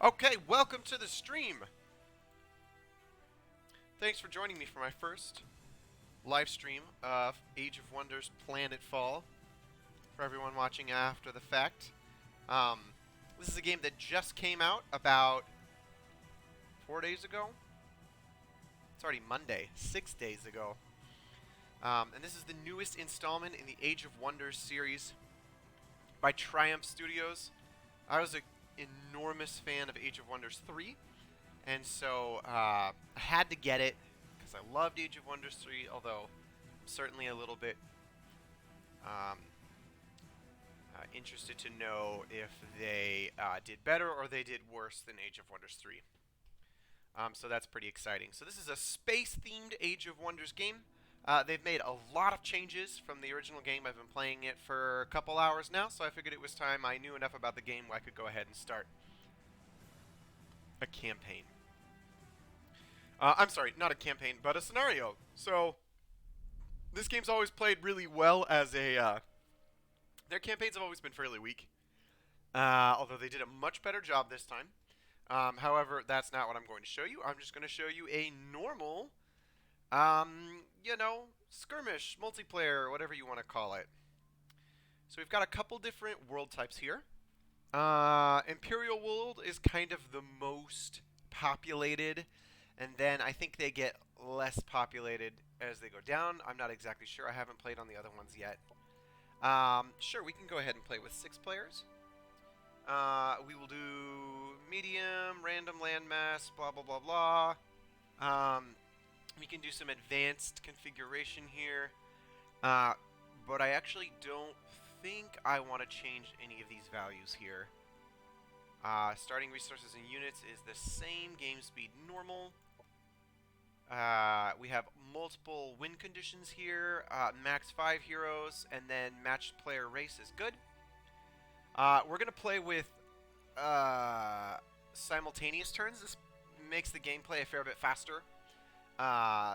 Okay, welcome to the stream. Thanks for joining me for my first live stream of Age of Wonders Planetfall. For everyone watching after the fact, this is a game that just came out about 4 days ago. It's already Monday, 6 days ago. And this is the newest installment in the Age of Wonders series by Triumph Studios. I was an enormous fan of Age of Wonders 3. And so I had to get it because I loved Age of Wonders 3, although I'm certainly a little bit interested to know if they did better or they did worse than Age of Wonders 3. So that's pretty exciting. So this is a space-themed Age of Wonders game. They've made a lot of changes from the original game. I've been playing it for a couple hours now, so I figured it was time I knew enough about the game where I could go ahead and start a campaign. I'm sorry, not a campaign, but a scenario. So, this game's always played really well as a... their campaigns have always been fairly weak. Although they did a much better job this time. However, that's not what I'm going to show you. I'm just going to show you a normal, skirmish, multiplayer, whatever you want to call it. So we've got a couple different world types here. Imperial world is kind of the most populated, and then I think they get less populated as they go down. I'm not exactly sure. I haven't played on the other ones yet. Sure, we can go ahead and play with 6 players. We will do medium, random landmass, blah, blah, blah, blah. We can do some advanced configuration here. But I actually don't think I want to change any of these values here. Starting resources and units is the same. Game speed normal. We have multiple win conditions here. Max 5 heroes, and then matched player race is good. We're going to play with simultaneous turns. This makes the gameplay a fair bit faster.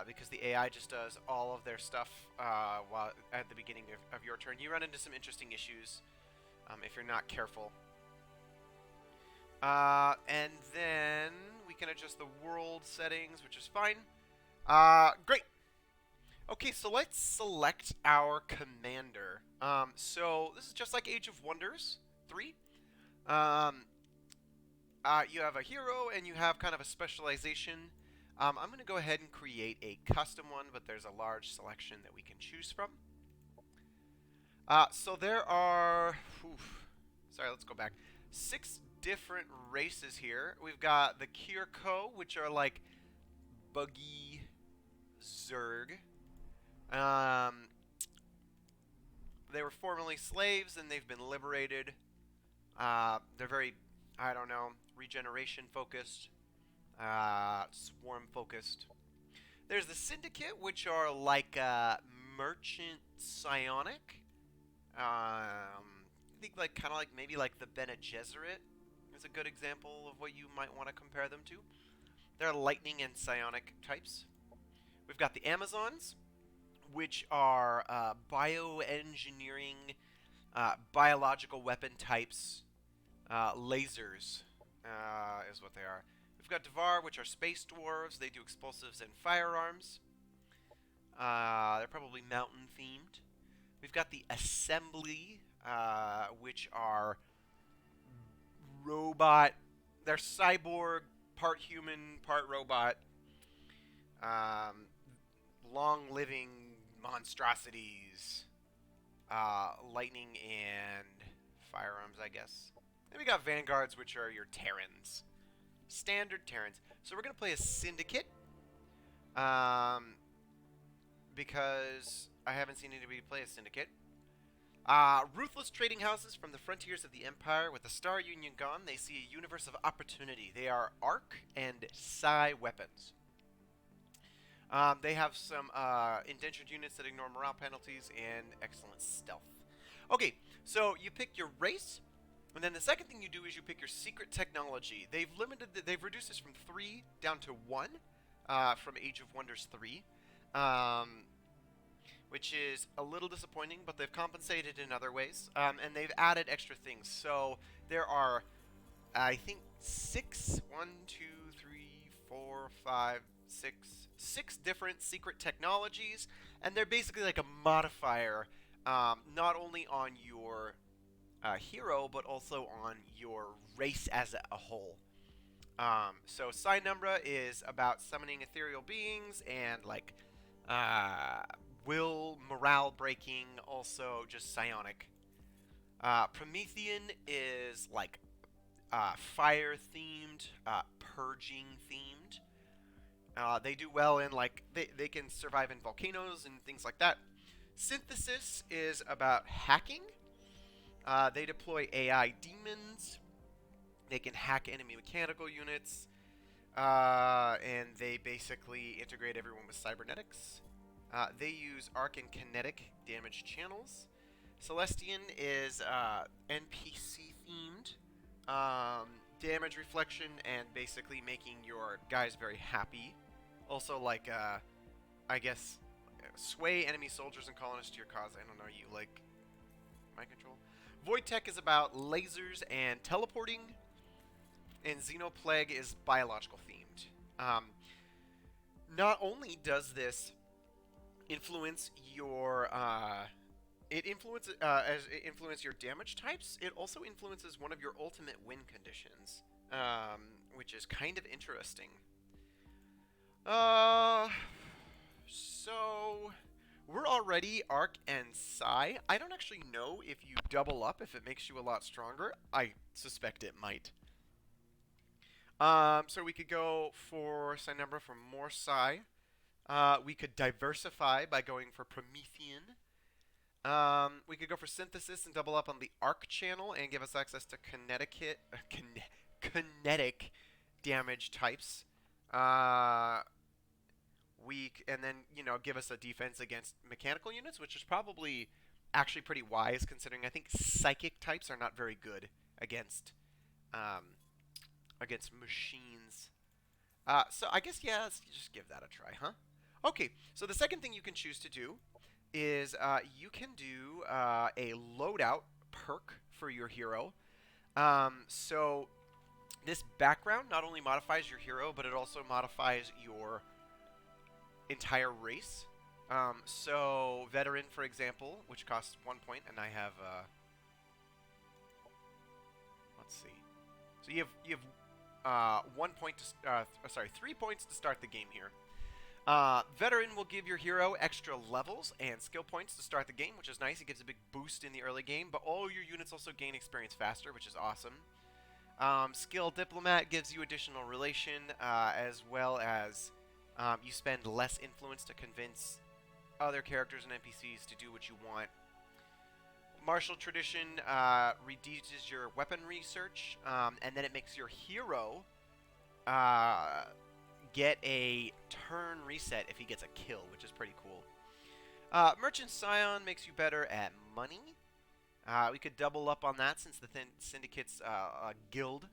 Because the AI just does all of their stuff while at the beginning of your turn. You run into some interesting issues if you're not careful. And then we can adjust the world settings, which is fine. Great. Okay, so let's select our commander. So this is just like Age of Wonders 3. You have a hero, and you have kind of a specialization. I'm going to go ahead and create a custom one, but there's a large selection that we can choose from. So there are... sorry, let's go back. 6 different races here. We've got the Kirko, which are like buggy Zerg. They were formerly slaves, and they've been liberated. They're very, I don't know, regeneration focused. Swarm focused. There's the Syndicate, which are like merchant psionic. I think like kind of like maybe like the Bene Gesserit is a good example of what you might want to compare them to. They're lightning and psionic types. We've got the Amazons, which are bioengineering, biological weapon types, lasers is what they are. We've got Devar, which are space dwarves. They do explosives and firearms. They're probably mountain-themed. We've got the Assembly, which are robot. They're cyborg, part human, part robot. Long-living monstrosities. Lightning and firearms, I guess. Then we got Vanguards, which are your Terrans. Standard Terrans. So we're going to play a Syndicate. Because I haven't seen anybody play a Syndicate. Ruthless trading houses from the frontiers of the Empire. With the Star Union gone, they see a universe of opportunity. They are Arc and Psi weapons. They have some indentured units that ignore morale penalties and excellent stealth. Okay, so you pick your race. And then the second thing you do is you pick your secret technology. They've reduced this from 3 down to 1 from Age of Wonders 3, which is a little disappointing, but they've compensated in other ways, and they've added extra things. So there are I think six, one, two, three, four, five, six different secret technologies, and they're basically like a modifier, not only on your hero, but also on your race as a whole. So Psynumbra is about summoning ethereal beings and like uh, will morale breaking, also just psionic. Promethean is like fire themed, purging themed. They do well in like they can survive in volcanoes and things like that. Synthesis is about hacking. They deploy AI demons. They can hack enemy mechanical units. And they basically integrate everyone with cybernetics. They use arc and kinetic damage channels. Celestian is NPC themed, damage reflection, and basically making your guys very happy. Also, like, I guess, sway enemy soldiers and colonists to your cause. I don't know, you like mind control? Void Tech is about lasers and teleporting, and Xenoplague is biological themed. Not only does this influence your it influences your damage types, it also influences one of your ultimate win conditions, which is kind of interesting. So we're already Arc and Psi. I don't actually know if you double up if it makes you a lot stronger. I suspect it might. So we could go for Psynumbra for more Psi. We could diversify by going for Promethean. We could go for Synthesis and double up on the Arc channel and give us access to kinetic damage types. And then give us a defense against mechanical units, which is probably actually pretty wise considering I think psychic types are not very good against against machines. So I guess yeah, let's just give that a try, huh? Okay, so the second thing you can choose to do is you can do a loadout perk for your hero. So this background not only modifies your hero, but it also modifies your entire race. So veteran, for example, which costs 1 point, and I have let's see. So you have 1 point to 3 points to start the game here. Veteran will give your hero extra levels and skill points to start the game, which is nice. It gives a big boost in the early game, but all your units also gain experience faster, which is awesome. Skill Diplomat gives you additional relation, as well as you spend less influence to convince other characters and NPCs to do what you want. Martial Tradition reduces your weapon research, and then it makes your hero get a turn reset if he gets a kill, which is pretty cool. Merchant Scion makes you better at money. We could double up on that since the Syndicate's a guild.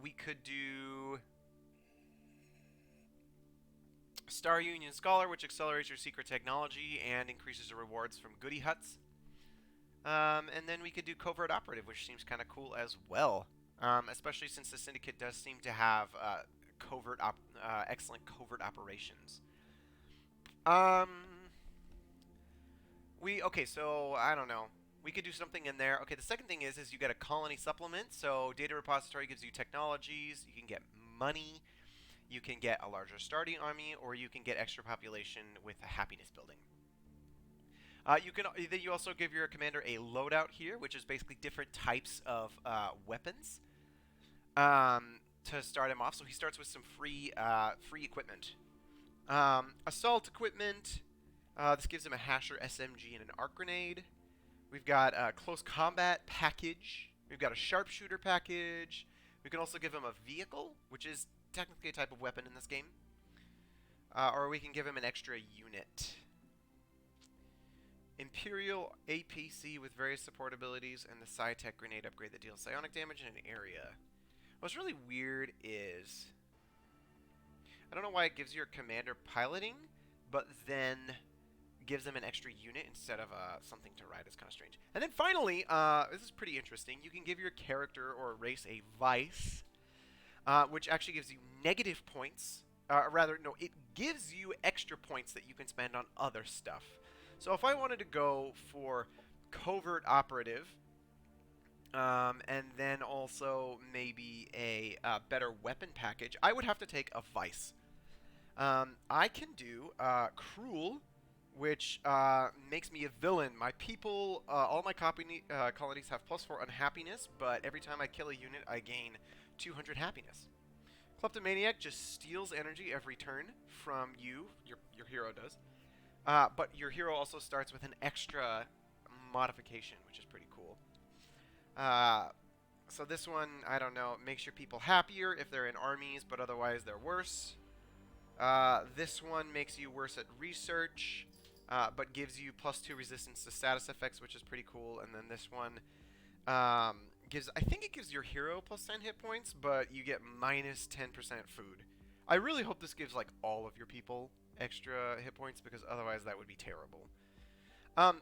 We could do Star Union Scholar, which accelerates your secret technology and increases the rewards from goodie huts. And then we could do Covert Operative, which seems kind of cool as well. Especially since the Syndicate does seem to have excellent covert operations. Okay, so I don't know. We could do something in there. Okay, the second thing is you get a colony supplement. So data repository gives you technologies. You can get money. You can get a larger starting army, or you can get extra population with a happiness building. You also give your commander a loadout here, which is basically different types of weapons to start him off. So he starts with some free equipment. Assault equipment. This gives him a Hasher SMG and an arc grenade. We've got a close combat package. We've got a sharpshooter package. We can also give him a vehicle, which is technically a type of weapon in this game. Or we can give him an extra unit. Imperial APC with various support abilities, and the Psi-Tech grenade upgrade that deals psionic damage in an area. What's really weird is I don't know why it gives your commander piloting, but then gives them an extra unit instead of something to ride. It's kind of strange. And then finally, this is pretty interesting. You can give your character or race a vice, which actually gives you negative points. Rather, no, it gives you extra points that you can spend on other stuff. So if I wanted to go for covert operative, and then also maybe a better weapon package, I would have to take a vice. I can do cruel, which makes me a villain. My people, all my colonies have +4 unhappiness, but every time I kill a unit, I gain 200 happiness. Kleptomaniac just steals energy every turn from you. Your hero does. But your hero also starts with an extra modification, which is pretty cool. So this one, I don't know, makes your people happier if they're in armies, but otherwise they're worse. This one makes you worse at research, but gives you +2 resistance to status effects, which is pretty cool. And then this one I think it gives your hero +10 hit points, but you get -10% food. I really hope this gives like all of your people extra hit points, because otherwise that would be terrible.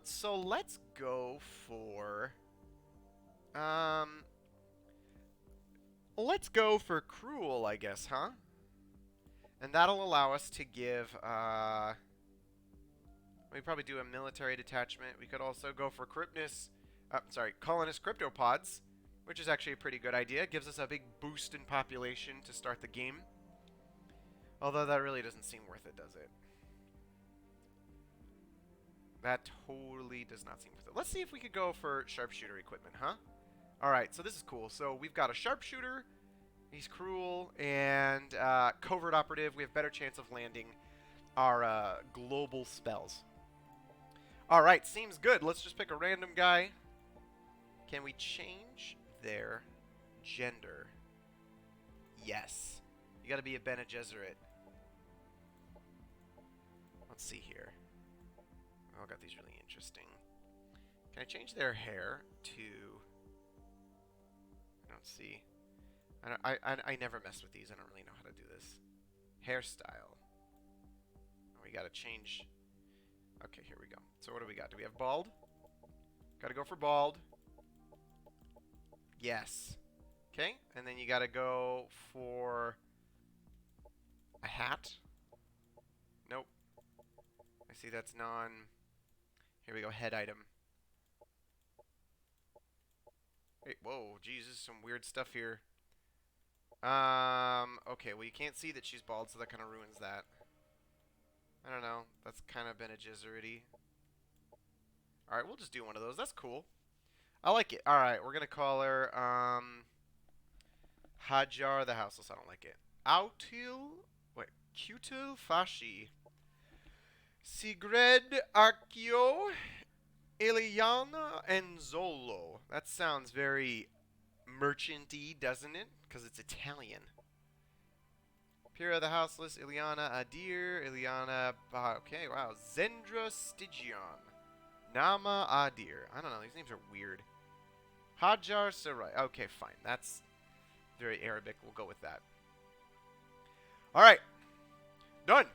So let's go for cruel, I guess, huh? And that'll allow us to give, we probably do a military detachment. We could also go for colonist cryptopods, which is actually a pretty good idea. It gives us a big boost in population to start the game. Although that really doesn't seem worth it, does it? That totally does not seem worth it. Let's see if we could go for sharpshooter equipment, huh? Alright, so this is cool. So we've got a sharpshooter. He's cruel, and covert operative. We have better chance of landing our global spells. Alright, seems good. Let's just pick a random guy. Can we change their gender? Yes. You gotta be a Bene Gesserit. Let's see here. Oh, I got these really interesting. Can I change their hair to... I don't see... I never mess with these. I don't really know how to do this. Hairstyle. Oh, we gotta change. Okay, here we go. So what do we got? Do we have bald? Gotta go for bald. Yes. Okay, and then you gotta go for a hat. Nope. I see that's non... Here we go, head item. Hey, whoa, Jesus, some weird stuff here. Okay, well you can't see that she's bald, so that kind of ruins that. I don't know. That's kind of Bene Gesserit-y. Alright, we'll just do one of those. That's cool. I like it. Alright, we're gonna call her, Hajar the Houseless. I don't like it. Cutil Fashi. Sigrid Archio. Eliana Enzolo. That sounds very merchant-y, doesn't it? Because it's Italian. Pira the Houseless, Ileana Adir, Ileana... okay, wow. Zendra Stygion. Nama Adir. I don't know, these names are weird. Hajar Sarai. Okay, fine. That's very Arabic. We'll go with that. Alright. Done.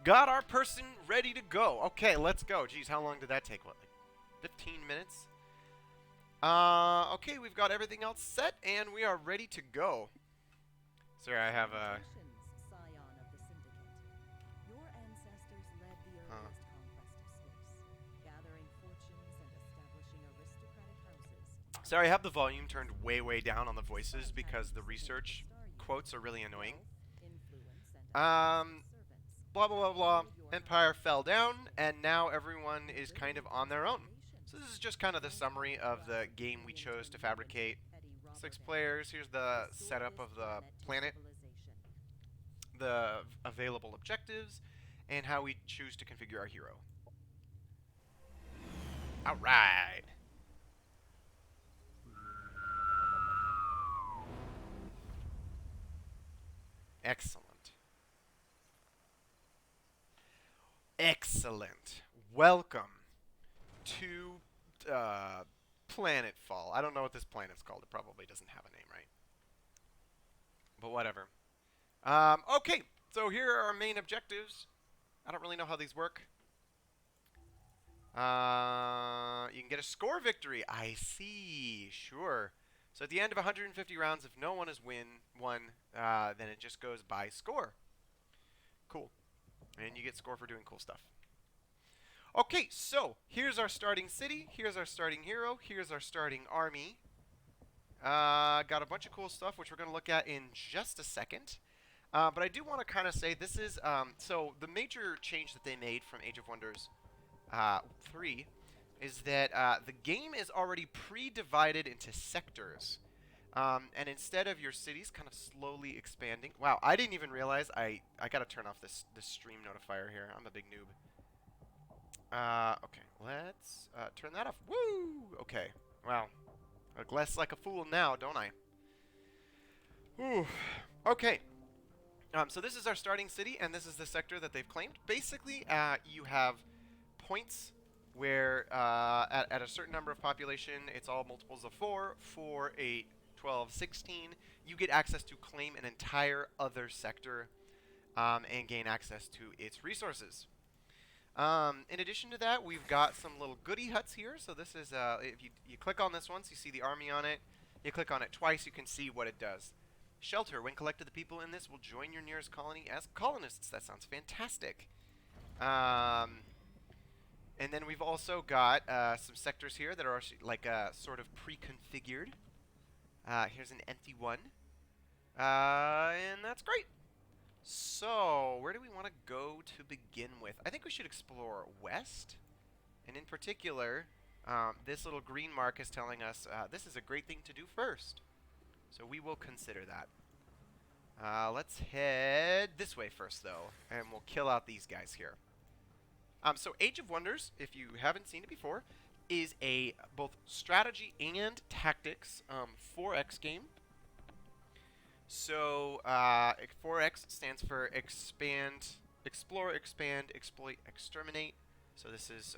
Got our person ready to go. Okay, let's go. Jeez, how long did that take? What, like 15 minutes? Okay, we've got everything else set, and we are ready to go. Sorry, I have a... Sorry, I have the volume turned way, way down on the voices because the research quotes are really annoying. Blah, blah, blah, blah. Empire fell down, and now everyone is kind of on their own. So this is just kind of the summary of the game we chose to fabricate. 6 players. Here's the setup of the planet, the available objectives, and how we choose to configure our hero. Alright. Excellent. Excellent. Welcome to Planetfall. I don't know what this planet's called. It probably doesn't have a name, right? But whatever. Okay, so here are our main objectives. I don't really know how these work. You can get a score victory. I see. Sure. So at the end of 150 rounds, if no one has won, then it just goes by score. Cool. And you get score for doing cool stuff. Okay, so here's our starting city. Here's our starting hero. Here's our starting army. Got a bunch of cool stuff, which we're going to look at in just a second. But I do want to kind of say this is, so the major change that they made from Age of Wonders 3 is that the game is already pre-divided into sectors. And instead of your cities kind of slowly expanding. Wow, I didn't even realize I got to turn off this stream notifier here. I'm a big noob. Okay, let's turn that off. Woo! Okay, wow. I look less like a fool now, don't I? Whew. Okay. So this is our starting city, and this is the sector that they've claimed. Basically, you have points where at a certain number of population, it's all multiples of 4, 4, 8, 12, 16. You get access to claim an entire other sector and gain access to its resources. In addition to that, we've got some little goodie huts here. So this is, if you click on this once, you see the army on it. You click on it twice, you can see what it does. Shelter. When collected, the people in this will join your nearest colony as colonists. That sounds fantastic. And then we've also got some sectors here that are like sort of pre-configured. Here's an empty one. And that's great. So, where do we want to go to begin with? I think we should explore west. And in particular, this little green mark is telling us this is a great thing to do first. So we will consider that. Let's head this way first, though, and we'll kill out these guys here. So Age of Wonders, if you haven't seen it before, is a both strategy and tactics 4X game. So 4X stands for expand, explore, expand, exploit, exterminate. So this is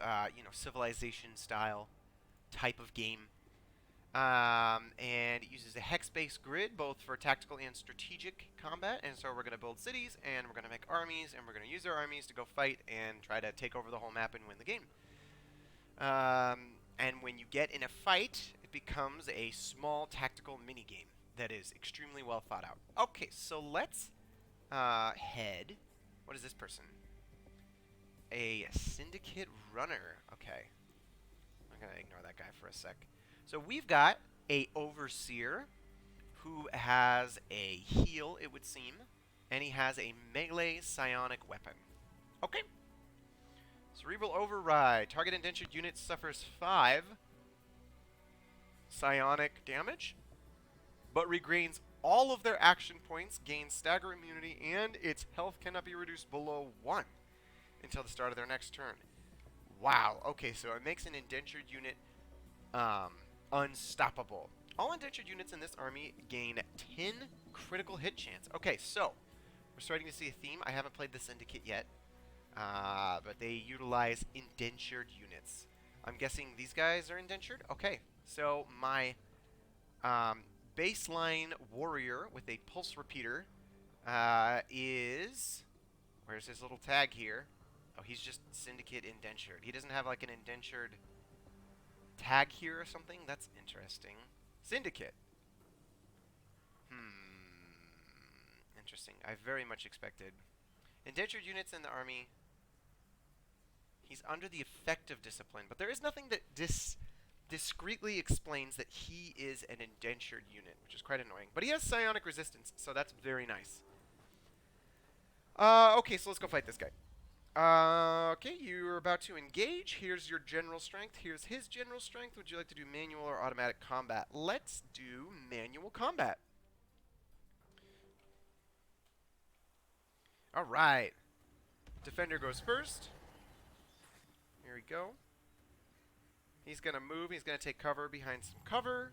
civilization style type of game. And it uses a hex-based grid both for tactical and strategic combat. And so we're going to build cities, and we're going to make armies, and we're going to use our armies to go fight and try to take over the whole map and win the game. And when you get in a fight, it becomes a small tactical mini-game that is extremely well thought out. Okay, so let's head. What is this person? A syndicate runner. Okay. I'm going to ignore that guy for a sec. So we've got a overseer who has a heal, it would seem, and he has a melee psionic weapon. Okay. Cerebral override. Target indentured unit suffers 5 psionic damage, but regains all of their action points, gains stagger immunity, and its health cannot be reduced below 1 until the start of their next turn. Wow. Okay, so it makes an indentured unit unstoppable. All indentured units in this army gain 10 critical hit chance. Okay, so we're starting to see a theme. I haven't played the Syndicate yet, but they utilize indentured units. I'm guessing these guys are indentured? Okay, so my baseline warrior with a pulse repeater is... Where's his little tag here? Oh, he's just Syndicate indentured. He doesn't have like an indentured tag here or something? That's interesting. Syndicate. Interesting. I very much expected. Indentured units in the army. He's under the effect of discipline, but there is nothing that discreetly explains that he is an indentured unit, which is quite annoying. But he has psionic resistance, so that's very nice. Okay, so let's go fight this guy. Okay, you're about to engage. Here's your general strength. Here's his general strength. Would you like to do manual or automatic combat? Let's do manual combat. All right. Defender goes first. Here we go. He's going to move. He's going to take cover behind some cover.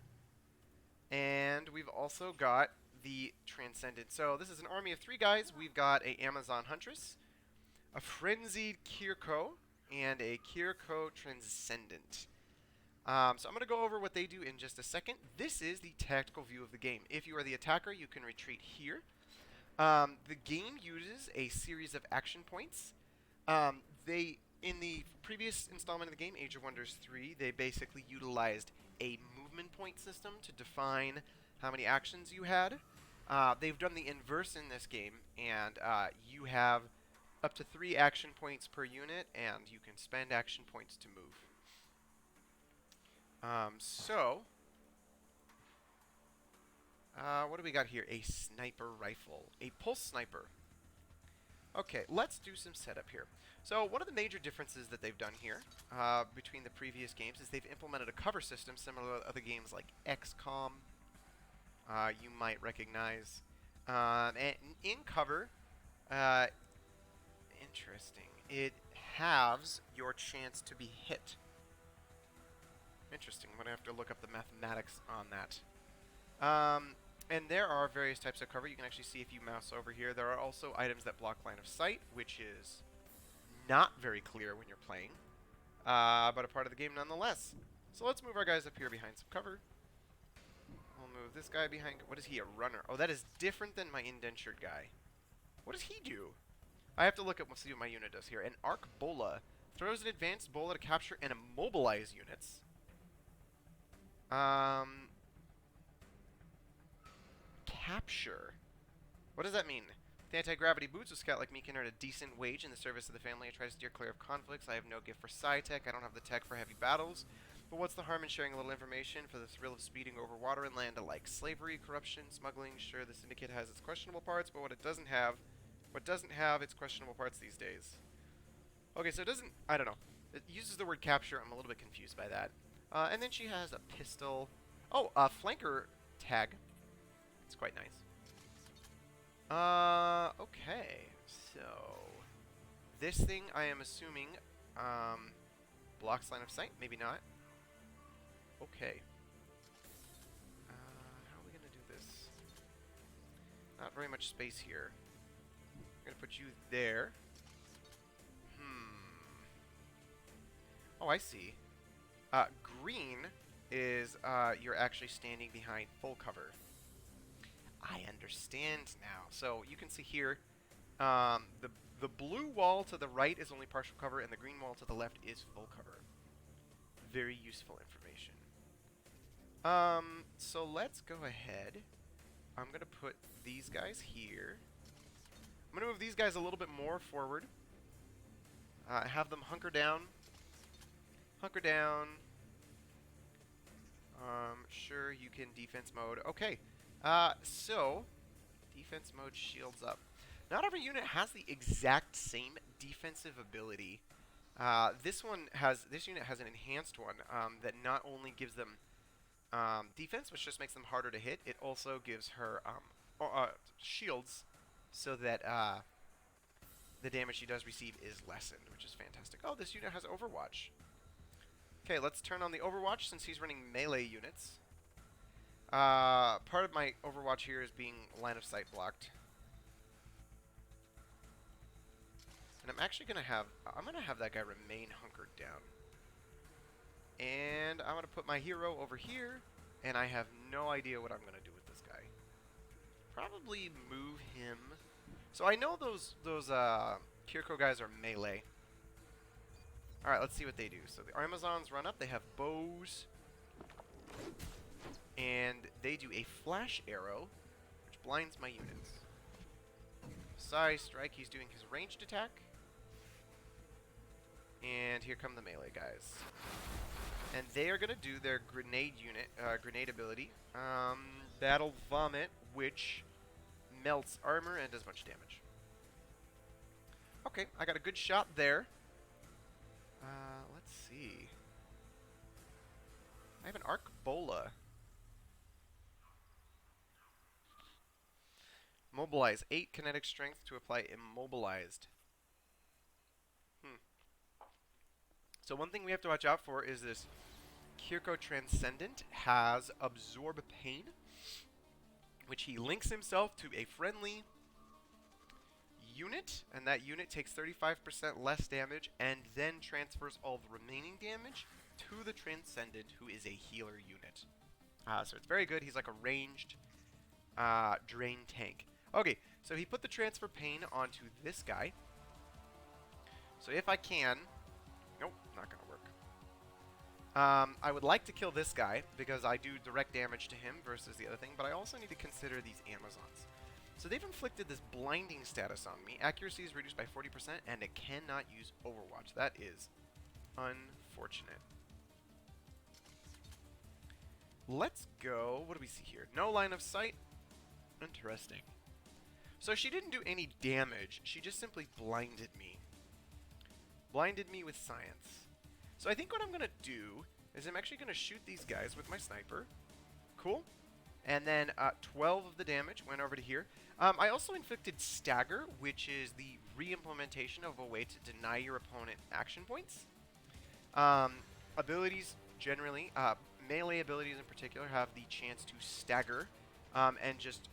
And we've also got the Transcendent. So this is an army of 3 guys. We've got a Amazon Huntress, a Frenzied Kirko, and a Kirko Transcendent. So I'm going to go over what they do in just a second. This is the tactical view of the game. If you are the attacker, you can retreat here. The game uses a series of action points. They in the previous installment of the game, Age of Wonders 3, they basically utilized a movement point system to define how many actions you had. They've done the inverse in this game, and you have up to 3 action points per unit, and you can spend action points to move. What do we got here? A sniper rifle. A pulse sniper. Okay, let's do some setup here. So one of the major differences that they've done here between the previous games is they've implemented a cover system similar to other games like XCOM. You might recognize. And in cover, interesting. It halves your chance to be hit. Interesting. I'm going to have to look up the mathematics on that. And there are various types of cover. You can actually see if you mouse over here. There are also items that block line of sight, which is not very clear when you're playing, but a part of the game nonetheless. So let's move our guys up here behind some cover. We'll move this guy behind. What is he, a runner? Oh, that is different than my indentured guy. What does he do? I have to look at, let's see what my unit does here. An arc bola throws an advanced bola to capture and immobilize units. Capture. What does that mean? The anti-gravity boots of scout like me can earn a decent wage in the service of the family. I try to steer clear of conflicts. I have no gift for sci-tech. I don't have the tech for heavy battles. But what's the harm in sharing a little information for the thrill of speeding over water and land alike? Slavery, corruption, smuggling. Sure, the syndicate has its questionable parts, but what doesn't have its questionable parts these days. Okay, so it doesn't, I don't know. It uses the word capture. I'm a little bit confused by that. And then she has a pistol. Oh, a flanker tag. It's quite nice. Okay. So, this thing, I am assuming, blocks line of sight. Maybe not. Okay. How are we going to do this? Not very much space here. I'm going to put you there. Oh, I see. Green is you're actually standing behind full cover. I understand now. So you can see here, the blue wall to the right is only partial cover, and the green wall to the left is full cover. Very useful information. So let's go ahead. I'm gonna put these guys here. I'm gonna move these guys a little bit more forward. Have them hunker down. Hunker down. Sure, you can defense mode. Okay. So, defense mode shields up. Not every unit has the exact same defensive ability. This unit has an enhanced one that not only gives them defense, which just makes them harder to hit. It also gives her shields, so that the damage she does receive is lessened, which is fantastic. Oh, this unit has Overwatch. Okay, let's turn on the Overwatch since he's running melee units. Part of my Overwatch here is being line of sight blocked. And I'm actually going to have that guy remain hunkered down. And I'm going to put my hero over here, and I have no idea what I'm going to do with this guy. Probably move him. So I know those Kiriko guys are melee. Alright, let's see what they do. So the Amazons run up, they have bows. And they do a flash arrow, which blinds my units. Psy strike, he's doing his ranged attack. And here come the melee guys. And they are going to do their grenade ability. Battle Vomit, which melts armor and does much damage. Okay, I got a good shot there. Let's see. I have an Arc Bola. Mobilize. 8 kinetic strength to apply immobilized. So one thing we have to watch out for is this Kiriko Transcendent has Absorb Pain, which he links himself to a friendly unit, and that unit takes 35% less damage and then transfers all the remaining damage to the Transcendent, who is a healer unit. So it's very good. He's like a ranged drain tank. Okay, so he put the transfer pain onto this guy. So if I can, Nope, not gonna work. I would like to kill this guy because I do direct damage to him versus the other thing, but I also need to consider these Amazons. So they've inflicted this blinding status on me. Accuracy is reduced by 40%, and it cannot use Overwatch. That is unfortunate. Let's go. What do we see here? No line of sight. Interesting. So she didn't do any damage. She just simply blinded me. Blinded me with science. So I think what I'm going to do is I'm actually going to shoot these guys with my sniper. Cool. And then 12 of the damage went over to here. I also inflicted Stagger, which is the re-implementation of a way to deny your opponent action points. Abilities generally, melee abilities in particular, have the chance to stagger and just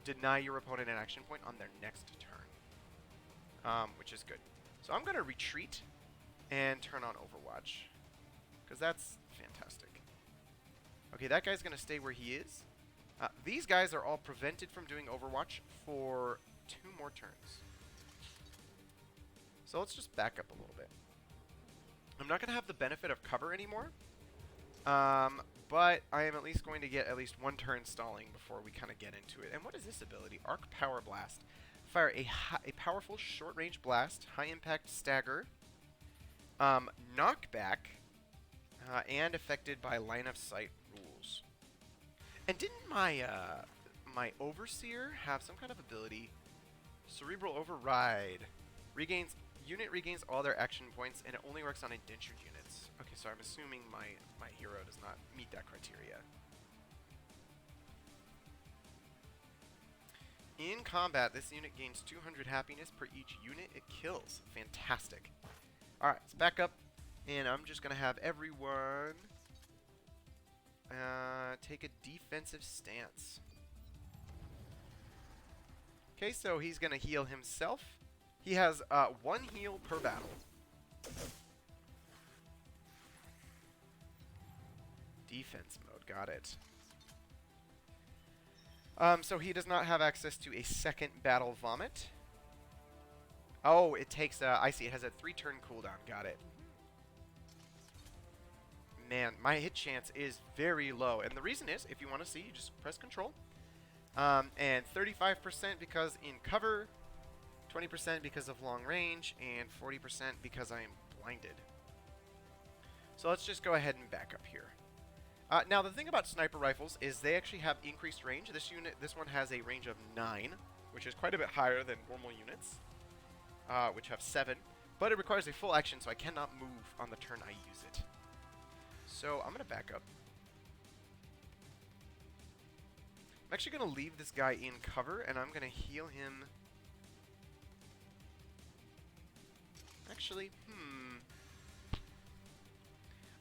deny your opponent an action point on their next turn, which is good. So I'm going to retreat and turn on Overwatch, because that's fantastic. Okay, that guy's going to stay where he is. These guys are all prevented from doing Overwatch for 2 more turns. So let's just back up a little bit. I'm not going to have the benefit of cover anymore, but I am at least going to get at least 1 turn stalling before we kind of get into it. And what is this ability? Arc Power Blast. Fire a powerful short-range blast, high-impact stagger, knockback, and affected by line-of-sight rules. And didn't my my Overseer have some kind of ability? Cerebral Override. Unit regains all their action points, and it only works on indentured units. Okay, so I'm assuming my hero does not meet that criteria. In combat, this unit gains 200 happiness per each unit it kills. Fantastic. Alright, let's back up, and I'm just going to have everyone take a defensive stance. Okay, so he's going to heal himself. He has 1 heal per battle. Defense mode, got it. So he does not have access to a second battle vomit. Oh, it takes, I see, it has a 3-turn cooldown, got it. Man, my hit chance is very low. And the reason is, if you want to see, you just press control. And 35% because in cover, 20% because of long range, and 40% because I am blinded. So let's just go ahead and back up here. Now, the thing about sniper rifles is they actually have increased range. This one has a range of 9, which is quite a bit higher than normal units, which have 7. But it requires a full action, so I cannot move on the turn I use it. So I'm going to back up. I'm actually going to leave this guy in cover, and I'm going to heal him. Actually,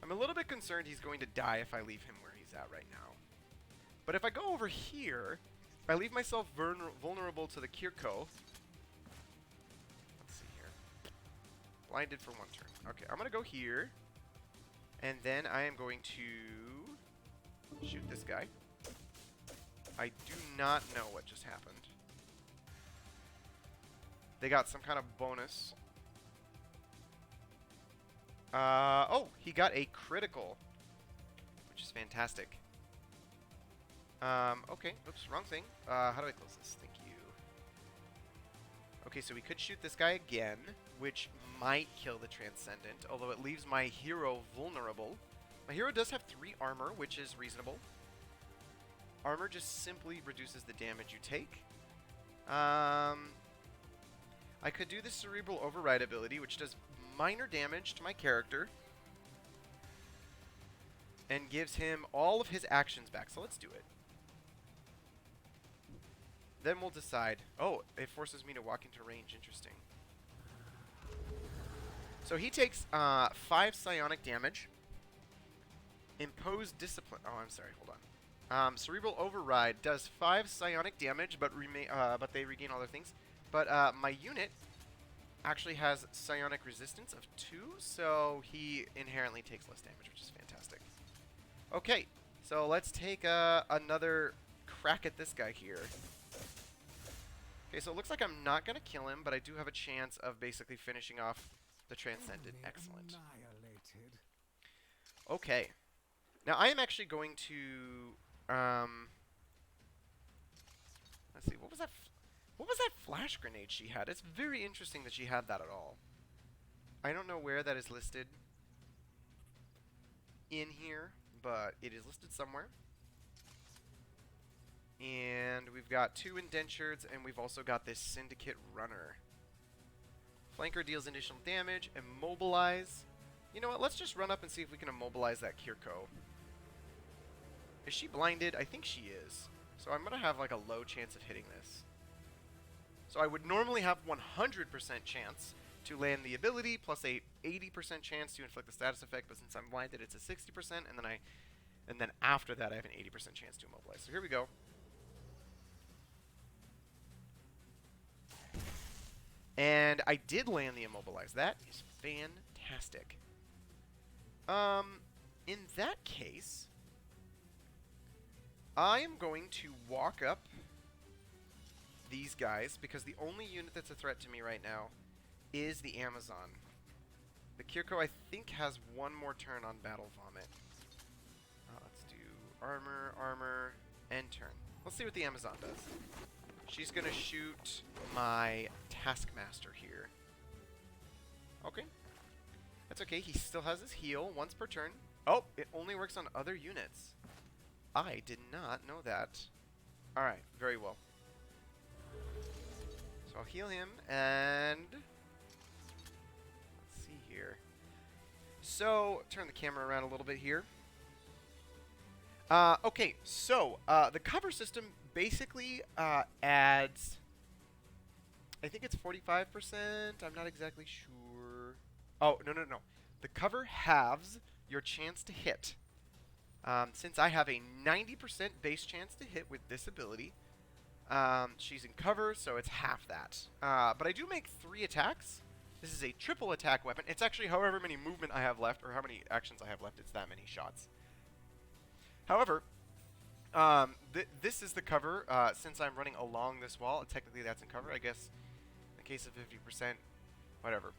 I'm a little bit concerned he's going to die if I leave him where he's at right now. But if I go over here, if I leave myself vulnerable to the Kirko. Let's see here. Blinded for 1 turn. Okay, I'm going to go here. And then I am going to shoot this guy. I do not know what just happened. They got some kind of bonus. Oh, he got a critical, which is fantastic. Okay, oops, wrong thing. How do I close this? Thank you. Okay, so we could shoot this guy again, which might kill the Transcendent, although it leaves my hero vulnerable. My hero does have 3 armor, which is reasonable. Armor just simply reduces the damage you take. I could do the Cerebral Override ability, which does minor damage to my character and gives him all of his actions back. So let's do it. Then we'll decide. Oh, it forces me to walk into range. Interesting. So he takes 5 psionic damage. Imposed discipline. Oh, I'm sorry. Hold on. Cerebral Override does 5 psionic damage, but they regain all their things. But my unit actually has psionic resistance of 2, so he inherently takes less damage, which is fantastic. Okay, so let's take another crack at this guy here. Okay, so it looks like I'm not going to kill him, but I do have a chance of basically finishing off The Transcendent. Enemy Excellent. annihilated. Okay. Now, I am actually going to... let's see. What was that... What was that flash grenade she had? It's very interesting that she had that at all. I don't know where that is listed in here, but it is listed somewhere. And we've got 2 indentures, and we've also got this Syndicate Runner. Flanker deals additional damage. Immobilize. You know what? Let's just run up and see if we can immobilize that Kirko. Is she blinded? I think she is. So I'm going to have like a low chance of hitting this. So I would normally have 100% chance to land the ability, plus a 80% chance to inflict the status effect, but since I'm blinded, it's a 60%, and then after that, I have an 80% chance to immobilize. So here we go. And I did land the immobilize. That is fantastic. In that case, I am going to walk up these guys, because the only unit that's a threat to me right now is the Amazon. The Kirko, I think, has 1 more turn on Battle Vomit. Let's do armor, armor, and turn. Let's see what the Amazon does. She's going to shoot my Taskmaster here. Okay. That's okay. He still has his heal once per turn. Oh, it only works on other units. I did not know that. Alright, very well. So I'll heal him, and... let's see here. So, turn the camera around a little bit here. Okay, so, the cover system basically adds... I think it's 45%. I'm not exactly sure. Oh, no. The cover halves your chance to hit. Since I have a 90% base chance to hit with this ability, she's in cover, so it's half that. But I do make 3 attacks. This is a triple attack weapon. It's actually however many movement I have left, or how many actions I have left, it's that many shots. However, this is the cover. Since I'm running along this wall, technically that's in cover, I guess. In the case of 50%, whatever.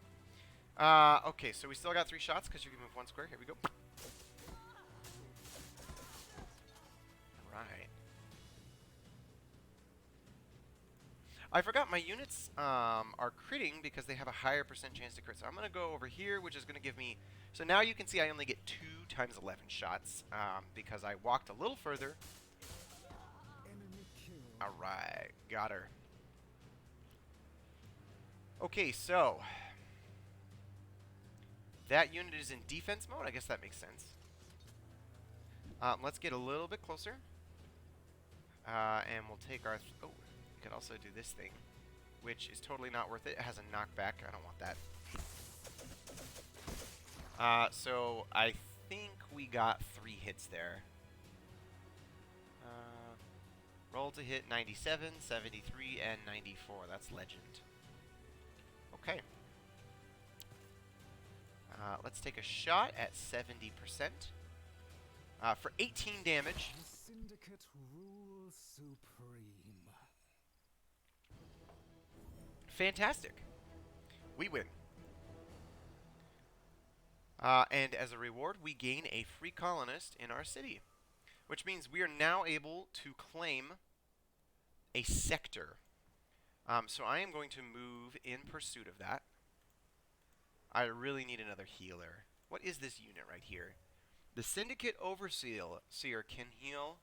Okay, so we still got 3 shots, because you can move 1 square. Here we go. Alright. I forgot my units are critting because they have a higher percent chance to crit. So I'm going to go over here, which is going to give me... So now you can see I only get 2 times 11 shots because I walked a little further. Alright, got her. Okay, so... that unit is in defense mode. I guess that makes sense. Let's get a little bit closer. And we'll take our... oh, we could also do this thing, which is totally not worth it. It has a knockback. I don't want that. So I think we got 3 hits there. Roll to hit 97, 73, and 94. That's legend. Okay. Let's take a shot at 70%. For 18 damage. The Syndicate rules supreme. Fantastic. We win. And as a reward, we gain a free colonist in our city, which means we are now able to claim a sector. So I am going to move in pursuit of that. I really need another healer. What is this unit right here? The Syndicate Overseer can heal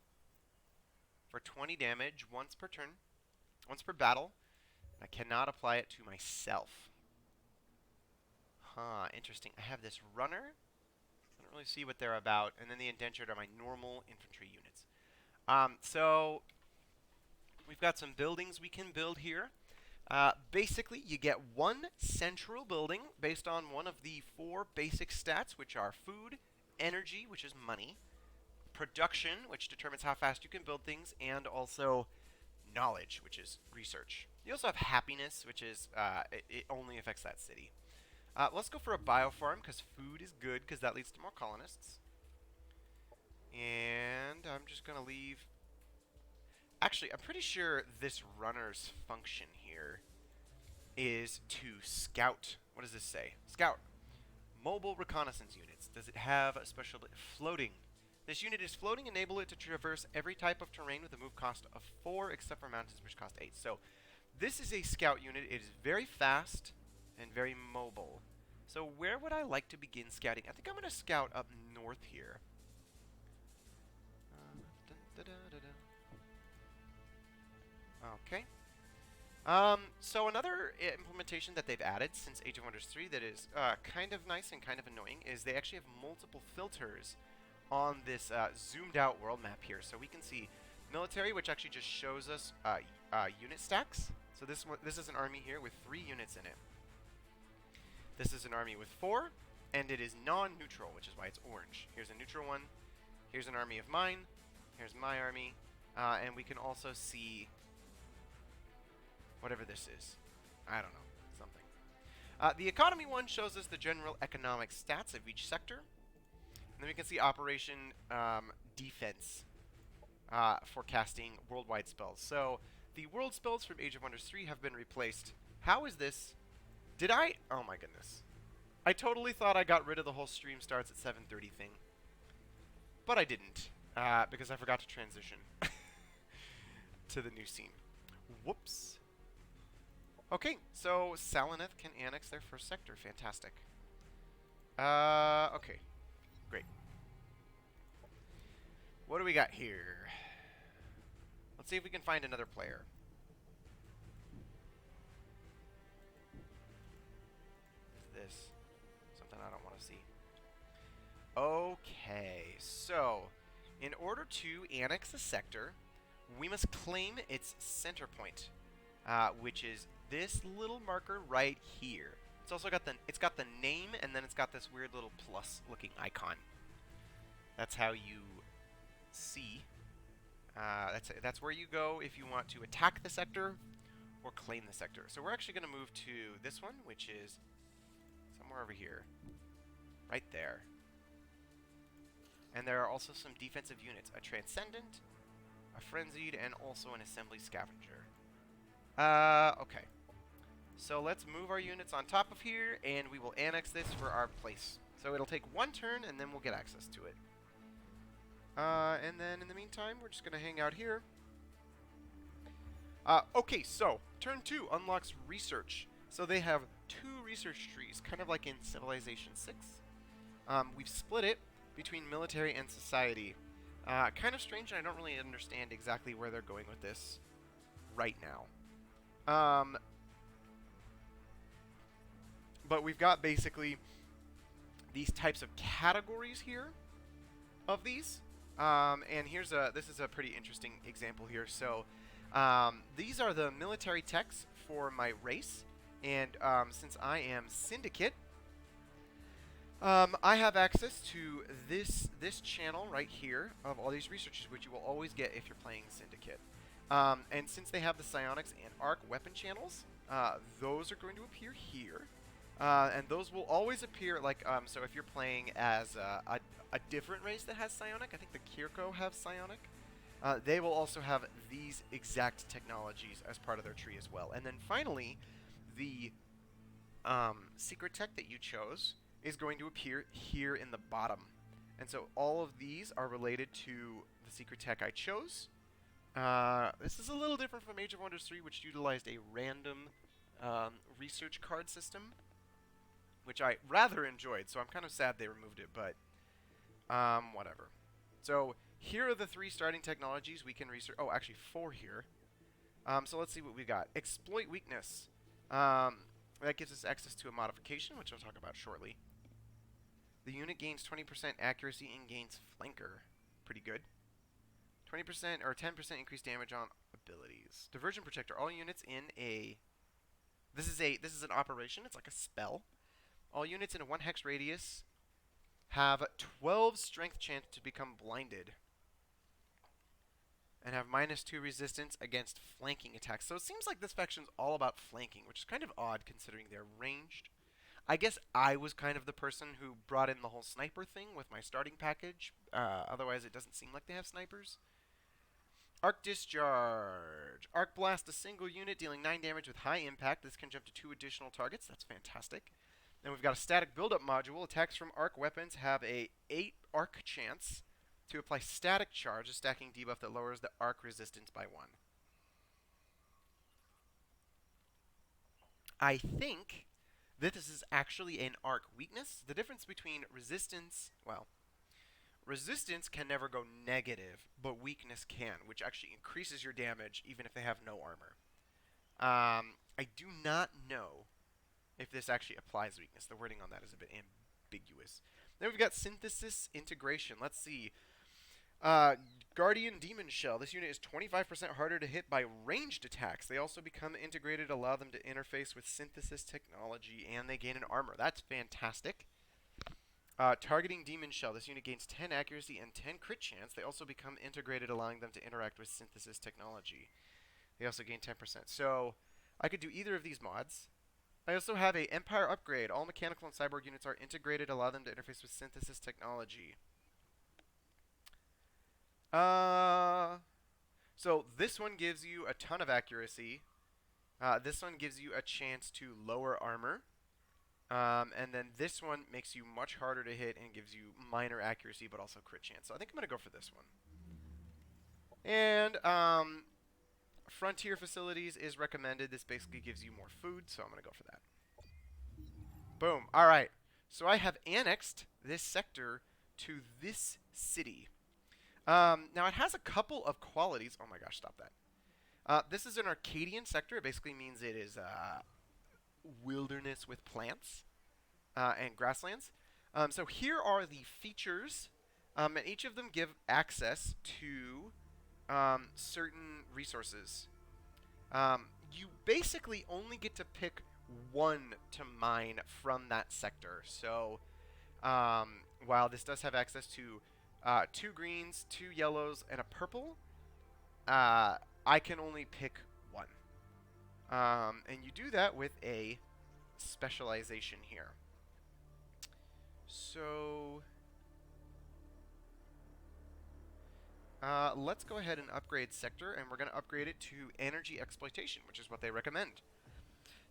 for 20 damage once per turn, once per battle. I cannot apply it to myself. Huh, interesting. I have this runner. I don't really see what they're about. And then the indentured are my normal infantry units. So we've got some buildings we can build here. Basically, you get 1 central building based on one of the 4 basic stats, which are food, energy, which is money, production, which determines how fast you can build things, and also knowledge, which is research. You also have happiness, which is it only affects that city. Let's go for a biofarm, because food is good, because that leads to more colonists. And I'm just going to leave... Actually, I'm pretty sure this runner's function here is to scout. What does this say? Scout. Mobile reconnaissance units. Does it have a special floating? This unit is floating. Enable it to traverse every type of terrain with a move cost of 4, except for mountains, which cost 8. So this is a scout unit. It is very fast and very mobile. So where would I like to begin scouting? I think I'm going to scout up north here. Okay. So another implementation that they've added since Age of Wonders 3 that is kind of nice and kind of annoying is they actually have multiple filters on this zoomed out world map here. So we can see military, which actually just shows us unit stacks. So this is an army here with 3 units in it. This is an army with 4, and it is non-neutral, which is why it's orange. Here's a neutral one. Here's an army of mine. Here's my army. And we can also see whatever this is. I don't know. Something. The economy one shows us the general economic stats of each sector. And then we can see operation defense for casting worldwide spells. So the world spells from Age of Wonders 3 have been replaced. How is this? Did I? Oh my goodness. I totally thought I got rid of the whole stream starts at 7:30 thing. But I didn't. Because I forgot to transition to the new scene. Whoops. Okay, so Salaneth can annex their first sector. Fantastic. Okay. Great. What do we got here? Let's see if we can find another player. What's this? Something I don't want to see. Okay, so in order to annex a sector, we must claim its center point, which is this little marker right here. It's also got the name, and then it's got this weird little plus looking icon. That's how you see. That's where you go if you want to attack the sector or claim the sector. So we're actually going to move to this one, which is somewhere over here, right there. And there are also some defensive units: a Transcendent, a Frenzied, and also an Assembly Scavenger. Okay. So let's move our units on top of here, and we will annex this for our place. So it'll take 1 turn, and then we'll get access to it. And then in the meantime, we're just going to hang out here. Okay, so turn 2 unlocks research. So they have 2 research trees, kind of like in Civilization 6. We've split it between military and society. Kind of strange, and I don't really understand exactly where they're going with this right now. But we've got basically these types of categories here of these. And this is a pretty interesting example here. So these are the military techs for my race. And since I am Syndicate, I have access to this channel right here of all these researches, which you will always get if you're playing Syndicate. And since they have the Psionics and Arc weapon channels, those are going to appear here. And those will always appear, like, so if you're playing as a different race that has Psionic, I think the Kirko have Psionic, they will also have these exact technologies as part of their tree as well. And then finally, the secret tech that you chose is going to appear here in the bottom. And so all of these are related to the secret tech I chose. This is a little different from Age of Wonders 3, which utilized a random research card system, which I rather enjoyed, so I'm kind of sad they removed it, but whatever. So here are the 3 starting technologies we can research. Oh, actually 4 here. So let's see what we got. Exploit weakness. That gives us access to a modification, which I'll talk about shortly. The unit gains 20% accuracy and gains flanker. Pretty good. 20% or 10% increased damage on abilities. Diversion protector. All units in a... This is an operation. It's like a spell. All units in a 1 hex radius have 12 strength chance to become blinded. And have -2 resistance against flanking attacks. So it seems like this faction's all about flanking, which is kind of odd considering they're ranged. I guess I was kind of the person who brought in the whole sniper thing with my starting package. Otherwise, it doesn't seem like they have snipers. Arc Discharge. Arc Blast a single unit dealing 9 damage with high impact. This can jump to 2 additional targets. That's fantastic. Then we've got a static buildup module. Attacks from arc weapons have a 8 arc chance to apply static charge, a stacking debuff that lowers the arc resistance by 1. I think that this is actually an arc weakness. The difference between resistance, well, resistance can never go negative, but weakness can, which actually increases your damage even if they have no armor. I do not know if this actually applies weakness. The wording on that is a bit ambiguous. Then we've got Synthesis Integration. Let's see. Guardian Demon Shell. This unit is 25% harder to hit by ranged attacks. They also become integrated, allow them to interface with synthesis technology, and they gain an armor. That's fantastic. Targeting Demon Shell. This unit gains 10 accuracy and 10 crit chance. They also become integrated, allowing them to interact with synthesis technology. They also gain 10%. So I could do either of these mods. I also have a Empire upgrade. All mechanical and cyborg units are integrated, allow them to interface with synthesis technology. So this one gives you a ton of accuracy. This one gives you a chance to lower armor. And then this one makes you much harder to hit and gives you minor accuracy but also crit chance. So I think I'm going to go for this one. And Frontier Facilities is recommended. This basically gives you more food, so I'm going to go for that. Boom. All right. So I have annexed this sector to this city. Now, it has a couple of qualities. Oh my gosh, stop that. This is an Arcadian sector. It basically means it is wilderness with plants and grasslands. So here are the features, and each of them give access to certain resources. You basically only get to pick one to mine from that sector. So while this does have access to 2 greens, 2 yellows, and a purple, I can only pick one. And you do that with a specialization here. So let's go ahead and upgrade sector, and we're going to upgrade it to energy exploitation, which is what they recommend.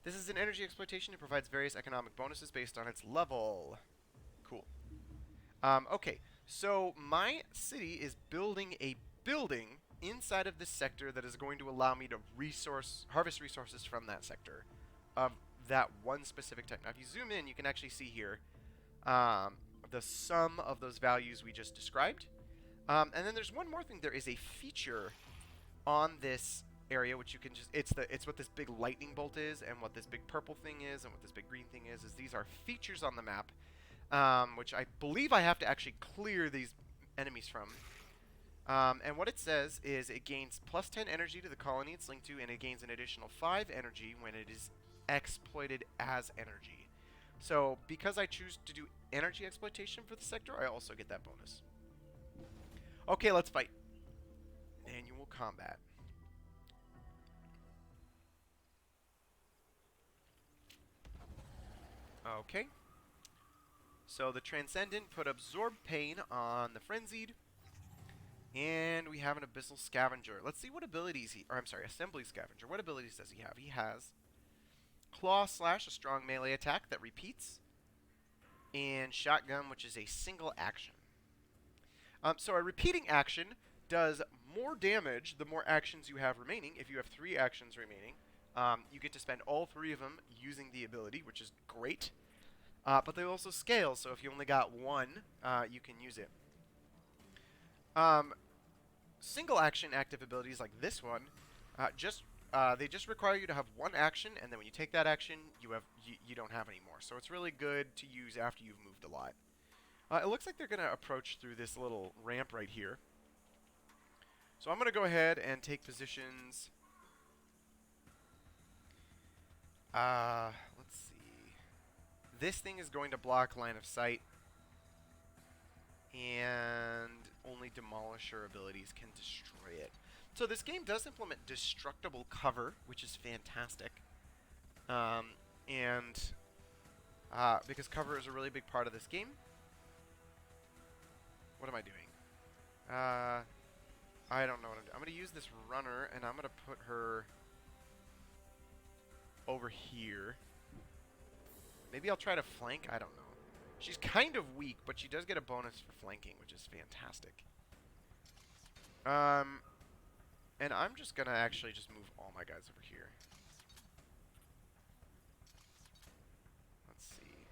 This is an energy exploitation. It provides various economic bonuses based on its level. Cool. Okay, so my city is building a building inside of this sector that is going to allow me to harvest resources from that sector of that one specific type. Now, if you zoom in, you can actually see here the sum of those values we just described. And then there's one more thing. There is a feature on this area which you can just it's what this big lightning bolt is, and what this big purple thing is, and what this big green thing is these are features on the map, which I believe I have to actually clear these enemies from. And what it says is it gains plus 10 energy to the colony it's linked to, and it gains an additional 5 energy when it is exploited as energy. So because I choose to do energy exploitation for the sector, I also get that bonus. Okay, let's fight. Annual combat. Okay. So the Transcendent put Absorb Pain on the Frenzied. And we have an Abyssal Scavenger. Let's see what abilities Assembly Scavenger. What abilities does he have? He has Claw Slash, a strong melee attack that repeats. And Shotgun, which is a single action. So a repeating action does more damage the more actions you have remaining. If you have 3 actions remaining, you get to spend all 3 of them using the ability, which is great. But they also scale, so if you only got 1, you can use it. Single action active abilities like this one, they just require you to have 1 action, and then when you take that action, you don't have any more. So it's really good to use after you've moved a lot. It looks like they're going to approach through this little ramp right here. So I'm going to go ahead and take positions. Let's see. This thing is going to block line of sight, and only Demolisher abilities can destroy it. So this game does implement destructible cover, which is fantastic. Because cover is a really big part of this game. What am I doing? I don't know what I'm doing. I'm going to use this runner, and I'm going to put her over here. Maybe I'll try to flank. I don't know. She's kind of weak, but she does get a bonus for flanking, which is fantastic. And I'm just going to actually just move all my guys over here. Let's see.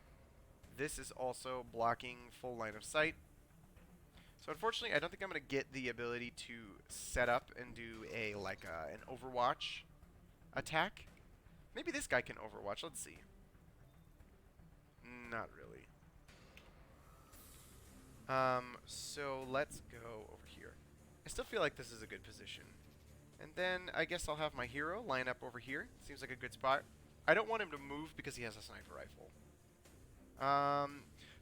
This is also blocking full line of sight. So unfortunately, I don't think I'm going to get the ability to set up and do a an Overwatch attack. Maybe this guy can Overwatch. Let's see. Not really. So let's go over here. I still feel like this is a good position. And then I guess I'll have my hero line up over here. Seems like a good spot. I don't want him to move because he has a sniper rifle.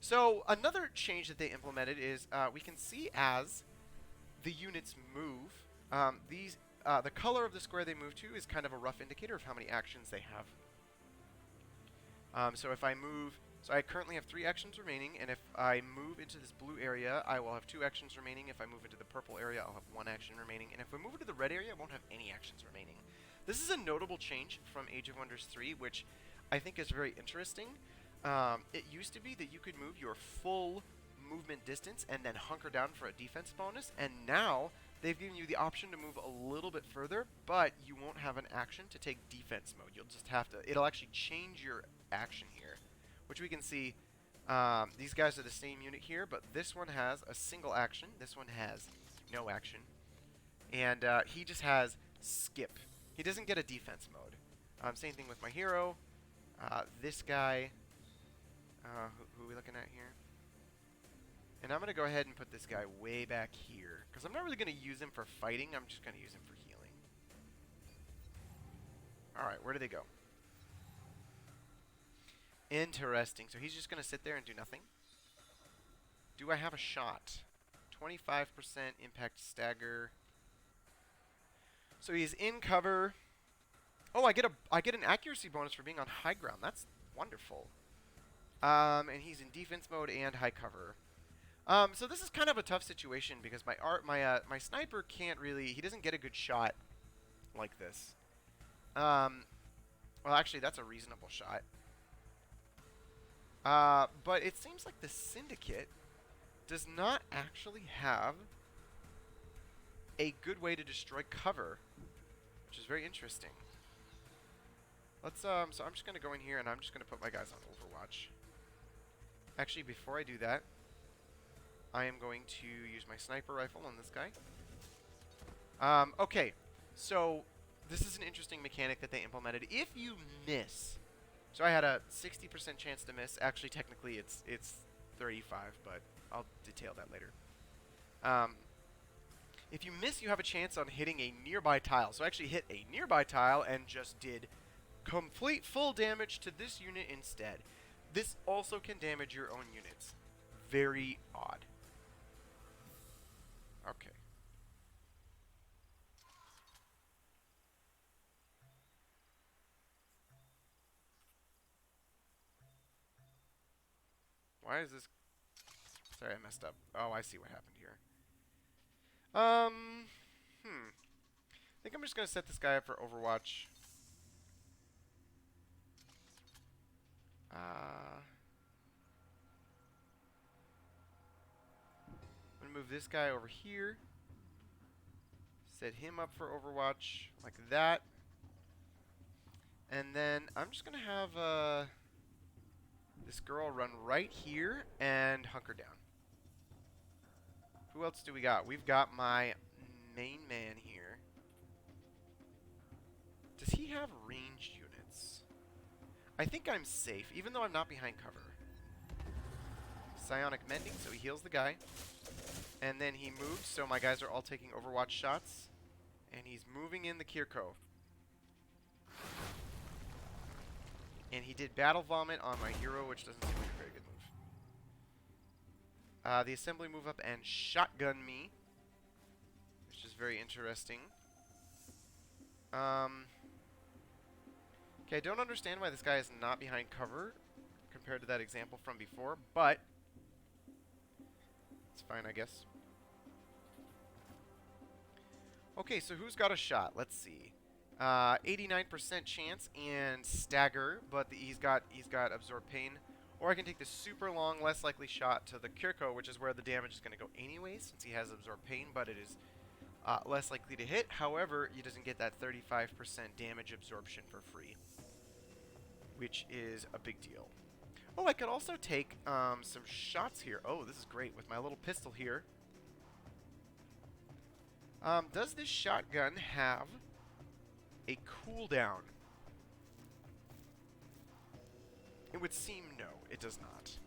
So another change that they implemented is we can see as the units move, the color of the square they move to is kind of a rough indicator of how many actions they have. So if I move, so I currently have 3 actions remaining, and if I move into this blue area, I will have 2 actions remaining. If I move into the purple area, I'll have 1 action remaining, and if I move into the red area, I won't have any actions remaining. This is a notable change from Age of Wonders 3, which I think is very interesting. It used to be that you could move your full movement distance and then hunker down for a defense bonus, and now they've given you the option to move a little bit further, but you won't have an action to take defense mode. You'll just have to, it'll actually change your action here, which we can see. These guys are the same unit here, but this one has a single action, this one has no action, and he just has skip. He doesn't get a defense mode. Same thing with my hero. This guy, who are we looking at here? And I'm going to go ahead and put this guy way back here, because I'm not really going to use him for fighting, I'm just going to use him for healing. Alright, where do they go? Interesting. So he's just going to sit there and do nothing. Do I have a shot? 25% impact stagger. So he's in cover. Oh, I get an accuracy bonus for being on high ground. That's wonderful. And he's in defense mode and high cover. So this is kind of a tough situation because my sniper can't really. He doesn't get a good shot like this. Well, actually, that's a reasonable shot. But it seems like the Syndicate does not actually have a good way to destroy cover, which is very interesting. Let's so I'm just gonna go in here and I'm just gonna put my guys on Overwatch. Actually, before I do that, I am going to use my sniper rifle on this guy. Okay, so this is an interesting mechanic that they implemented. If you miss, so I had a 60% chance to miss. Actually, technically, it's 35, but I'll detail that later. If you miss, you have a chance on hitting a nearby tile. So I actually hit a nearby tile and just did complete full damage to this unit instead. This also can damage your own units. Very odd. Okay. Why is this? Sorry, I messed up. Oh, I see what happened here. I think I'm just gonna set this guy up for Overwatch. I'm gonna move this guy over here. Set him up for Overwatch like that. And then I'm just gonna have this girl run right here and hunker down. Who else do we got? We've got my main man here. Does he have ranged units? I think I'm safe, even though I'm not behind cover. Psionic Mending, so he heals the guy. And then he moves, so my guys are all taking Overwatch shots. And he's moving in the Kirko. And he did Battle Vomit on my hero, which doesn't seem like a very good move. The assembly move up and shotgun me, which is very interesting. Okay, I don't understand why this guy is not behind cover compared to that example from before, but it's fine, I guess. Okay, so who's got a shot? Let's see. 89% chance and stagger, but he's got absorb pain. Or I can take the super long, less likely shot to the Kirko, which is where the damage is going to go anyways, since he has absorb pain, but it is less likely to hit. However, he doesn't get that 35% damage absorption for free, which is a big deal. Oh, I could also take some shots here. Oh, this is great with my little pistol here. Does this shotgun have a cooldown? It would seem no, it does not.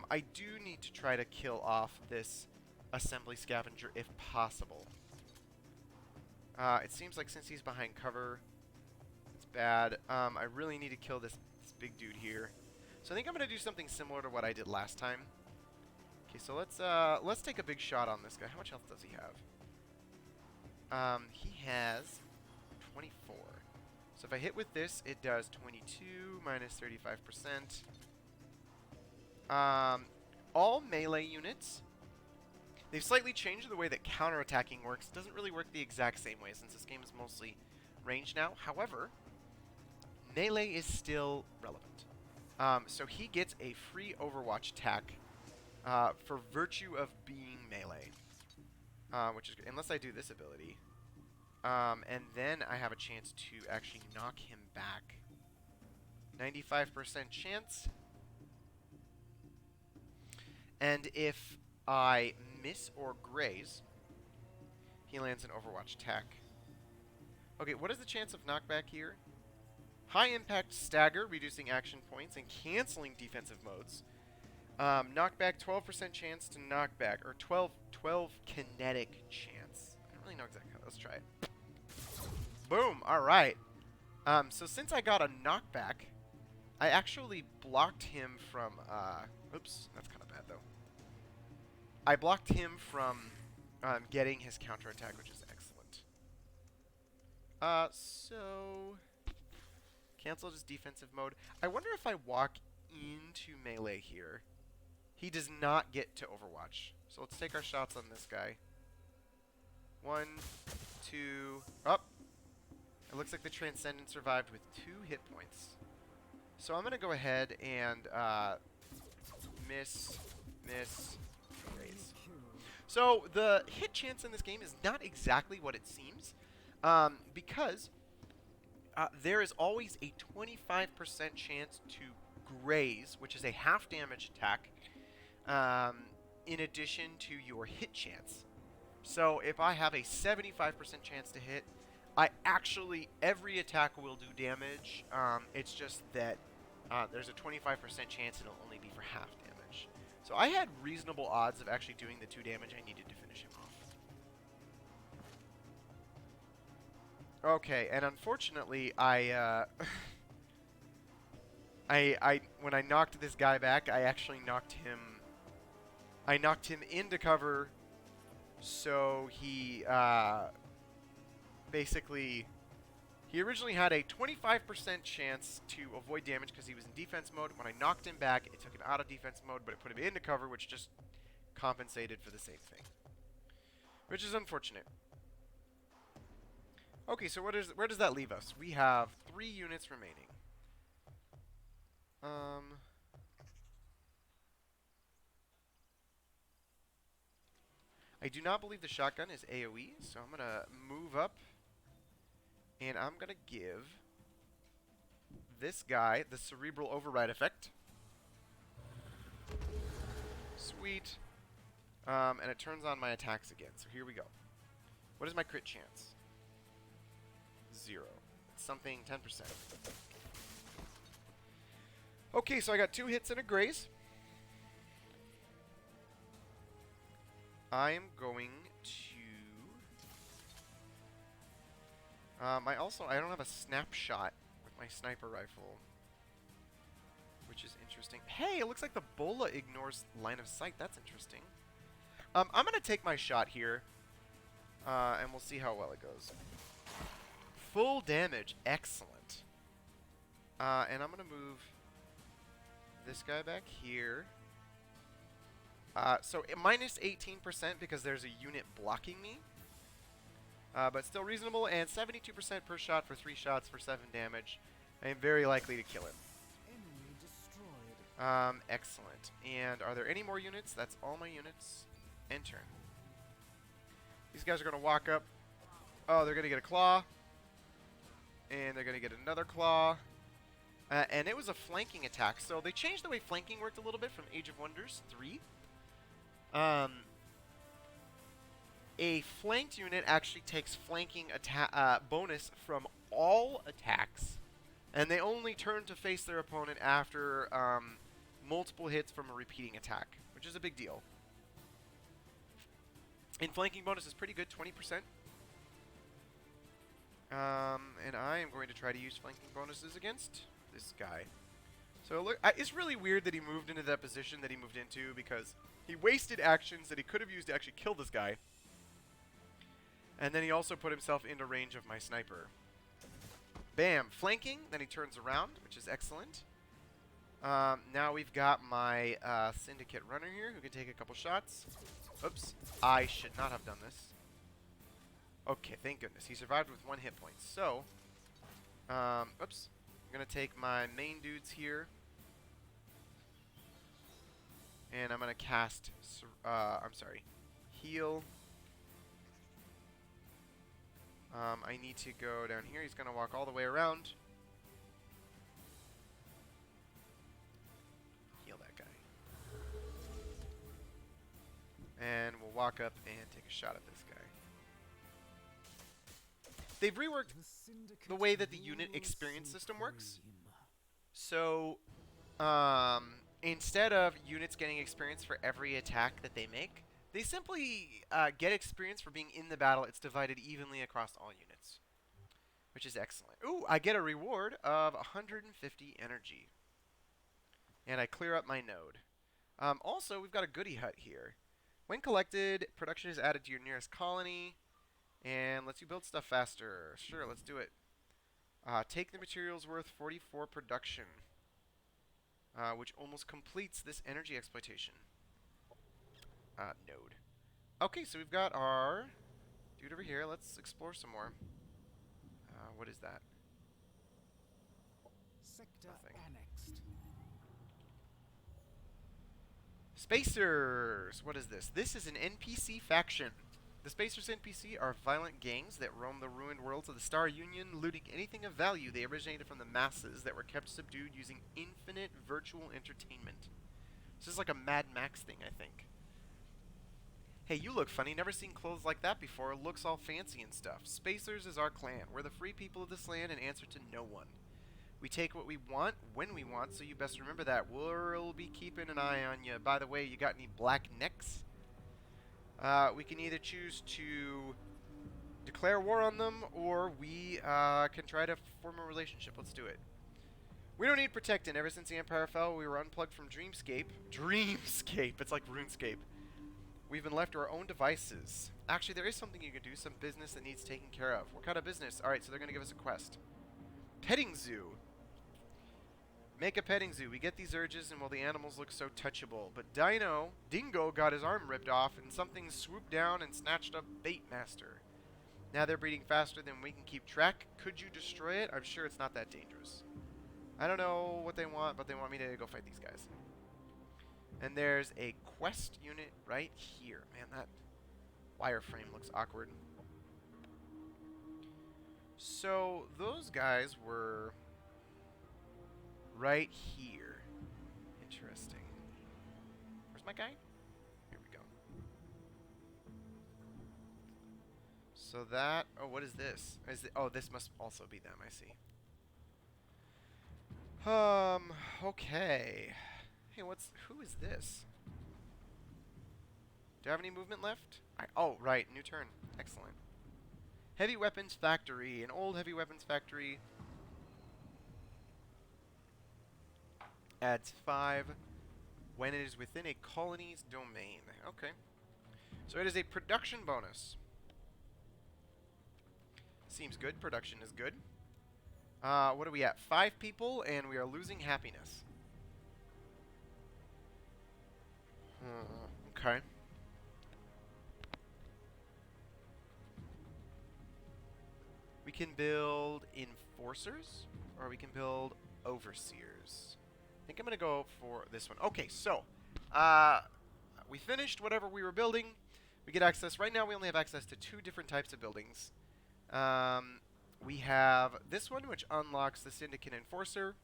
I do need to try to kill off this assembly scavenger if possible. It seems like since he's behind cover, it's bad. I really need to kill this big dude here. So I think I'm going to do something similar to what I did last time. Okay, so let's take a big shot on this guy. How much health does he have? He has 24. So if I hit with this, it does 22 minus 35%. All melee units, they've slightly changed the way that counterattacking works. It doesn't really work the exact same way since this game is mostly range now. However, melee is still relevant. So he gets a free Overwatch attack for virtue of being melee, which is good, unless I do this ability. And then I have a chance to actually knock him back. 95% chance. And if I miss or graze, he lands an Overwatch attack. Okay, what is the chance of knockback here? High impact stagger, reducing action points and canceling defensive modes. Knockback, 12% chance to knockback, or 12 kinetic chance. I don't really know exactly how. Let's try it. Boom! Alright. So since I got a knockback, I actually blocked him from, oops, that's kind of bad though. I blocked him from getting his counterattack, which is excellent. So cancel his defensive mode. I wonder if I walk into melee here. He does not get to Overwatch. So let's take our shots on this guy. 1, 2, up. It looks like the Transcendent survived with 2 hit points. So I'm going to go ahead and miss, raise. So the hit chance in this game is not exactly what it seems, because there is always a 25% chance to graze, which is a half damage attack, in addition to your hit chance. So if I have a 75% chance to hit, every attack will do damage. It's just that there's a 25% chance it'll only be for half damage. So I had reasonable odds of actually doing the 2 damage I needed to finish him off. Okay, and unfortunately, when I knocked this guy back, I actually knocked him into cover, so he basically, he originally had a 25% chance to avoid damage because he was in defense mode. When I knocked him back, it took him out of defense mode, but it put him into cover, which just compensated for the same thing, which is unfortunate. Okay, so where does that leave us? We have 3 units remaining. I do not believe the shotgun is AoE, so I'm going to move up, and I'm going to give this guy the Cerebral Override effect. Sweet. And it turns on my attacks again, so here we go. What is my crit chance? 0. It's something 10%. Okay, so I got 2 hits and a graze. I am going to... I don't have a snapshot with my sniper rifle, which is interesting. Hey, it looks like the Bola ignores line of sight. That's interesting. I'm going to take my shot here, and we'll see how well it goes. Full damage. Excellent. And I'm going to move this guy back here. So minus 18% because there's a unit blocking me. but still reasonable, and 72% per shot for 3 shots for 7 damage. I am very likely to kill him. Enemy destroyed. Excellent. And are there any more units? That's all my units. End turn. These guys are going to walk up. Oh, they're going to get a claw. And they're going to get another claw. And it was a flanking attack. So they changed the way flanking worked a little bit from Age of Wonders 3. A flanked unit actually takes flanking bonus from all attacks. And they only turn to face their opponent after multiple hits from a repeating attack, which is a big deal. And flanking bonus is pretty good, 20%. And I am going to try to use flanking bonuses against this guy. So look, it's really weird that he moved into that position that he moved into, because he wasted actions that he could have used to actually kill this guy. And then he also put himself into range of my sniper. Bam, flanking, then he turns around, which is excellent. Now we've got my syndicate runner here who can take a couple shots. Oops, I should not have done this. Okay, thank goodness. He survived with 1 hit point. So, oops, I'm going to take my main dudes here. And I'm going to cast, heal. I need to go down here. He's going to walk all the way around. Heal that guy. And we'll walk up and take a shot at this guy. They've reworked the way that the unit experience system works. So, instead of units getting experience for every attack that they make, they simply get experience for being in the battle. It's divided evenly across all units, which is excellent. Ooh, I get a reward of 150 energy. And I clear up my node. Also, we've got a goodie hut here. When collected, production is added to your nearest colony. And lets you build stuff faster. Sure, let's do it. Take the materials worth 44 production, which almost completes this energy exploitation node. Okay, so we've got our dude over here. Let's explore some more. What is that? Sector Nothing. annexed. Spacers! What is this? This is an NPC faction. The Spacers NPC are violent gangs that roam the ruined worlds of the Star Union, looting anything of value. They originated from the masses that were kept subdued using infinite virtual entertainment. This is like a Mad Max thing, I think. Hey, you look funny. Never seen clothes like that before. Looks all fancy and stuff. Spacers is our clan. We're the free people of this land and answer to no one. We take what we want when we want, so you best remember that. We'll be keeping an eye on you. By the way, you got any black necks? We can either choose to declare war on them, or we can try to form a relationship. Let's do it. We don't need protecting. Ever since the Empire fell, we were unplugged from Dreamscape. Dreamscape! It's like RuneScape. We've been left to our own devices. Actually, there is something you can do. Some business that needs taken care of. What kind of business? Alright, so they're going to give us a quest. Petting zoo. Make a petting zoo. We get these urges and well, the animals look so touchable. But Dingo got his arm ripped off and something swooped down and snatched up Baitmaster. Now they're breeding faster than we can keep track. Could you destroy it? I'm sure it's not that dangerous. I don't know what they want, but they want me to go fight these guys. And there's a quest unit right here. Man, that wireframe looks awkward. So those guys were right here. Interesting. Where's my guy? Here we go. So that... Oh, what is this? Oh, this must also be them. I see. Okay. Hey, who is this? Do I have any movement left? Oh, right. New turn. Excellent. Heavy Weapons Factory. An old heavy weapons factory. Adds 5 when it is within a colony's domain. Okay. So it is a production bonus. Seems good. Production is good. What are we at? 5 people, and we are losing happiness. Okay. We can build enforcers, or we can build overseers. I think I'm going to go for this one. Okay, so we finished whatever we were building. We get access. Right now we only have access to 2 different types of buildings. We have this one, which unlocks the Syndicate Enforcer.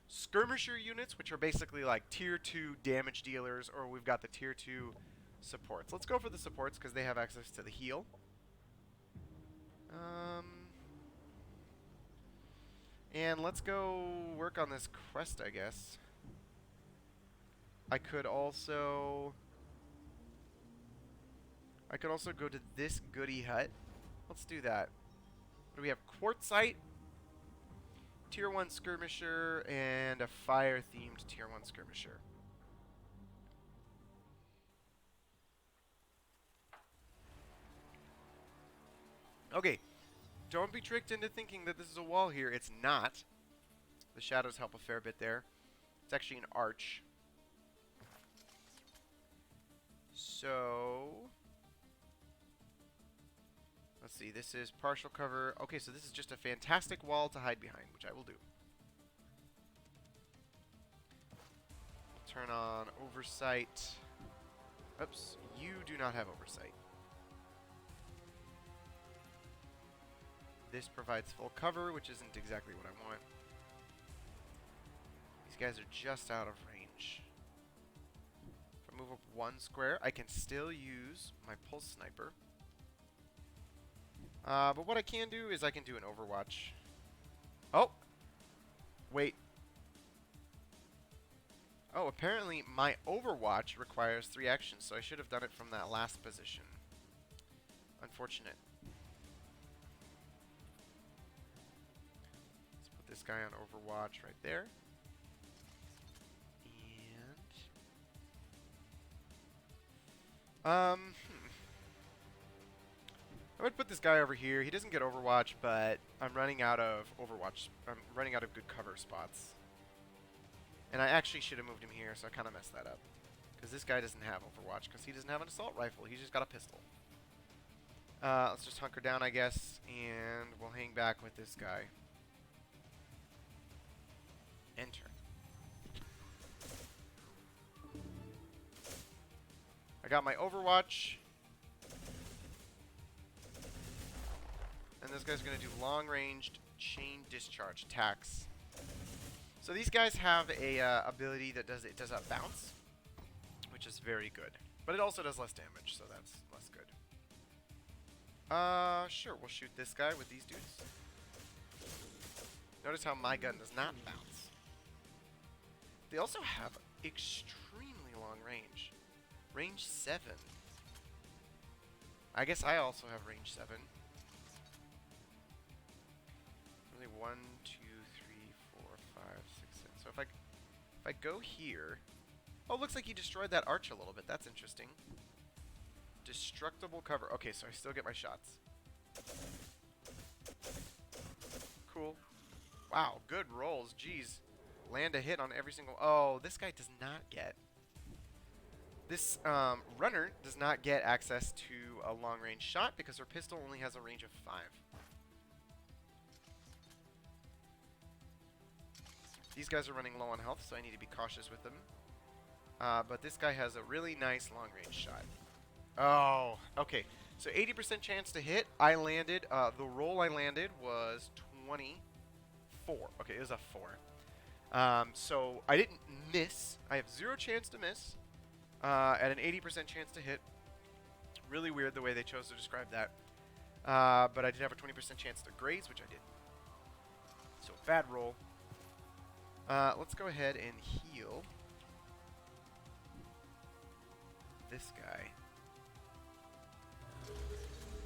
Skirmisher units, which are basically like tier 2 damage dealers, or we've got the tier 2 supports. Let's go for the supports because they have access to the heal. And let's go work on this quest, I guess. I could also go to this goody hut. Let's do that. What do we have? Quartzite, tier 1 skirmisher, and a fire-themed tier 1 skirmisher. Okay, don't be tricked into thinking that this is a wall here. It's not. The shadows help a fair bit there. It's actually an arch. So, let's see. This is partial cover. Okay, so this is just a fantastic wall to hide behind, which I will do. Turn on oversight. Oops, you do not have oversight. This provides full cover, which isn't exactly what I want. These guys are just out of range. If I move up 1 square, I can still use my pulse sniper. But what I can do is I can do an overwatch. Oh! Wait. Oh, apparently my overwatch requires 3 actions, so I should have done it from that last position. Unfortunate. This guy on Overwatch right there. And I would put this guy over here. He doesn't get Overwatch, but I'm running out of Overwatch. I'm running out of good cover spots. And I actually should have moved him here, so I kind of messed that up. Because this guy doesn't have Overwatch, because he doesn't have an assault rifle. He's just got a pistol. Let's just hunker down, I guess, and we'll hang back with this guy. Enter. I got my Overwatch. And this guy's going to do long-ranged chain discharge attacks. So these guys have a ability that does a bounce, which is very good. But it also does less damage, so that's less good. Sure, we'll shoot this guy with these dudes. Notice how my gun does not bounce. They also have extremely long range. Range 7. I guess I also have range 7. Really 1, 2, 3, 4, 5, 6, 7. So if I go here... Oh, looks like he destroyed that arch a little bit. That's interesting. Destructible cover. Okay, so I still get my shots. Cool. Wow, good rolls. Jeez. Land a hit on every single... Oh, this guy does not get... This runner does not get access to a long-range shot because her pistol only has a range of 5. These guys are running low on health, so I need to be cautious with them. But this guy has a really nice long-range shot. Oh, okay. So 80% chance to hit. I landed... the roll I landed was 24. Okay, it was a 4. So I didn't miss. I have 0 chance to miss. At an 80% chance to hit. Really weird the way they chose to describe that. But I did have a 20% chance to graze, which I did. So bad roll. Let's go ahead and heal this guy.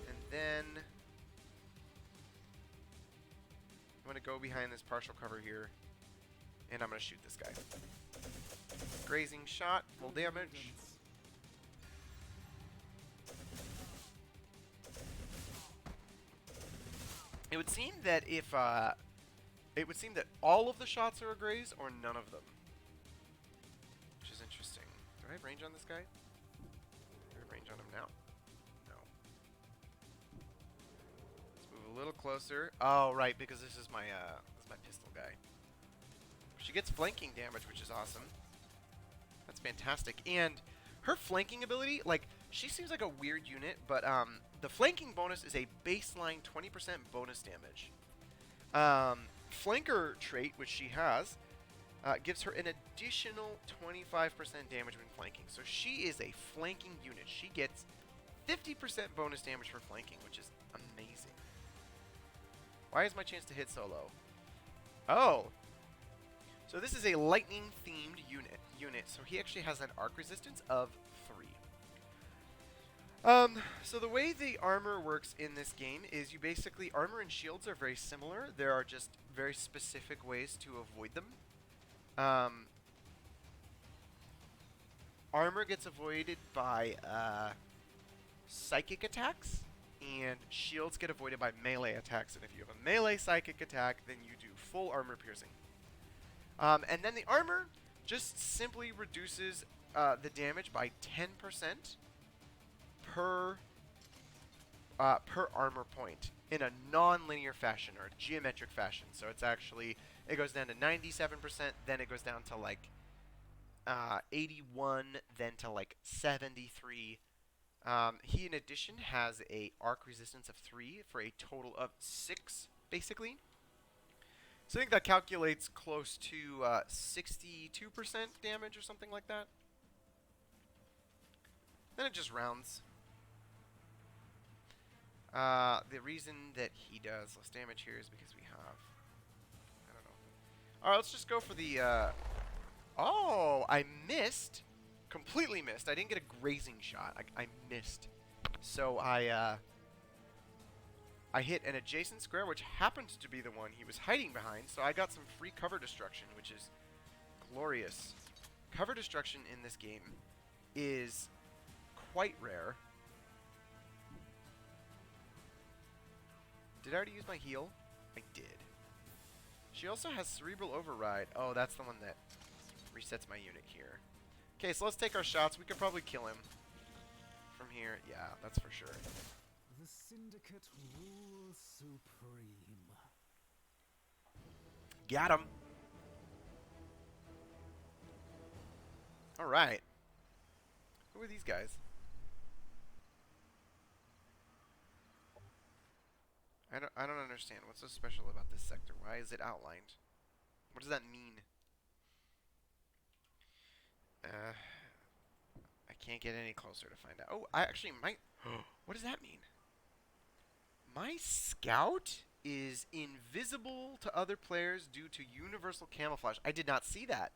And then I'm going to go behind this partial cover here. And I'm going to shoot this guy. Grazing shot, full damage. It would seem that if all of the shots are a graze or none of them, which is interesting. Do I have range on this guy? Do I have range on him now? No. Let's move a little closer. Oh, right, because this is my pistol guy. She gets flanking damage, which is awesome. That's fantastic. And her flanking ability, like, she seems like a weird unit, but the flanking bonus is a baseline 20% bonus damage. Flanker trait, which she has, gives her an additional 25% damage when flanking. So she is a flanking unit. She gets 50% bonus damage for flanking, which is amazing. Why is my chance to hit so low? Oh. So this is a lightning-themed unit. So he actually has an arc resistance of 3. So the way the armor works in this game is you basically, armor and shields are very similar. There are just very specific ways to avoid them. Armor gets avoided by psychic attacks, and shields get avoided by melee attacks. And if you have a melee psychic attack, then you do full armor piercing. And then the armor just simply reduces the damage by 10% per armor point in a non-linear fashion or a geometric fashion. So it's actually, it goes down to 97%, then it goes down to like 81, then to like 73. He in addition has a arc resistance of 3 for a total of 6, basically. So I think that calculates close to 62% damage or something like that. Then it just rounds. The reason that he does less damage here is because we have, I don't know. Alright, let's just go for the, oh, I missed. Completely missed. I didn't get a grazing shot. I missed. So I hit an adjacent square, which happened to be the one he was hiding behind. So I got some free cover destruction, which is glorious. Cover destruction in this game is quite rare. Did I already use my heal? I did. She also has Cerebral Override. Oh, that's the one that resets my unit here. Okay, so let's take our shots. We could probably kill him from here. Yeah, that's for sure. The Syndicate rules supreme. Got him. All right. Who are these guys? I don't understand. What's so special about this sector? Why is it outlined? What does that mean? I can't get any closer to find out. Oh, I actually might. What does that mean? My scout is invisible to other players due to universal camouflage. I did not see that.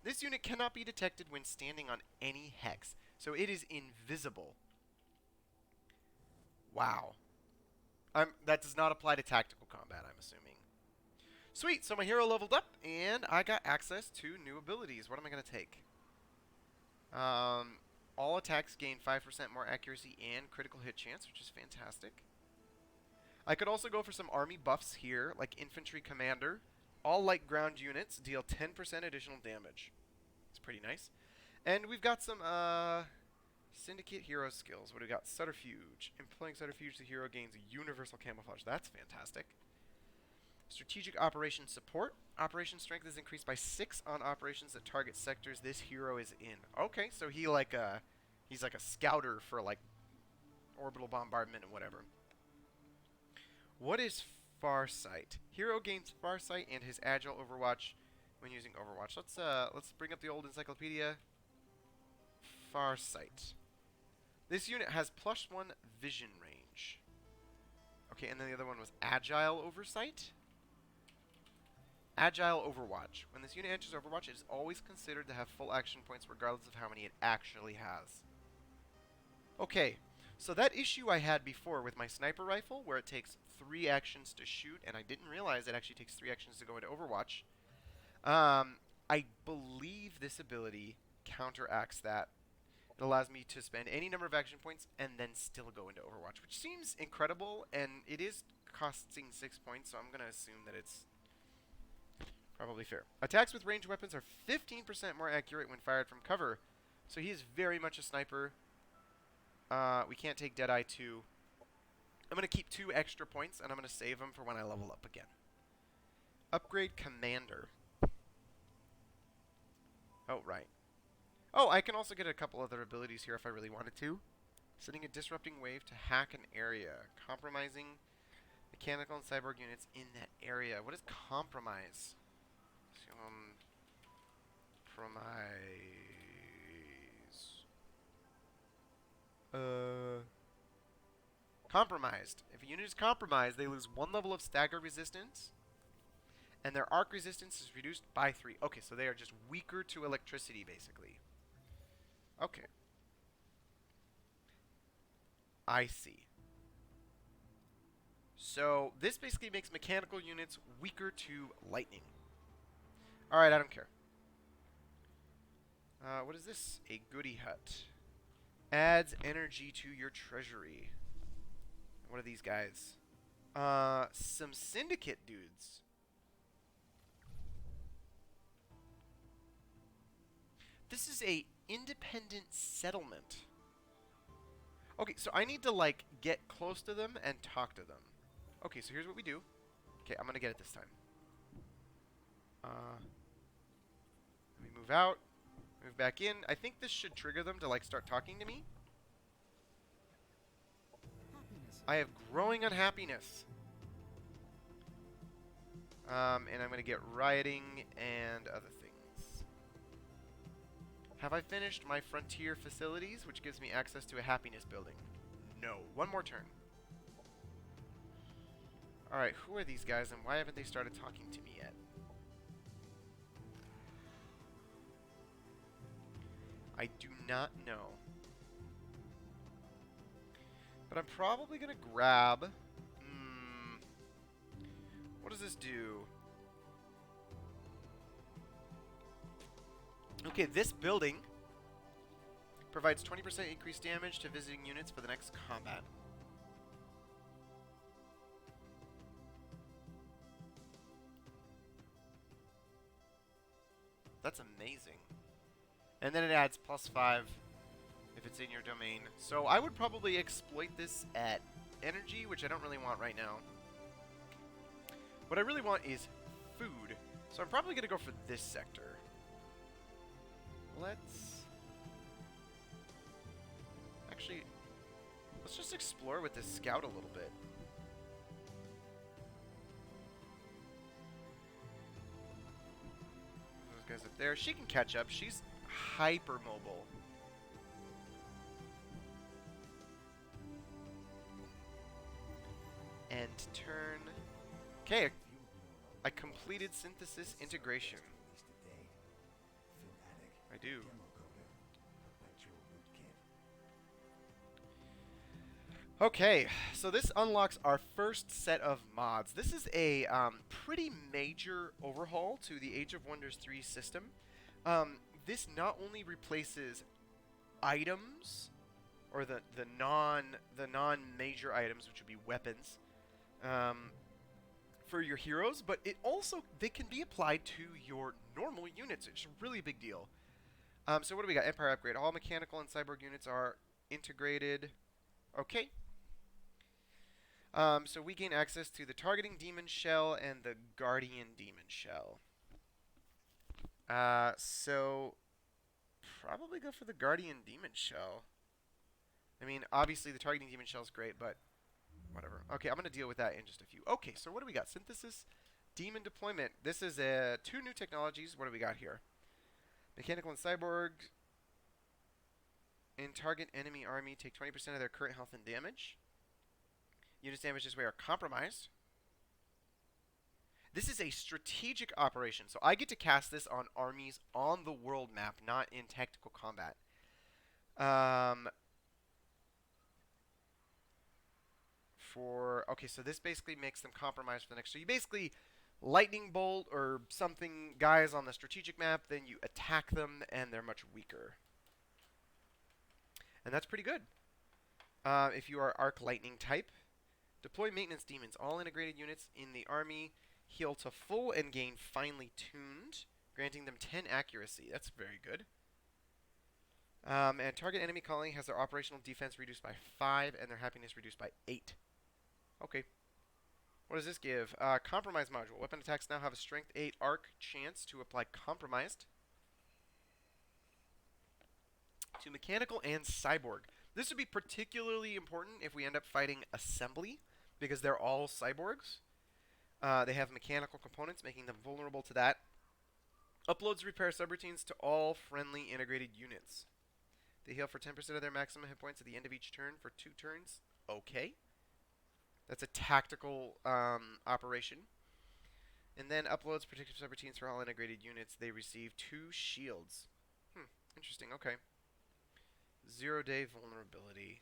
This unit cannot be detected when standing on any hex. So it is invisible. Wow. That does not apply to tactical combat, I'm assuming. Sweet, so my hero leveled up, and I got access to new abilities. What am I going to take? All attacks gain 5% more accuracy and critical hit chance, which is fantastic. I could also go for some army buffs here, like Infantry Commander. All light ground units deal 10% additional damage. It's pretty nice. And we've got some Syndicate hero skills. What do we got? Subterfuge. Employing Subterfuge, the hero gains universal camouflage. That's fantastic. Strategic Operations Support. Operation Strength is increased by 6 on operations that target sectors this hero is in. Okay, so he's like a scouter for like orbital bombardment and whatever. What is Farsight? Hero gains Farsight and his Agile Overwatch when using Overwatch. Let's bring up the old encyclopedia. Farsight. This unit has +1 vision range. Okay, and then the other one was Agile Oversight. Agile Overwatch. When this unit enters Overwatch, it is always considered to have full action points regardless of how many it actually has. Okay, so that issue I had before with my sniper rifle, where it takes 3 actions to shoot, and I didn't realize it actually takes 3 actions to go into Overwatch. I believe this ability counteracts that. It allows me to spend any number of action points and then still go into Overwatch, which seems incredible, and it is costing 6 points, so I'm going to assume that it's probably fair. Attacks with ranged weapons are 15% more accurate when fired from cover, so he is very much a sniper. We can't take Deadeye 2. I'm going to keep 2 extra points, and I'm going to save them for when I level up again. Upgrade Commander. Oh, right. Oh, I can also get a couple other abilities here if I really wanted to. Sending a disrupting wave to hack an area. Compromising mechanical and cyborg units in that area. What is compromise? Compromise. Compromised. If a unit is compromised, they lose 1 level of stagger resistance, and their arc resistance is reduced by 3. Okay, so they are just weaker to electricity, basically. Okay. I see. So this basically makes mechanical units weaker to lightning. Alright, I don't care. What is this? A goodie hut. Adds energy to your treasury. What are these guys? Some syndicate dudes. This is a independent settlement. Okay, so I need to, like, get close to them and talk to them. Okay, so here's what we do. Okay, I'm gonna get it this time. Let me move out. Move back in. I think this should trigger them to, like, start talking to me. I have growing unhappiness. And I'm gonna get rioting and other things. Have I finished my frontier facilities, which gives me access to a happiness building? No. One more turn. Alright, who are these guys and why haven't they started talking to me yet? I do not know. But I'm probably going to grab... what does this do? Okay, this building provides 20% increased damage to visiting units for the next combat. That's amazing. And then it adds +5 if it's in your domain. So I would probably exploit this at energy, which I don't really want right now. What I really want is food. So I'm probably going to go for this sector. Let's just explore with this scout a little bit. Those guys up there. She can catch up. She's hyper mobile. And turn. Okay, I completed synthesis integration. I do. Okay, so this unlocks our first set of mods. This is a pretty major overhaul to the Age of Wonders 3 system. This not only replaces items, or the non-major items, which would be weapons, for your heroes, but they can be applied to your normal units. It's a really big deal. So what do we got? Empire upgrade. All mechanical and cyborg units are integrated. Okay. So we gain access to the targeting demon shell and the guardian demon shell. So probably go for the guardian demon shell. I mean, obviously the targeting demon shell is great, but whatever. Okay, I'm going to deal with that in just a few. Okay, so what do we got? Synthesis, demon deployment. This is 2 new technologies. What do we got here? Mechanical and cyborg in target enemy army take 20% of their current health and damage. Units damaged this way are compromised. This is a strategic operation, so I get to cast this on armies on the world map, not in tactical combat. Okay, so this basically makes them compromised for the next. So you basically lightning bolt or something guys on the strategic map, then you attack them, and they're much weaker. And that's pretty good. If you are arc lightning type, deploy maintenance demons. All integrated units in the army heal to full and gain finely tuned, granting them 10 accuracy. That's very good. And target enemy colony has their operational defense reduced by 5 and their happiness reduced by 8. Okay. What does this give? Compromise module. Weapon attacks now have a strength 8 arc chance to apply compromised to mechanical and cyborg. This would be particularly important if we end up fighting assembly, because they're all cyborgs. They have mechanical components, making them vulnerable to that. Uploads repair subroutines to all friendly integrated units. They heal for 10% of their maximum hit points at the end of each turn for 2 turns. Okay. That's a tactical operation. And then uploads predictive subroutines for all integrated units. They receive 2 shields. Interesting. Okay. 0-day vulnerability.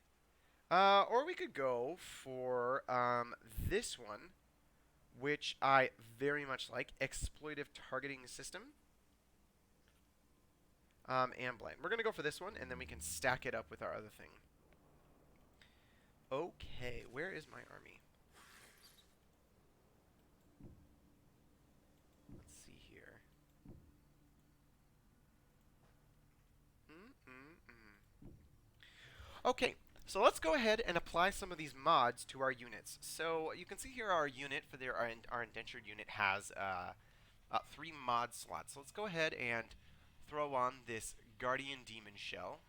Or we could go for this one, which I very much like. Exploitive targeting system. And blind. We're going to go for this one, and then we can stack it up with our other thing. Okay, where is my army? Let's see here. Okay, so let's go ahead and apply some of these mods to our units. So you can see here our unit for our indentured unit has 3 mod slots. So let's go ahead and throw on this Guardian Demon Shell.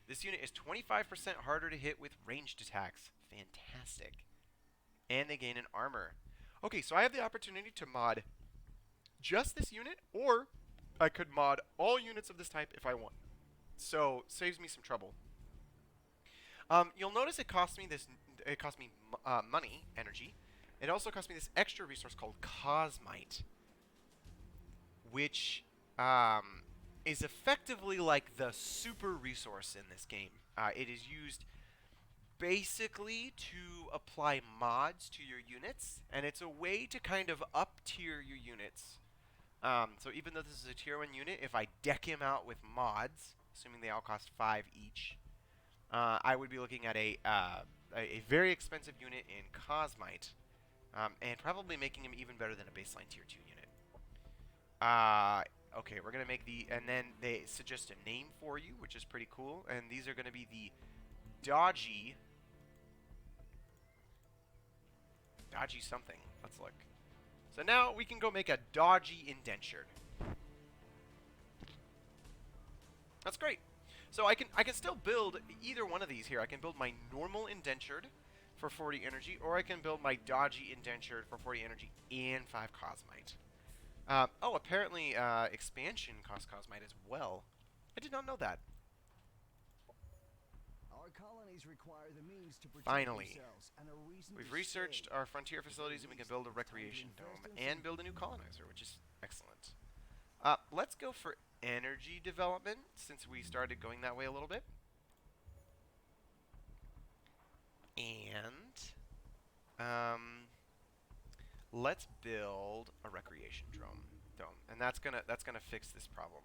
This unit is 25% harder to hit with ranged attacks. Fantastic. And they gain an armor. Okay, so I have the opportunity to mod just this unit, or I could mod all units of this type if I want. So, saves me some trouble. You'll notice it costs me money, energy. It also costs me this extra resource called Cosmite, which is effectively like the super resource in this game. It is used basically to apply mods to your units, and it's a way to kind of up tier your units. So even though this is a tier 1 unit, if I deck him out with mods, assuming they all cost 5 each, I would be looking at a very expensive unit in Cosmite, and probably making him even better than a baseline tier 2 unit. Okay, we're going to make and then they suggest a name for you, which is pretty cool, and these are going to be the Dodgy something. Let's look. So now we can go make a Dodgy Indentured. That's great. So I can still build either one of these here. I can build my normal Indentured for 40 energy, or I can build my Dodgy Indentured for 40 energy and 5 Cosmite. Oh, apparently expansion costs Cosmite as well. I did not know that. Our colonies require the means to protect Finally, themselves and a reason we've to researched stay. our frontier facilities, and we can build a recreation dome and build a new colonizer, which is excellent. Let's go for energy development, since we started going that way a little bit. And let's build a recreation dome, and that's gonna fix this problem.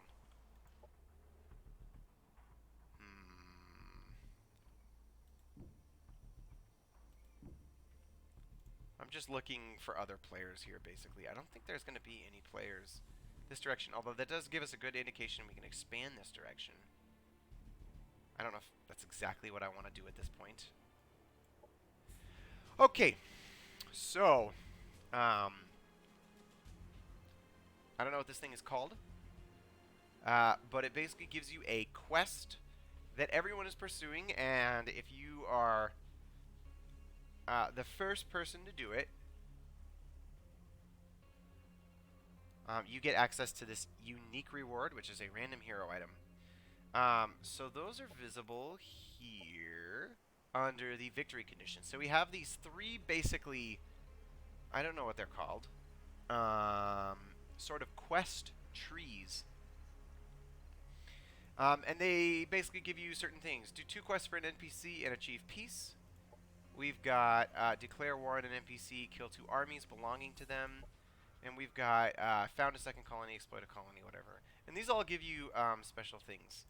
I'm just looking for other players here, basically. I don't think there's going to be any players this direction, although that does give us a good indication we can expand this direction. I don't know if that's exactly what I want to do at this point. Okay, so I don't know what this thing is called, but it basically gives you a quest that everyone is pursuing, and if you are the first person to do it, you get access to this unique reward, which is a random hero item. So those are visible here under the victory conditions. So we have these 3 basically, I don't know what they're called, sort of quest trees. And they basically give you certain things. Do 2 quests for an NPC and achieve peace. We've got declare war on an NPC, kill 2 armies belonging to them. And we've got found a second colony, exploit a colony, whatever. And these all give you special things.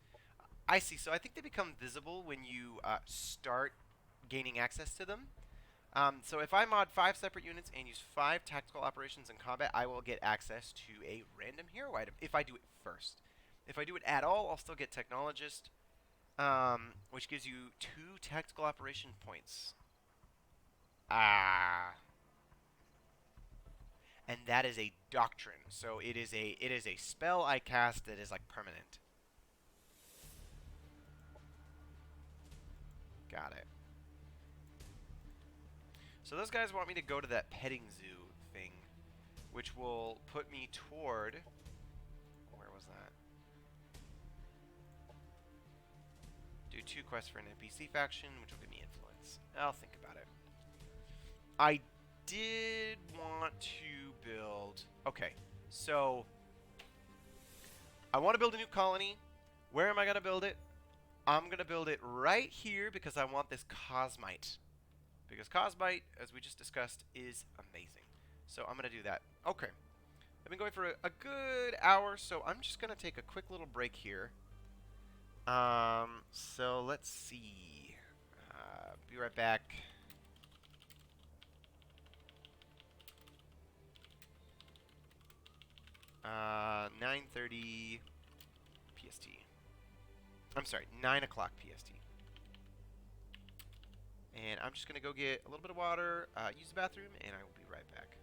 I see. So I think they become visible when you start gaining access to them. So if I mod 5 separate units and use 5 tactical operations in combat, I will get access to a random hero item if I do it first. If I do it at all, I'll still get Technologist, which gives you 2 tactical operation points. Ah. And that is a doctrine. So it is a spell I cast that is like permanent. Got it. So those guys want me to go to that petting zoo thing, which will put me toward. Where was that? Do 2 quests for an NPC faction, which will give me influence. I'll think about it. I did want to build. Okay, so I want to build a new colony. Where am I going to build it? I'm going to build it right here because I want this Cosmite. Because Cosmite, as we just discussed, is amazing. So I'm going to do that. Okay. I've been going for a good hour, so I'm just going to take a quick little break here. So let's see. Be right back. 9:30 PST. I'm sorry, 9 o'clock PST. And I'm just going to go get a little bit of water, use the bathroom, and I will be right back.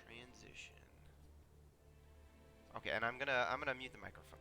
Transition. Okay, and I'm gonna mute the microphone.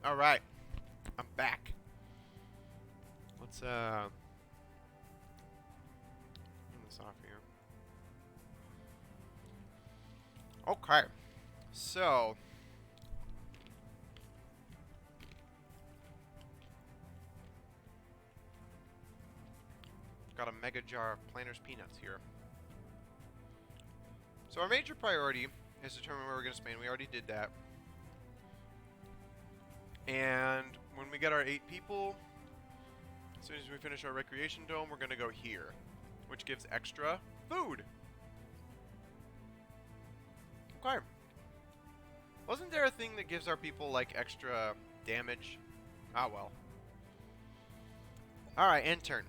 Alright. I'm back. Let's, turn this off here. Okay. So. Got a mega jar of Planters peanuts here. So our major priority is to determine where we're going to spend. We already did that. And when we get our 8 people, as soon as we finish our recreation dome, we're going to go here, which gives extra food. Okay. Wasn't there a thing that gives our people, like, extra damage? Ah, well. Alright, end turn.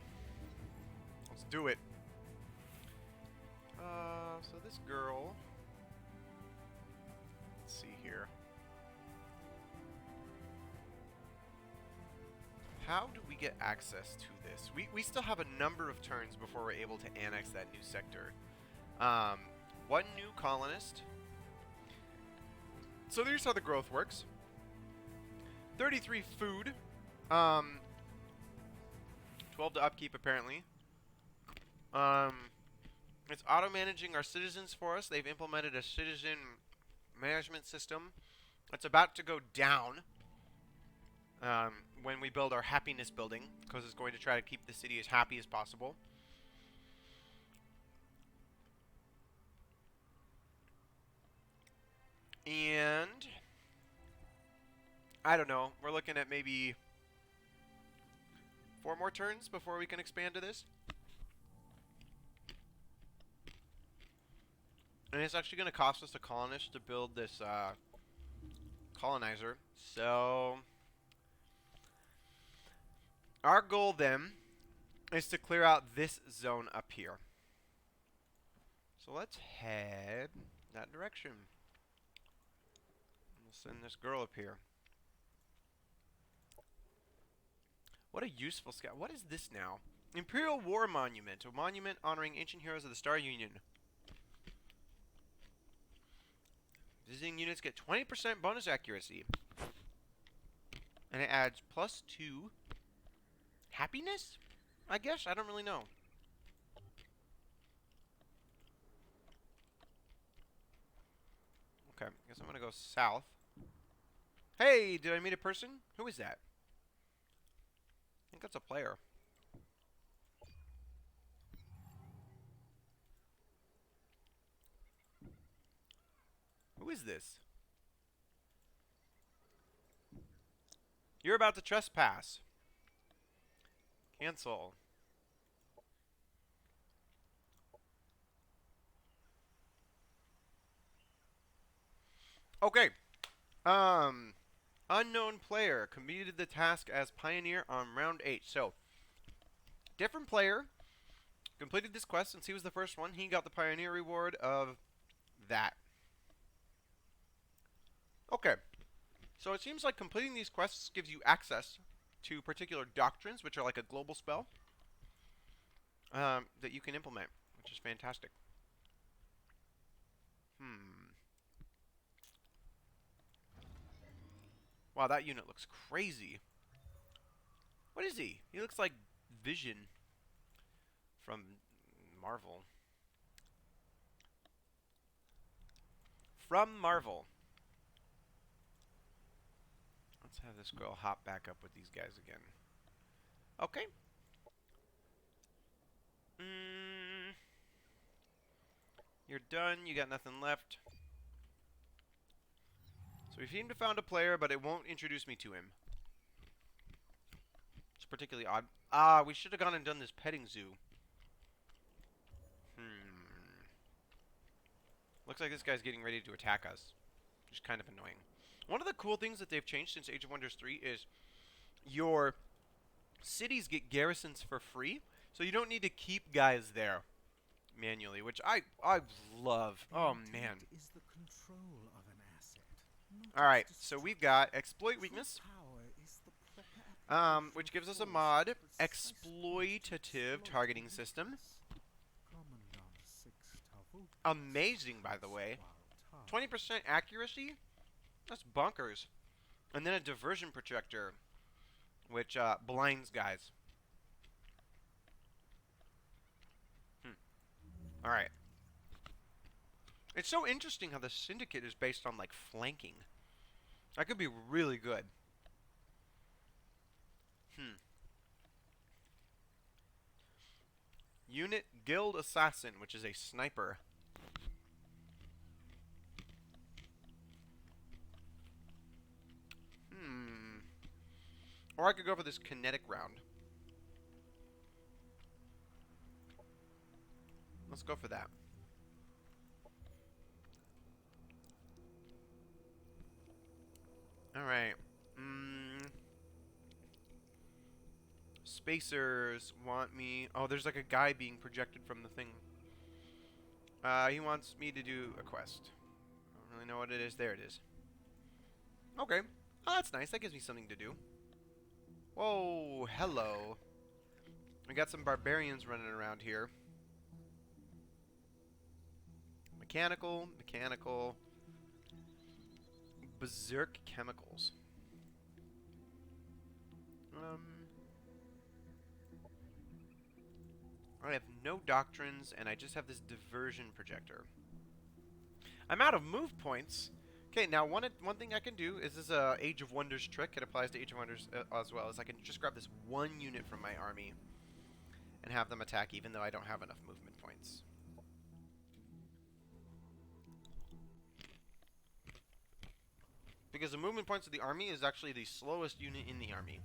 Let's do it. So this girl... Let's see here. How do we get access to this? We still have a number of turns before we're able to annex that new sector. 1 new colonist. So here's how the growth works. 33 food. 12 to upkeep, apparently. It's auto-managing our citizens for us. They've implemented a citizen management system. It's about to go down when we build our happiness building, because it's going to try to keep the city as happy as possible. And I don't know. We're looking at maybe 4 more turns before we can expand to this. And it's actually going to cost us a colonist to build this colonizer. So our goal then is to clear out this zone up here. So let's head that direction. We'll send this girl up here. What a useful scout. What is this now? Imperial War Monument. A monument honoring ancient heroes of the Star Union. Visiting units get 20% bonus accuracy. And it adds +2 happiness? I guess? I don't really know. Okay, I guess I'm gonna go south. Hey, did I meet a person? Who is that? I think that's a player. Who is this? You're about to trespass. Cancel. Okay. Unknown player completed the task as pioneer on round 8. So, different player completed this quest since he was the first one. He got the pioneer reward of that. Okay. So it seems like completing these quests gives you access to particular doctrines, which are like a global spell, that you can implement, which is fantastic. Wow, that unit looks crazy. What is he? He looks like Vision from Marvel. From Marvel. Let's have this girl hop back up with these guys again. Okay. You're done. You got nothing left. So we seem to found a player, but it won't introduce me to him. It's particularly odd. Ah, we should have gone and done this petting zoo. Looks like this guy's getting ready to attack us. Which is kind of annoying. One of the cool things that they've changed since Age of Wonders 3 is your cities get garrisons for free. So you don't need to keep guys there manually, which I love. Oh, man. Is the control of an asset, Alright, so we've got Exploit Weakness, which gives us a mod, Exploitative Targeting System. Amazing, by the way. 20% accuracy? That's bonkers. And then a diversion projector, which blinds guys. Alright. It's so interesting how the Syndicate is based on, like, flanking. That could be really good. Unit Guild Assassin, which is a sniper. Or I could go for this kinetic round. Let's go for that. Alright. Spacers want me... Oh, there's like a guy being projected from the thing. He wants me to do a quest. I don't really know what it is. There it is. Okay. Oh, that's nice. That gives me something to do. Whoa, hello. We got some barbarians running around here. Mechanical. Berserk chemicals. I have no doctrines, and I just have this diversion projector. I'm out of move points. Okay, now one thing I can do is this Age of Wonders trick. It applies to Age of Wonders as well. Is I can just grab this one unit from my army and have them attack, even though I don't have enough movement points. Because the movement points of the army is actually the slowest unit in the army.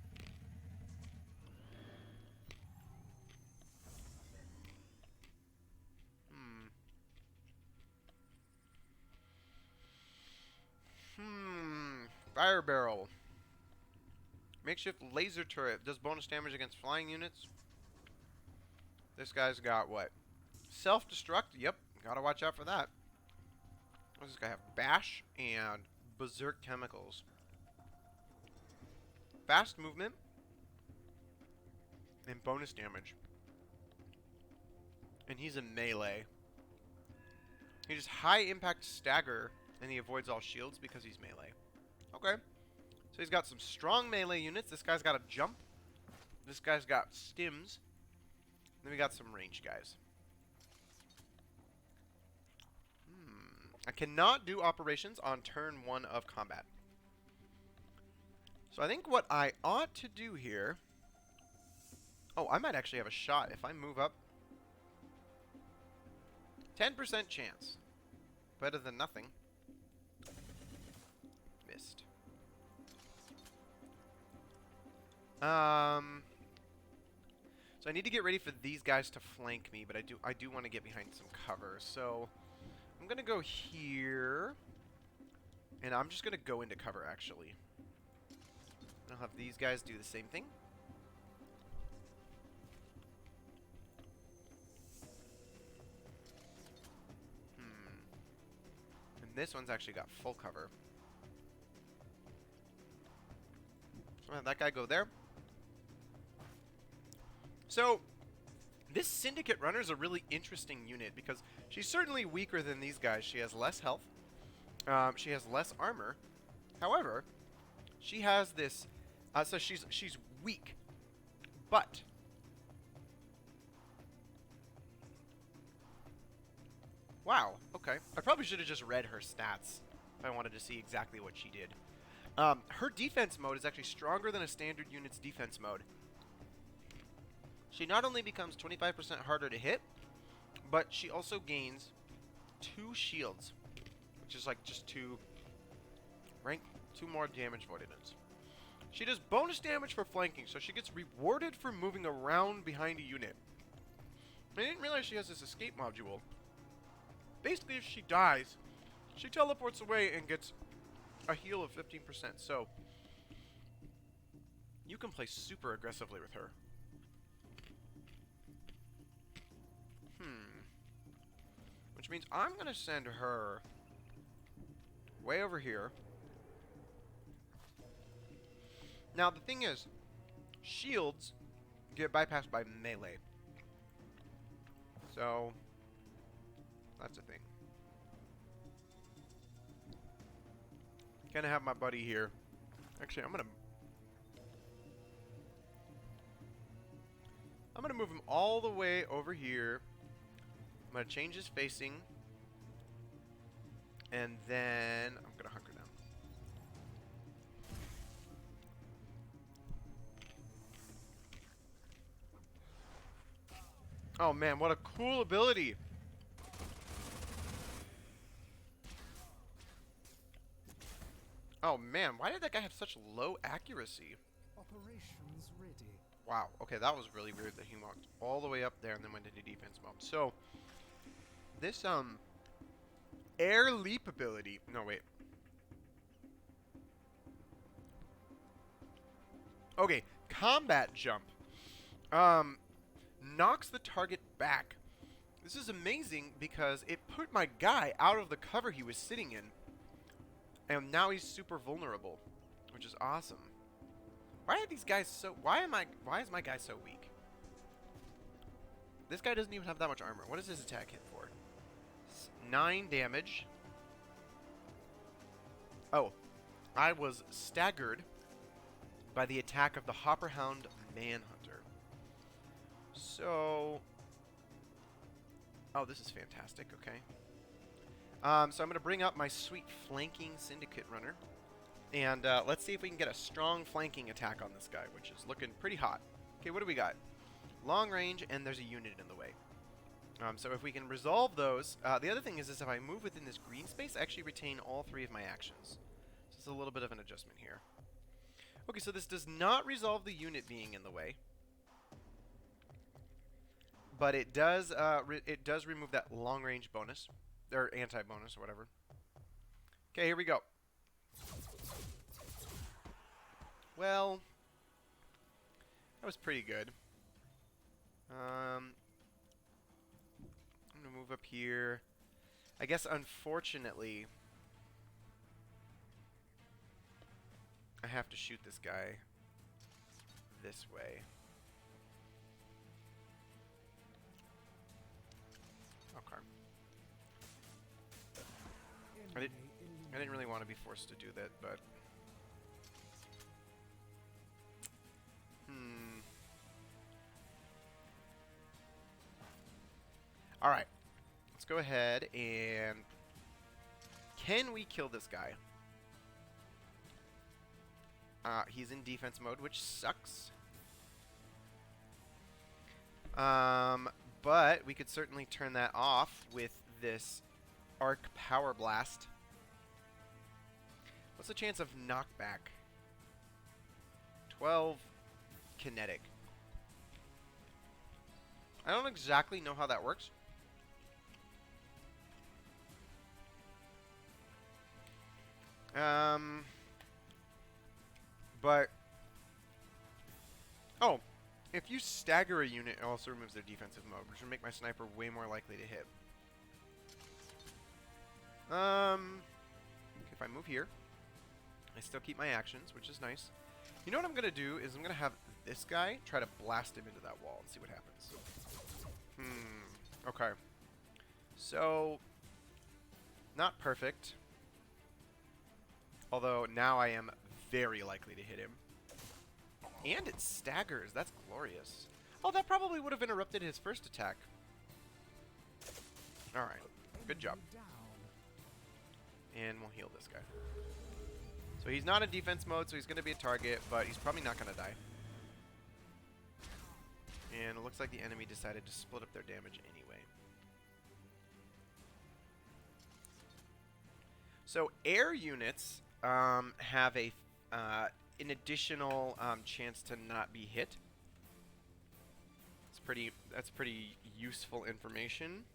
Fire barrel. Makeshift laser turret. Does bonus damage against flying units. This guy's got what? Self-destruct? Yep. Gotta watch out for that. What does this guy have? Bash and berserk chemicals. Fast movement. And bonus damage. And he's a melee. He just high impact stagger. And he avoids all shields because he's melee. Okay. So he's got some strong melee units. This guy's got a jump. This guy's got stims. Then we got some range guys. I cannot do operations on turn 1 of combat. So I think what I ought to do here... Oh, I might actually have a shot if I move up. 10% chance. Better than nothing. Missed. So I need to get ready for these guys to flank me, but I do want to get behind some cover. So I'm gonna go here, and I'm just gonna go into cover actually. I'll have these guys do the same thing. And this one's actually got full cover. So I'll have that guy go there. So, this Syndicate Runner is a really interesting unit because she's certainly weaker than these guys. She has less health. She has less armor. However, she has this... so she's weak. But... Wow, okay. I probably should have just read her stats if I wanted to see exactly what she did. Her defense mode is actually stronger than a standard unit's defense mode. She not only becomes 25% harder to hit, but she also gains 2 shields, which is like just 2 more damage avoidance. She does bonus damage for flanking, so she gets rewarded for moving around behind a unit. I didn't realize she has this escape module. Basically, if she dies, she teleports away and gets a heal of 15%, so you can play super aggressively with her. Which means I'm going to send her way over here. Now, the thing is, shields get bypassed by melee. So, that's a thing. Gonna have my buddy here. Actually, I'm gonna move him all the way over here. I'm gonna change his facing. And then I'm gonna hunker down. Oh man, what a cool ability! Oh man, why did that guy have such low accuracy? Operations ready. Wow, okay, that was really weird that he walked all the way up there and then went into defense mode. So, this, air leap ability. No, wait. Okay, combat jump. Knocks the target back. This is amazing because it put my guy out of the cover he was sitting in. And now he's super vulnerable, which is awesome. Why are these guys so... Why is my guy so weak? This guy doesn't even have that much armor. What does his attack hit for? 9 damage. Oh. I was staggered by the attack of the Hopperhound Manhunter. So... Oh, this is fantastic. Okay. So I'm going to bring up my sweet flanking Syndicate Runner. And let's see if we can get a strong flanking attack on this guy, which is looking pretty hot. Okay, what do we got? Long range, and there's a unit in the way. So if we can resolve those... the other thing is if I move within this green space, I actually retain all 3 of my actions. So it's a little bit of an adjustment here. Okay, so this does not resolve the unit being in the way. But it does remove that long range bonus. Or anti-bonus, or whatever. Okay, here we go. Well, that was pretty good. I'm gonna move up here. I guess, unfortunately, I have to shoot this guy this way. Okay. I didn't really want to be forced to do that, but... Alright. Let's go ahead and... Can we kill this guy? He's in defense mode, which sucks. But we could certainly turn that off with this Arc Power Blast. What's the chance of knockback? 12 kinetic. I don't exactly know how that works. But... Oh, if you stagger a unit, it also removes their defensive mode, which would make my sniper way more likely to hit. If I move here, I still keep my actions, which is nice. You know what I'm going to do is I'm going to have this guy try to blast him into that wall and see what happens. Okay. So, not perfect. Although now I am very likely to hit him. And it staggers. That's glorious. Oh, that probably would have interrupted his first attack. Alright. Good job. And we'll heal this guy. So he's not in defense mode, so he's going to be a target, but he's probably not going to die. And it looks like the enemy decided to split up their damage anyway. So air units have a an additional chance to not be hit. That's pretty useful information.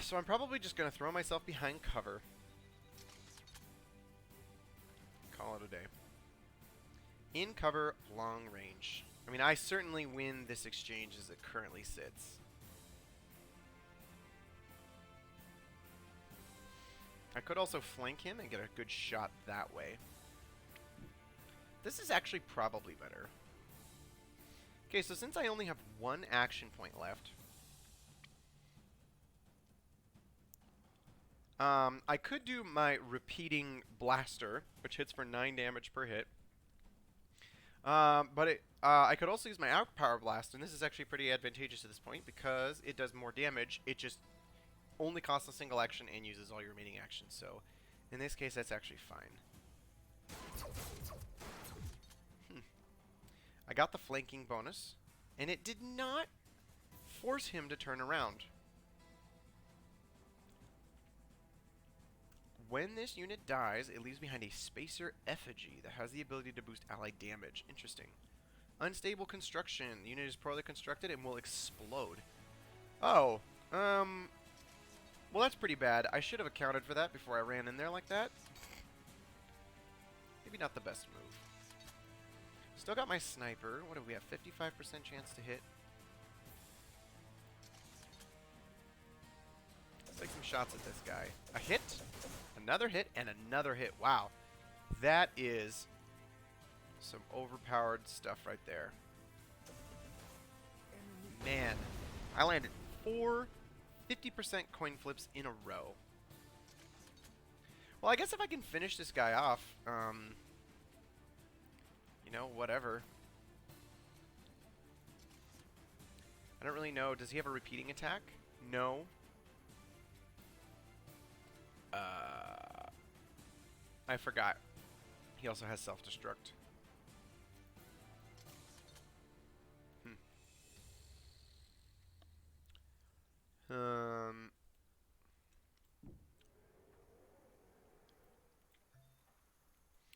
So I'm probably just going to throw myself behind cover. Call it a day. In cover, long range. I mean, I certainly win this exchange as it currently sits. I could also flank him and get a good shot that way. This is actually probably better. Okay, so since I only have one action point left, I could do my repeating blaster, which hits for 9 damage per hit. But I could also use my outpower blast, and this is actually pretty advantageous at this point because it does more damage. It just only costs a single action and uses all your remaining actions. So, in this case, that's actually fine. I got the flanking bonus, and it did not force him to turn around. When this unit dies, it leaves behind a Spacer Effigy that has the ability to boost allied damage. Interesting. Unstable construction. The unit is poorly constructed and will explode. Oh, well, that's pretty bad. I should have accounted for that before I ran in there like that. Maybe not the best move. Still got my sniper. What do we have? 55% chance to hit. Let's take some shots at this guy. A hit, another hit, and another hit. Wow. That is some overpowered stuff right there. Man, I landed 4 50% coin flips in a row. Well, I guess if I can finish this guy off, you know, whatever. I don't really know. Does he have a repeating attack? No. I forgot. He also has self-destruct.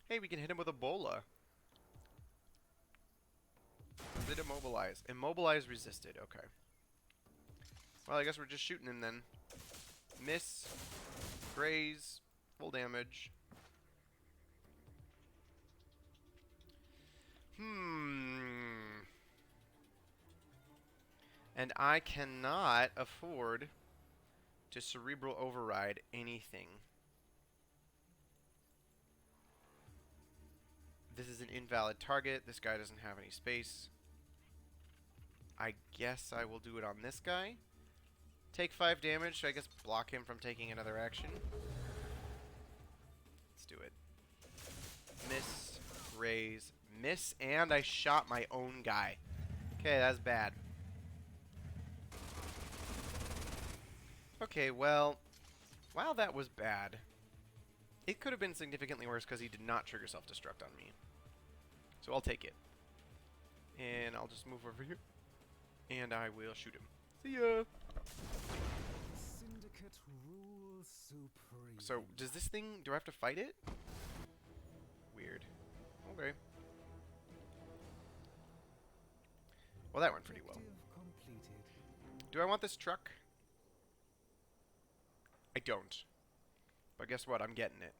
Hey, we can hit him with Ebola. Does it immobilize? Immobilize resisted. Okay. Well, I guess we're just shooting him then. Miss. Graze. Full damage. And I cannot afford to cerebral override anything. This is an invalid target. This guy doesn't have any space. I guess I will do it on this guy. Take 5 damage, so I guess block him from taking another action. Let's do it. Miss, raise, miss, and I shot my own guy. Okay, that's bad. Okay, well, wow, that was bad. It could have been significantly worse because he did not trigger self-destruct on me. So I'll take it. And I'll just move over here. And I will shoot him. See ya! Syndicate rule supreme. So, does this thing... do I have to fight it? Weird. Okay. Well, that went pretty well. Do I want this truck? I don't. But guess what? I'm getting it.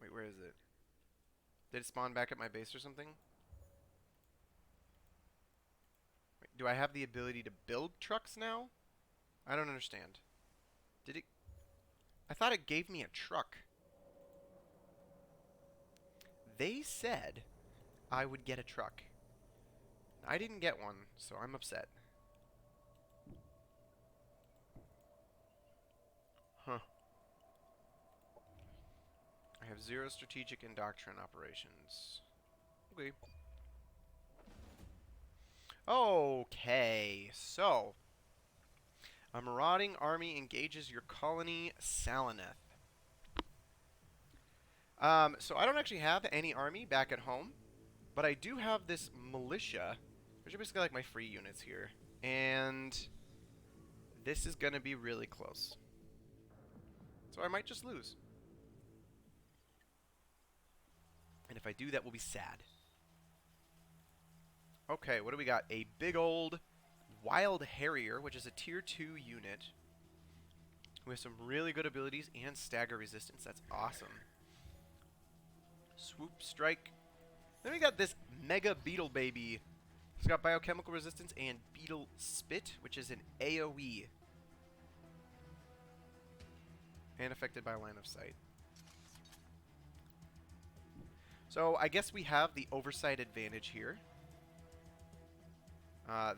Wait, where is it? Did it spawn back at my base or something? Wait, do I have the ability to build trucks now? I don't understand. Did it... I thought it gave me a truck. They said I would get a truck. I didn't get one, so I'm upset. Huh. I have 0 strategic and doctrine operations. Okay. Okay, so a marauding army engages your colony, Salaneth. So I don't actually have any army back at home, but I do have this militia, which are basically like my free units here, and this is gonna be really close. So I might just lose. And if I do, that will be sad. Okay, what do we got? A big old Wild Harrier, which is a tier 2 unit with some really good abilities and stagger resistance. That's awesome. Swoop Strike. Then we got this Mega Beetle Baby. It's got biochemical resistance and Beetle Spit, which is an AoE. And affected by line of sight. So I guess we have the oversight advantage here.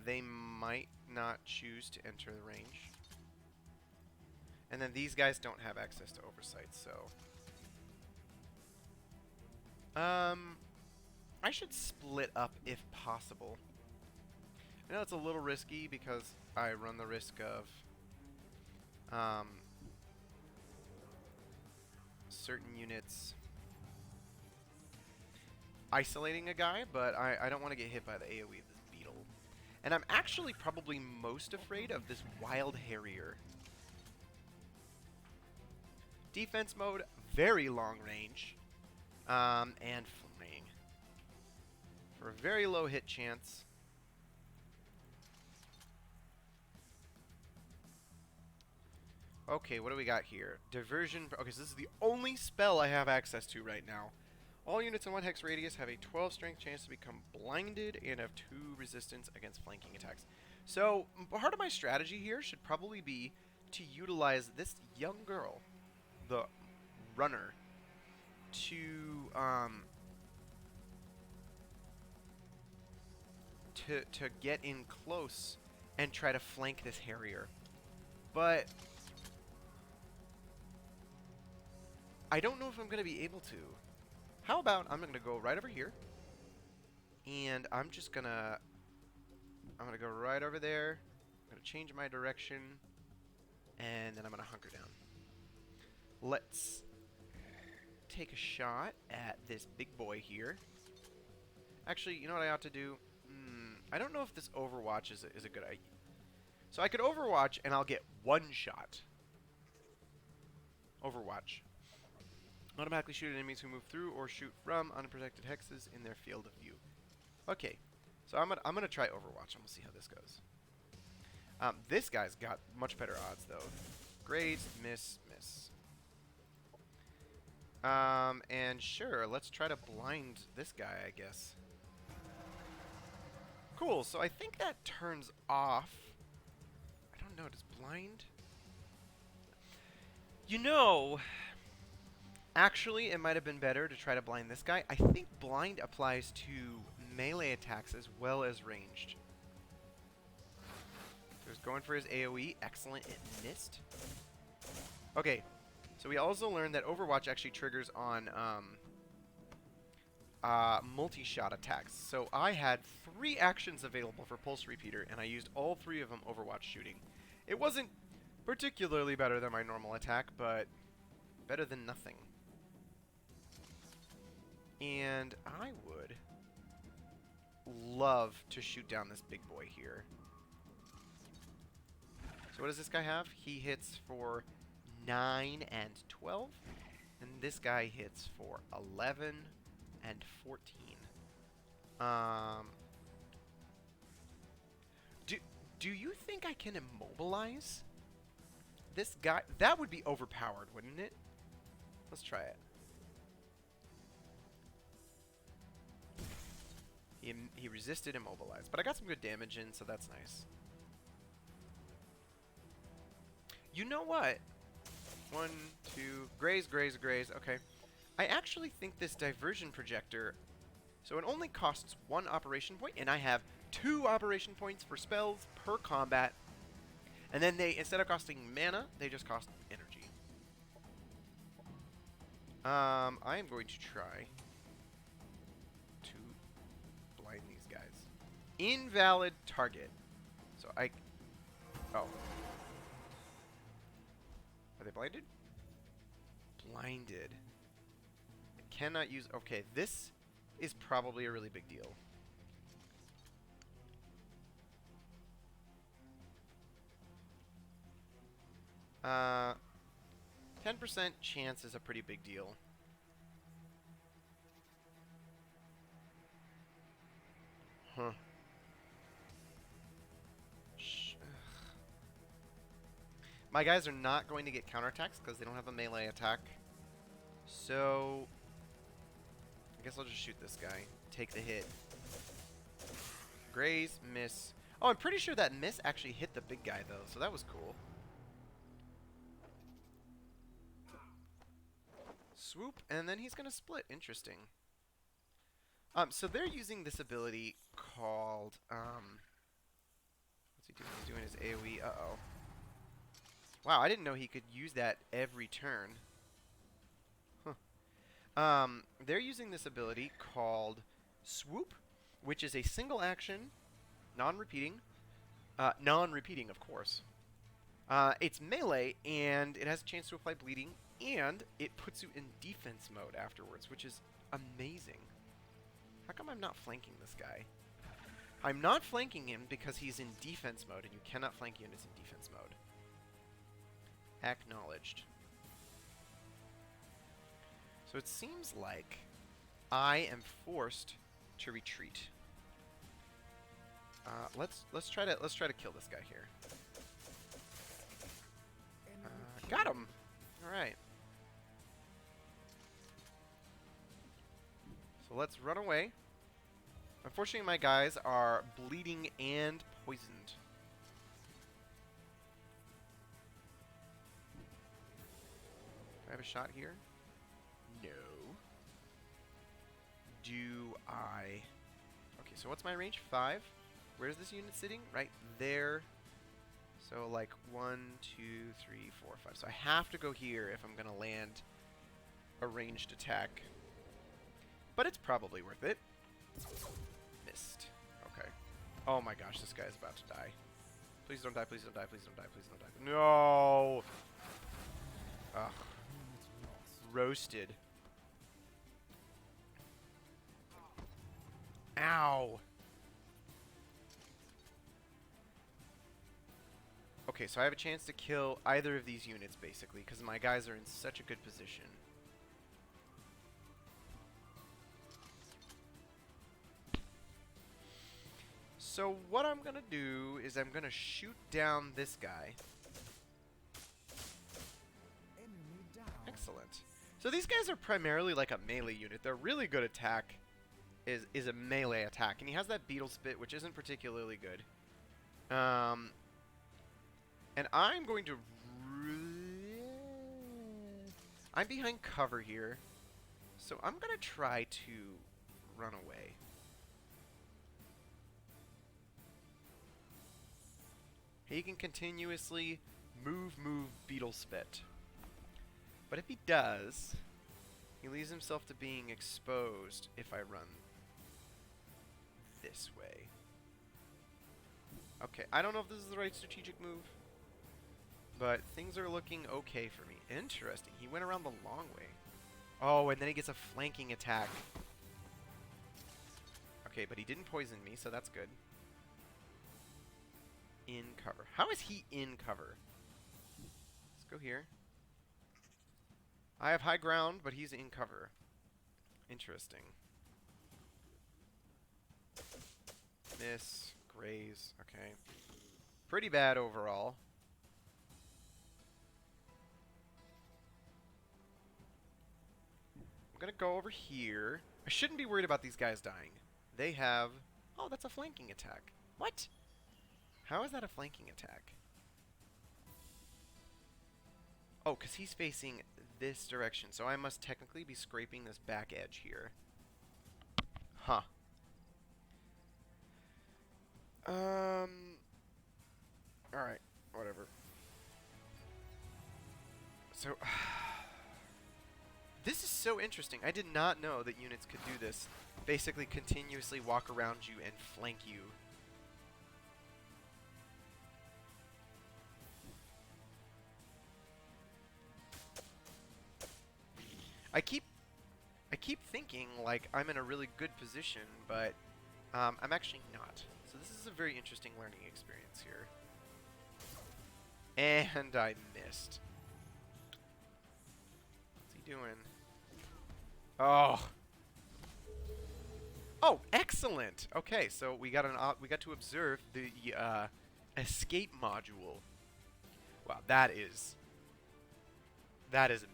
They might not choose to enter the range. And then these guys don't have access to oversight, so... I should split up if possible. I know it's a little risky because I run the risk of certain units isolating a guy, but I don't want to get hit by the AoE of this beetle. And I'm actually probably most afraid of this wild harrier. Defense mode, very long range, and flaying. For a very low hit chance. Okay, what do we got here? Diversion. Okay, so this is the only spell I have access to right now. All units in 1 hex radius have a 12 strength chance to become blinded and have 2 resistance against flanking attacks. So, part of my strategy here should probably be to utilize this young girl, the runner, to get in close and try to flank this harrier. But I don't know if I'm going to be able to. How about I'm going to go right over here, and I'm going to go right over there. I'm going to change my direction, and then I'm going to hunker down. Let's take a shot at this big boy here. Actually, you know what I ought to do? I don't know if this Overwatch is a good idea. So I could Overwatch, and I'll get 1 shot. Overwatch. Automatically shoot at enemies who move through or shoot from unprotected hexes in their field of view. Okay, so I'm gonna try Overwatch, and we'll see how this goes. This guy's got much better odds, though. Graze, miss, miss. And sure, let's try to blind this guy, I guess. Cool, so I think that turns off... I don't know, does blind... You know... Actually, it might have been better to try to blind this guy. I think blind applies to melee attacks as well as ranged. So he's going for his AoE. Excellent, it missed. Okay, so we also learned that Overwatch actually triggers on multi-shot attacks. So I had 3 actions available for Pulse Repeater, and I used all 3 of them Overwatch shooting. It wasn't particularly better than my normal attack, but better than nothing. And I would love to shoot down this big boy here. So what does this guy have? He hits for 9 and 12. And this guy hits for 11 and 14. Do you think I can immobilize this guy? That would be overpowered, wouldn't it? Let's try it. He resisted immobilized, but I got some good damage in, so that's nice. You know what? 1, 2, graze, graze, graze. Okay. I actually think this diversion projector... So it only costs 1 operation point, and I have 2 operation points for spells per combat. And then they, instead of costing mana, they just cost energy. I am going to try to blind these guys. Invalid target. So I... Oh. Are they blinded? Blinded. I cannot use... Okay, this is probably a really big deal. Uh, 10% chance is a pretty big deal. Huh. My guys are not going to get counterattacks because they don't have a melee attack. So, I guess I'll just shoot this guy. Take the hit. Graze, miss. Oh, I'm pretty sure that miss actually hit the big guy, though, so that was cool. Swoop, and then he's going to split. Interesting. So they're using this ability called, what's he doing? He's doing his AoE. Uh-oh. Wow, I didn't know he could use that every turn. Huh. They're using this ability called Swoop, which is a single action, non-repeating. Non-repeating, of course. It's melee, and it has a chance to apply bleeding, and it puts you in defense mode afterwards, which is amazing. How come I'm not flanking this guy? I'm not flanking him because he's in defense mode, and you cannot flank units in defense mode. Acknowledged. So it seems like I am forced to retreat. Let's try to kill this guy here. Got him. All right. So let's run away. Unfortunately, my guys are bleeding and poisoned. Do I have a shot here? No. Do I? Okay, so what's my range? 5. Where's this unit sitting? Right there. So like 1, 2, 3, 4, 5. So I have to go here if I'm gonna land a ranged attack. But it's probably worth it. Missed. Okay. Oh my gosh, this guy's about to die. Please don't die, please don't die, please don't die, please don't die. No! Ugh. Roasted. Ow! Okay, so I have a chance to kill either of these units, basically, because my guys are in such a good position. So what I'm going to do is I'm going to shoot down this guy. Excellent. So these guys are primarily like a melee unit. Their really good attack is a melee attack. And he has that beetle spit, which isn't particularly good. And I'm going to... I'm behind cover here. So I'm going to try to run away. He can continuously move beetle spit. But if he does, he leaves himself to being exposed if I run this way. Okay, I don't know if this is the right strategic move, but things are looking okay for me. Interesting. He went around the long way. Oh, and then he gets a flanking attack. Okay, but he didn't poison me, so that's good. In cover. How is he in cover? Let's go here. I have high ground, but he's in cover. Interesting. Miss. Graze. Okay. Pretty bad overall. I'm going to go over here. I shouldn't be worried about these guys dying. They have... Oh, that's a flanking attack. What? How is that a flanking attack? Oh, because he's facing this direction, so I must technically be scraping this back edge here. Huh. Alright, whatever. So, this is so interesting. I did not know that units could do this. Basically continuously walk around you and flank you. I keep thinking like I'm in a really good position, but I'm actually not. So this is a very interesting learning experience here. And I missed. What's he doing? Oh. Oh, excellent. Okay, so we got to observe the escape module. Wow, that is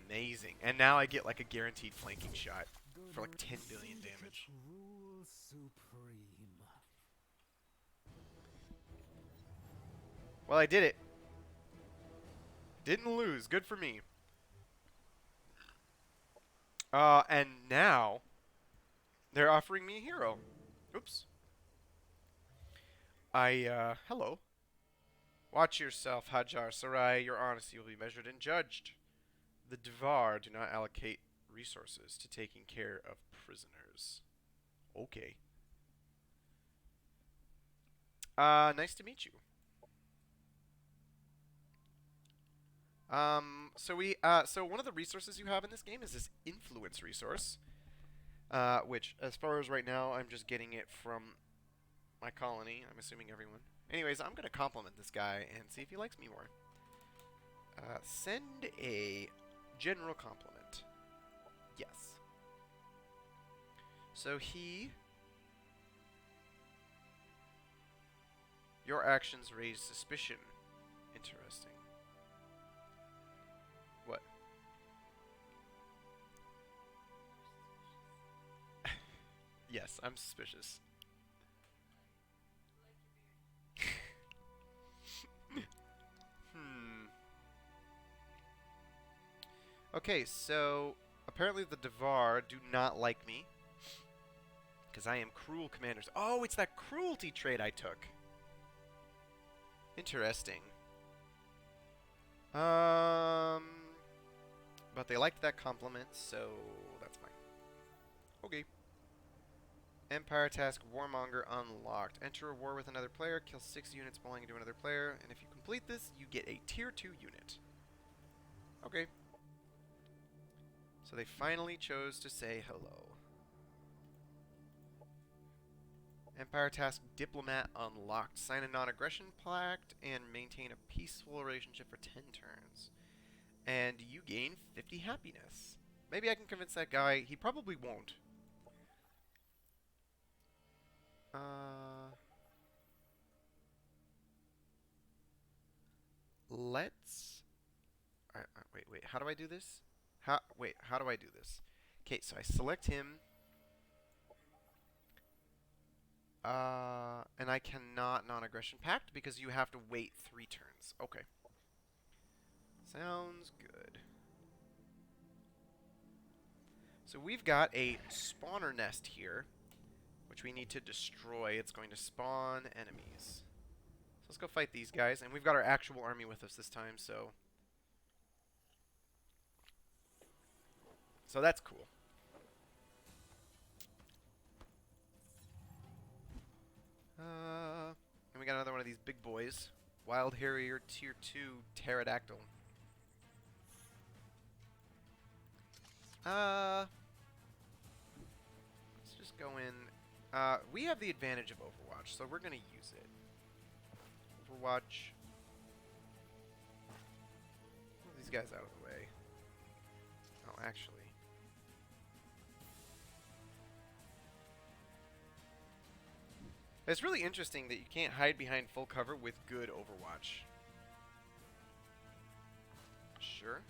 amazing. And now I get like a guaranteed flanking shot for like 10 billion damage. Rule supreme. Well, I did it. Didn't lose. Good for me. And now They're offering me a hero. Oops. Hello. Watch yourself, Hajar Sarai. Your honesty will be measured and judged. The Dvar do not allocate resources to taking care of prisoners. Okay. Nice to meet you. So one of the resources you have in this game is this influence resource, which, as far as right now, I'm just getting it from my colony. I'm assuming everyone. Anyways, I'm gonna compliment this guy and see if he likes me more. Send a general compliment. Yes. So your actions raise suspicion. Interesting. What? Yes, I'm suspicious. Hmm. Okay, so apparently the Devar do not like me because I am cruel commanders. Oh, it's that cruelty trait I took. Interesting. Um, but they liked that compliment, so that's fine. Okay. Empire task Warmonger unlocked. Enter a war with another player, kill 6 units belonging to another player, and if you complete this, you get a tier 2 unit. Okay. So they finally chose to say hello. Empire task Diplomat unlocked. Sign a non-aggression pact and maintain a peaceful relationship for 10 turns. And you gain 50 happiness. Maybe I can convince that guy. He probably won't. Let's... wait. How do I do this? How do I do this? Okay, so I select him. And I cannot non-aggression pact because you have to wait 3 turns. Okay. Sounds good. So we've got a spawner nest here, which we need to destroy. It's going to spawn enemies. So let's go fight these guys. And we've got our actual army with us this time, so... So that's cool. And we got another one of these big boys. Wild Harrier Tier 2 Pterodactyl. Let's just go in. We have the advantage of Overwatch, so we're going to use it. Overwatch. Move these guys out of the way. Oh, actually. It's really interesting that you can't hide behind full cover with good Overwatch. Sure.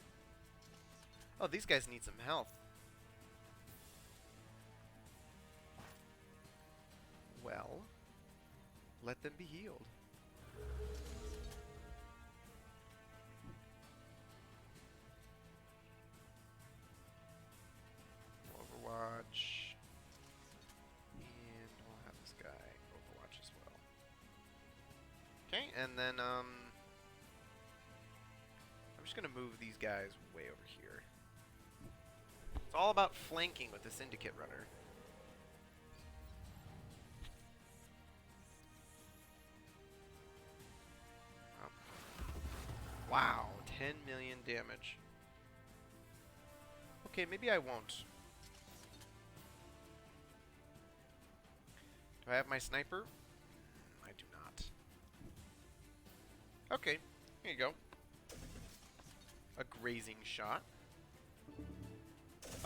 Oh, these guys need some health. Well, let them be healed. Overwatch. And we'll have this guy Overwatch as well. Okay, and then, I'm just gonna move these guys way over here. It's all about flanking with the Syndicate Runner. Wow, 10 million damage. Okay, maybe I won't. Do I have my sniper? I do not. Okay, here you go. A grazing shot.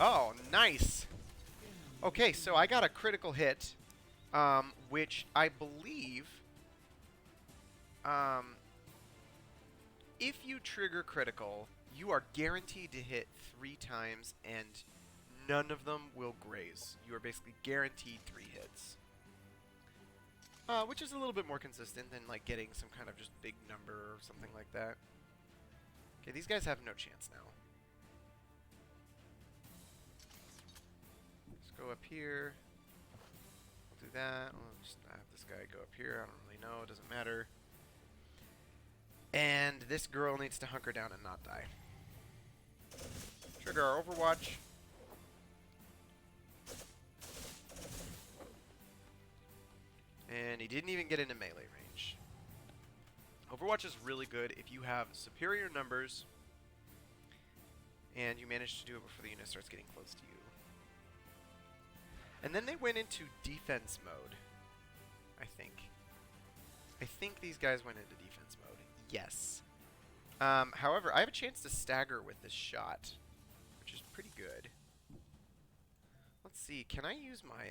Oh, nice! Okay, so I got a critical hit, which I believe... if you trigger critical, you are guaranteed to hit 3 times, and none of them will graze. You are basically guaranteed 3 hits. Which is a little bit more consistent than, like, getting some kind of just big number or something like that. Okay, these guys have no chance now. Let's go up here. do that. We'll just have this guy go up here. I don't really know. It doesn't matter. And this girl needs to hunker down and not die. Trigger our Overwatch. And he didn't even get into melee range. Overwatch is really good if you have superior numbers and you manage to do it before the unit starts getting close to you. And then they went into defense mode, I think. I think these guys went into defense mode. Yes. However, I have a chance to stagger with this shot, which is pretty good. Let's see. Can I use my,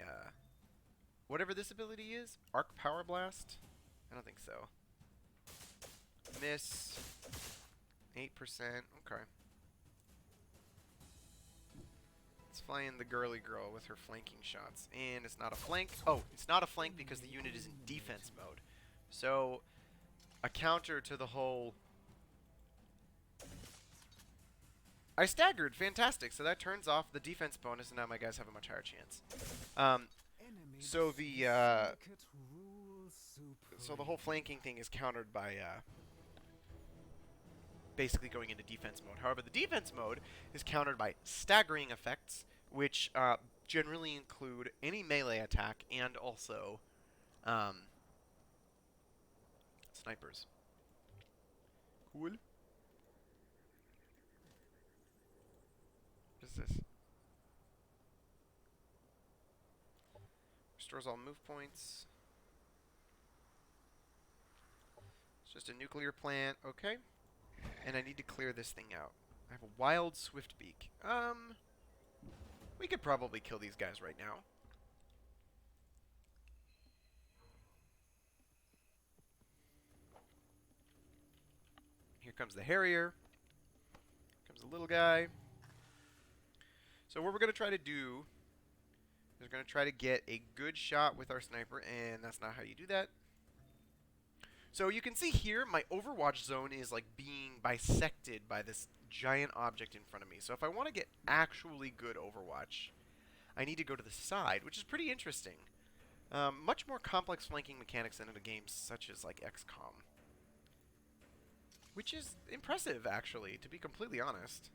whatever this ability is? Arc Power Blast? I don't think so. Miss. 8%. Okay. It's flying the girly girl with her flanking shots. And it's not a flank. Oh, it's not a flank because the unit is in defense mode. So, a counter to the whole... I staggered. Fantastic. So that turns off the defense bonus, and now my guys have a much higher chance. So the whole flanking thing is countered by basically going into defense mode. However, the defense mode is countered by staggering effects, which generally include any melee attack and also snipers. Cool. What is this? Restores all move points. It's just a nuclear plant. Okay. And I need to clear this thing out. I have a wild swift beak. We could probably kill these guys right now. Here comes the Harrier. Here comes the little guy. So what we're going to try to do is we're going to try to get a good shot with our sniper, and that's not how you do that. So you can see here, my Overwatch zone is like being bisected by this giant object in front of me. So if I want to get actually good Overwatch, I need to go to the side, which is pretty interesting. Much more complex flanking mechanics than in a game such as like XCOM. Which is impressive, actually, to be completely honest.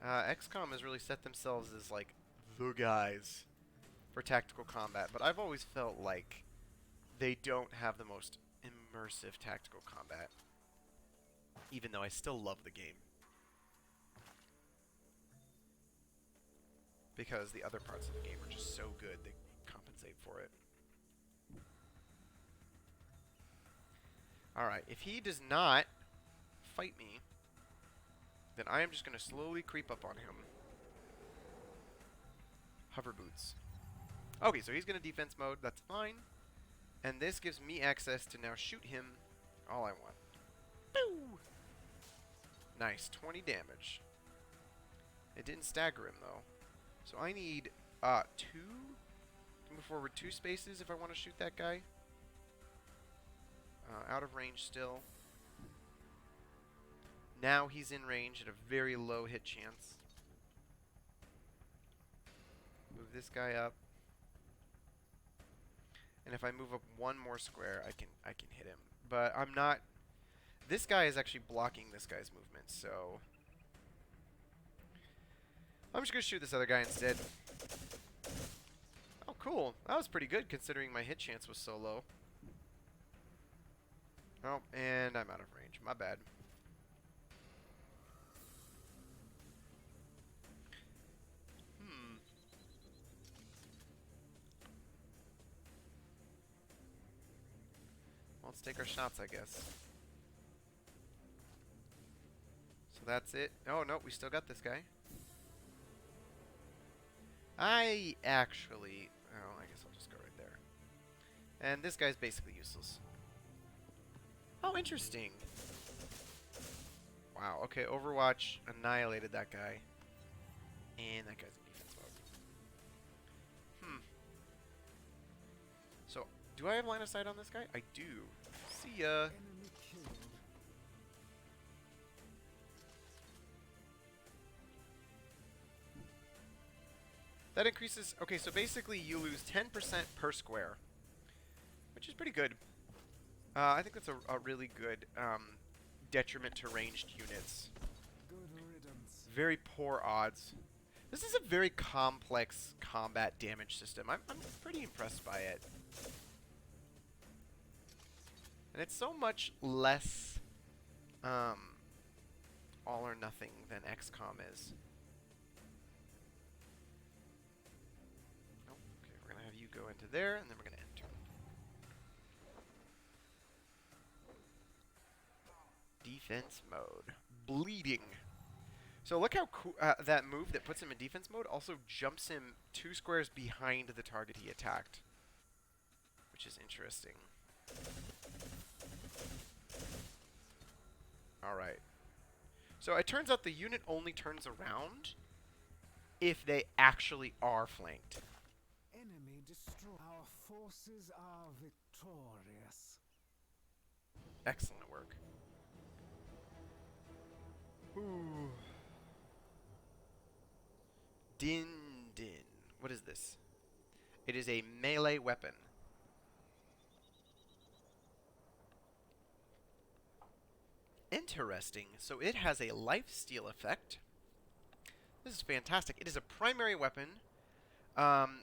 XCOM has really set themselves as like the guys for tactical combat, but I've always felt like they don't have the most immersive tactical combat, even though I still love the game, because the other parts of the game are just so good they compensate for it. Alright, if he does not fight me, then I am just going to slowly creep up on him. Hover boots. Okay, so he's going to defense mode. That's fine. And this gives me access to now shoot him all I want. Boo! Nice, 20 damage. It didn't stagger him, though. So I need move forward 2 spaces if I want to shoot that guy. Out of range still. Now he's in range at a very low hit chance. Move this guy up. And if I move up 1 more square, I can hit him. But I'm not... This guy is actually blocking this guy's movement, so... I'm just going to shoot this other guy instead. Oh, cool. That was pretty good considering my hit chance was so low. Oh, and I'm out of range. My bad. Let's take our shots, I guess. So that's it. Oh, no, we still got this guy. I actually... Oh, I guess I'll just go right there. And this guy's basically useless. Oh, interesting. Wow, okay, Overwatch annihilated that guy. And that guy's in defense mode. So, do I have line of sight on this guy? I do. See ya. Enemy killed. That increases... Okay, so basically you lose 10% per square, which is pretty good. I think that's a really good detriment to ranged units. Good riddance. Very poor odds. This is a very complex combat damage system. I'm pretty impressed by it. And it's so much less all or nothing than XCOM is. Oh, okay, we're going to have you go into there, and then we're going to enter. Defense mode. Bleeding. So look how cool that move that puts him in defense mode also jumps him 2 squares behind the target he attacked, which is interesting. Alright. So it turns out the unit only turns around if they actually are flanked. Enemy destroy. Our forces are victorious. Excellent work. Ooh. Din Din. What is this? It is a melee weapon. Interesting. So it has a lifesteal effect. This is fantastic. It is a primary weapon.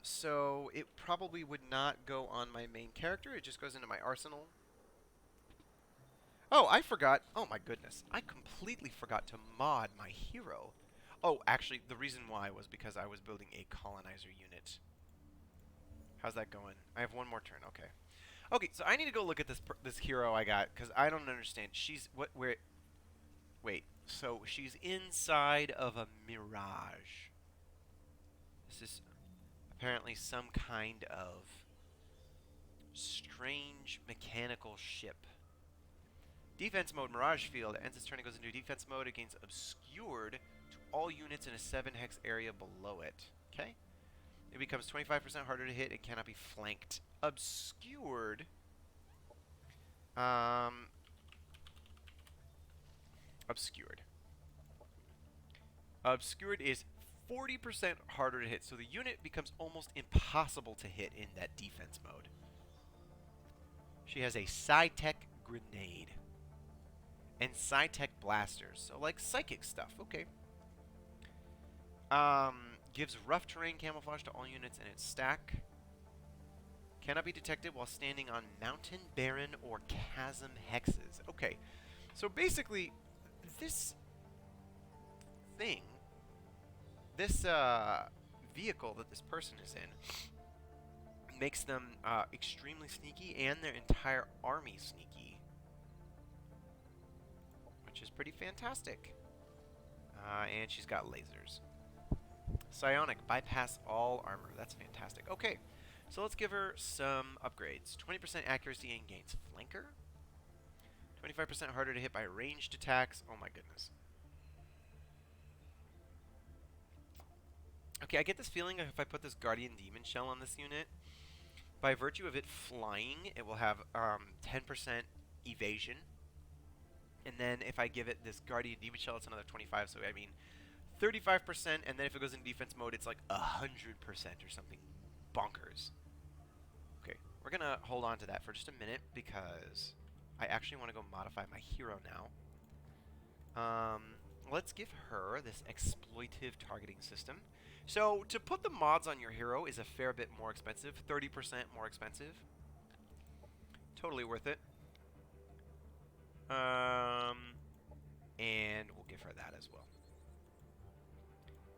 So it probably would not go on my main character. It just goes into my arsenal. Oh, I forgot. Oh my goodness. I completely forgot to mod my hero. Oh, actually, the reason why was because I was building a colonizer unit. How's that going? I have one more turn. Okay. Okay, so I need to go look at this hero I got because I don't understand. She's where? Wait. So she's inside of a mirage. This is apparently some kind of strange mechanical ship. Defense mode Mirage Field ends its turn and goes into defense mode. It gains obscured to all units in a 7-hex area below it. Okay. It becomes 25% harder to hit. It cannot be flanked. Obscured. Obscured. Obscured is 40% harder to hit, so the unit becomes almost impossible to hit in that defense mode. She has a Psi-Tech grenade. And Psi-Tech blasters, so like psychic stuff. Okay. Gives rough terrain camouflage to all units in its stack. Cannot be detected while standing on mountain, barren, or chasm hexes. Okay, so basically, this thing, this vehicle that this person is in, makes them extremely sneaky and their entire army sneaky, which is pretty fantastic. And she's got lasers. Psionic, bypass all armor. That's fantastic. Okay, so let's give her some upgrades. 20% accuracy and gains flanker. 25% harder to hit by ranged attacks. Oh my goodness. Okay, I get this feeling if I put this Guardian Demon Shell on this unit, by virtue of it flying, it will have 10% evasion. And then if I give it this Guardian Demon Shell, it's another 25, so I mean 35%, and then if it goes in defense mode, it's like 100% or something bonkers. Okay, we're going to hold on to that for just a minute because I actually want to go modify my hero now. Let's give her this exploitive targeting system. So to put the mods on your hero is a fair bit more expensive, 30% more expensive. Totally worth it. And we'll give her that as well.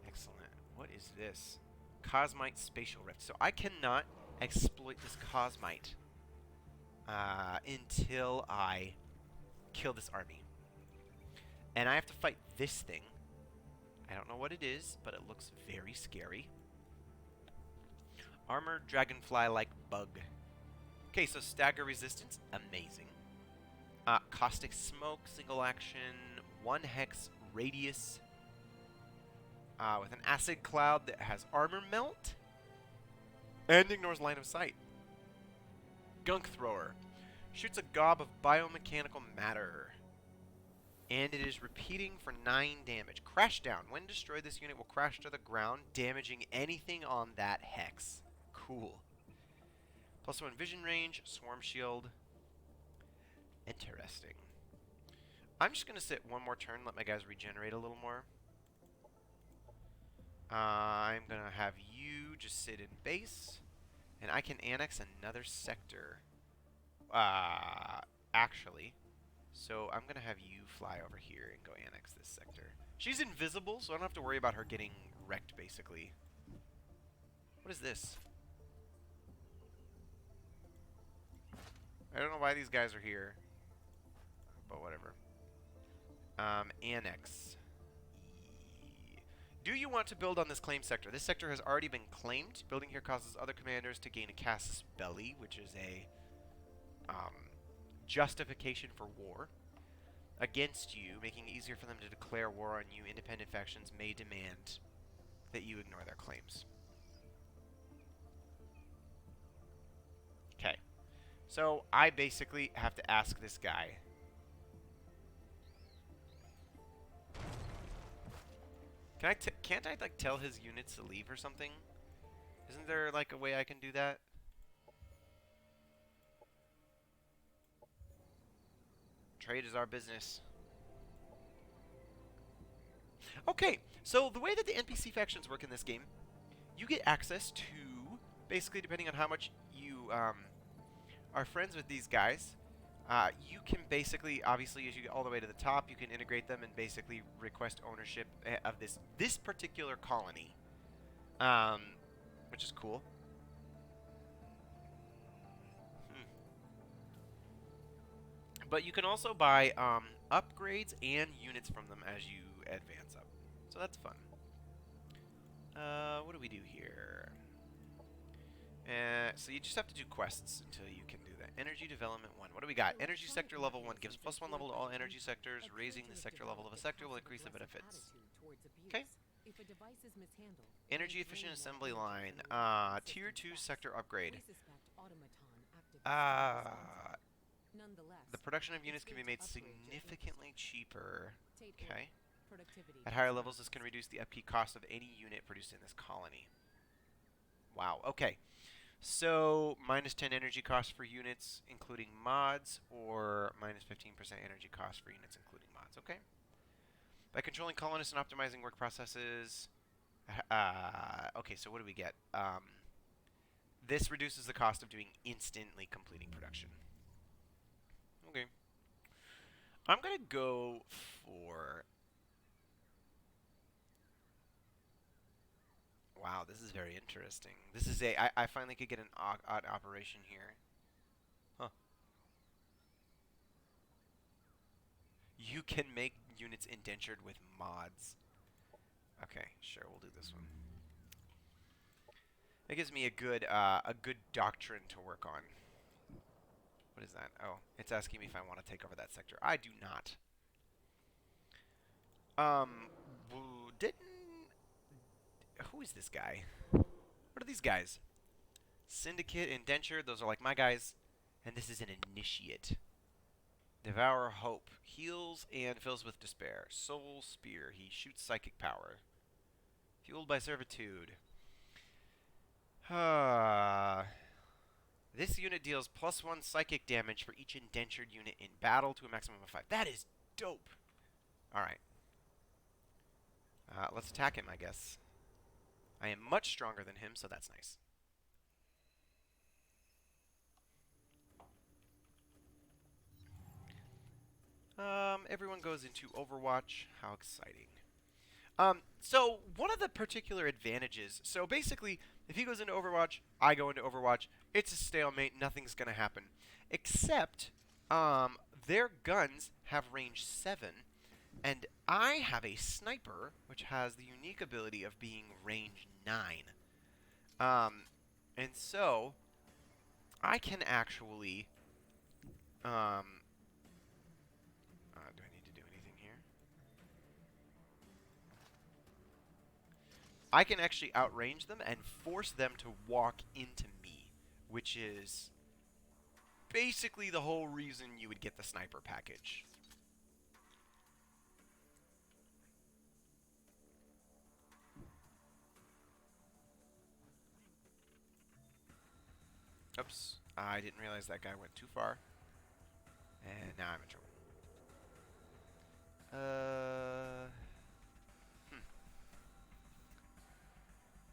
Excellent. What is this? Cosmite Spatial Rift. So I cannot exploit this Cosmite until I kill this army. And I have to fight this thing. I don't know what it is, but it looks very scary. Armored Dragonfly-like Bug. Okay, so stagger resistance. Amazing. Caustic Smoke, single action, 1 hex radius. With an acid cloud that has armor melt and ignores line of sight. Gunk Thrower. Shoots a gob of biomechanical matter. And it is repeating for 9 damage. Crash down. When destroyed, this unit will crash to the ground, damaging anything on that hex. Cool. +1 vision range, swarm shield. Interesting. I'm just going to sit one more turn, let my guys regenerate a little more. I'm going to have you just sit in base. And I can annex another sector. Actually. So I'm going to have you fly over here and go annex this sector. She's invisible, so I don't have to worry about her getting wrecked, basically. What is this? I don't know why these guys are here. But whatever. Annex. Do you want to build on this claim sector? This sector has already been claimed. Building here causes other commanders to gain a casus belli, which is a justification for war against you, making it easier for them to declare war on you. Independent factions may demand that you ignore their claims. Okay. So I basically have to ask this guy. Can't I like tell his units to leave or something? Isn't there like a way I can do that? Trade is our business. Okay, so the way that the NPC factions work in this game, you get access to, basically depending on how much you are friends with these guys, you can basically, obviously, as you get all the way to the top, you can integrate them and basically request ownership of this particular colony, which is cool. But you can also buy upgrades and units from them as you advance up. So that's fun. What do we do here? So you just have to do quests until you can do that. Energy Development 1. What do we got? Energy Sector Level 1 gives +1 level to all energy sectors. Raising the sector level of a sector will increase the benefits. Okay. Energy Efficient Assembly Line. Tier 2 Sector Upgrade. The production of units can be made significantly cheaper. Okay. At higher levels, this can reduce the upkeep cost of any unit produced in this colony. Wow. Okay. So, -10 energy cost for units, including mods, or -15% energy cost for units, including mods. Okay. By controlling colonists and optimizing work processes. Okay, so what do we get? This reduces the cost of doing instantly completing production. Okay. I'm going to go for... Wow, this is very interesting. This is I finally could get an odd operation here. Huh. You can make units indentured with mods. Okay, sure, we'll do this one. That gives me a good doctrine to work on. What is that? Oh, it's asking me if I want to take over that sector. I do not. Who is this guy? What are these guys? Syndicate, Indenture, those are like my guys. And this is an Initiate. Devour Hope. Heals and fills with despair. Soul Spear. He shoots psychic power. Fueled by servitude. This unit deals +1 psychic damage for each indentured unit in battle to a maximum of 5. That is dope. Alright. Let's attack him, I guess. I am much stronger than him, so that's nice. Everyone goes into Overwatch. How exciting. So one of the particular advantages, so basically, if he goes into Overwatch, I go into Overwatch, it's a stalemate, nothing's going to happen. Except, their guns have range 7, and I have a sniper, which has the unique ability of being range 9. And so, I can actually, do I need to do anything here? I can actually outrange them and force them to walk into me, which is basically the whole reason you would get the sniper package. Oops. I didn't realize that guy went too far. And now I'm in trouble.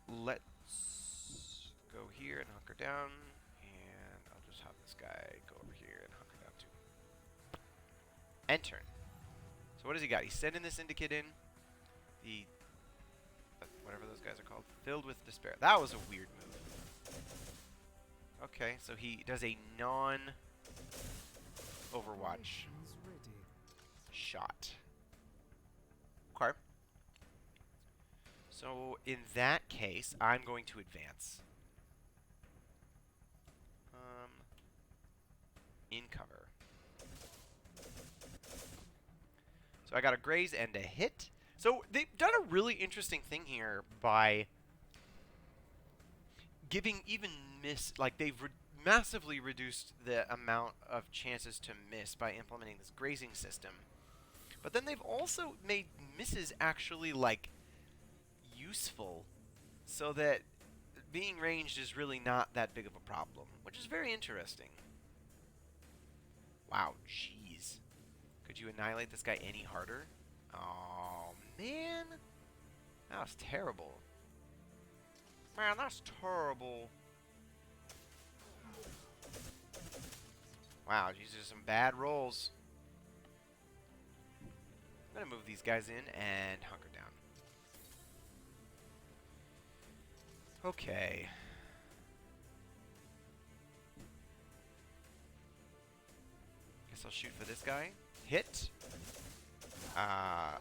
Let's go here and hunker down. And I'll just have this guy go over here and hunker down too. End turn. So what does he got? He's sending this Syndicate in. The whatever those guys are called. Filled with despair. That was a weird move. Okay, so he does a non-Overwatch shot. Okay. So in that case, I'm going to advance. In cover. So I got a graze and a hit. So they've done a really interesting thing here by giving even miss, like they've massively reduced the amount of chances to miss by implementing this grazing system. But then they've also made misses actually like useful, so that being ranged is really not that big of a problem, which is very interesting. Wow, jeez. Could you annihilate this guy any harder? Oh, man. That was terrible. Man, that's terrible. Wow, these are some bad rolls. I'm going to move these guys in and hunker down. Okay. Guess I'll shoot for this guy. Hit. I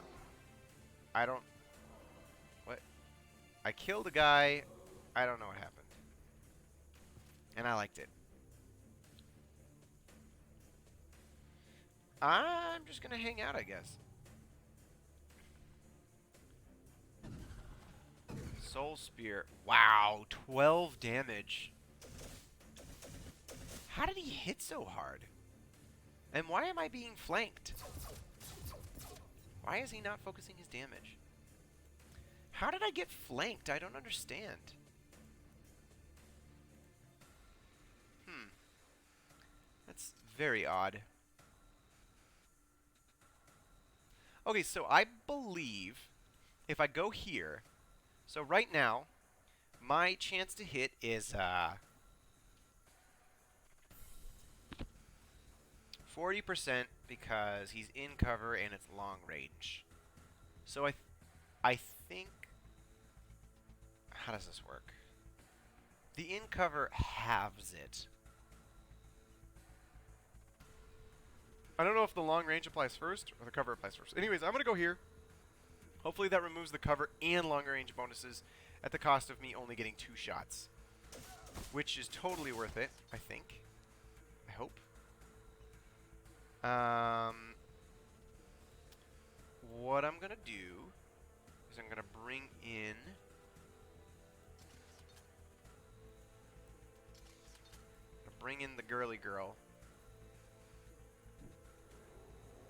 don't... What? I killed a guy. I don't know what happened. And I liked it. I'm just going to hang out, I guess. Soul Spear. Wow, 12 damage. How did he hit so hard? And why am I being flanked? Why is he not focusing his damage? How did I get flanked? I don't understand. That's very odd. Okay, so I believe if I go here, so right now, my chance to hit is 40% because he's in cover and it's long range. So I think, how does this work? The in cover halves it. I don't know if the long range applies first or the cover applies first. Anyways, I'm going to go here. Hopefully that removes the cover and long range bonuses at the cost of me only getting 2 shots. Which is totally worth it, I think. I hope. What I'm going to do is I'm going to bring in the girly girl.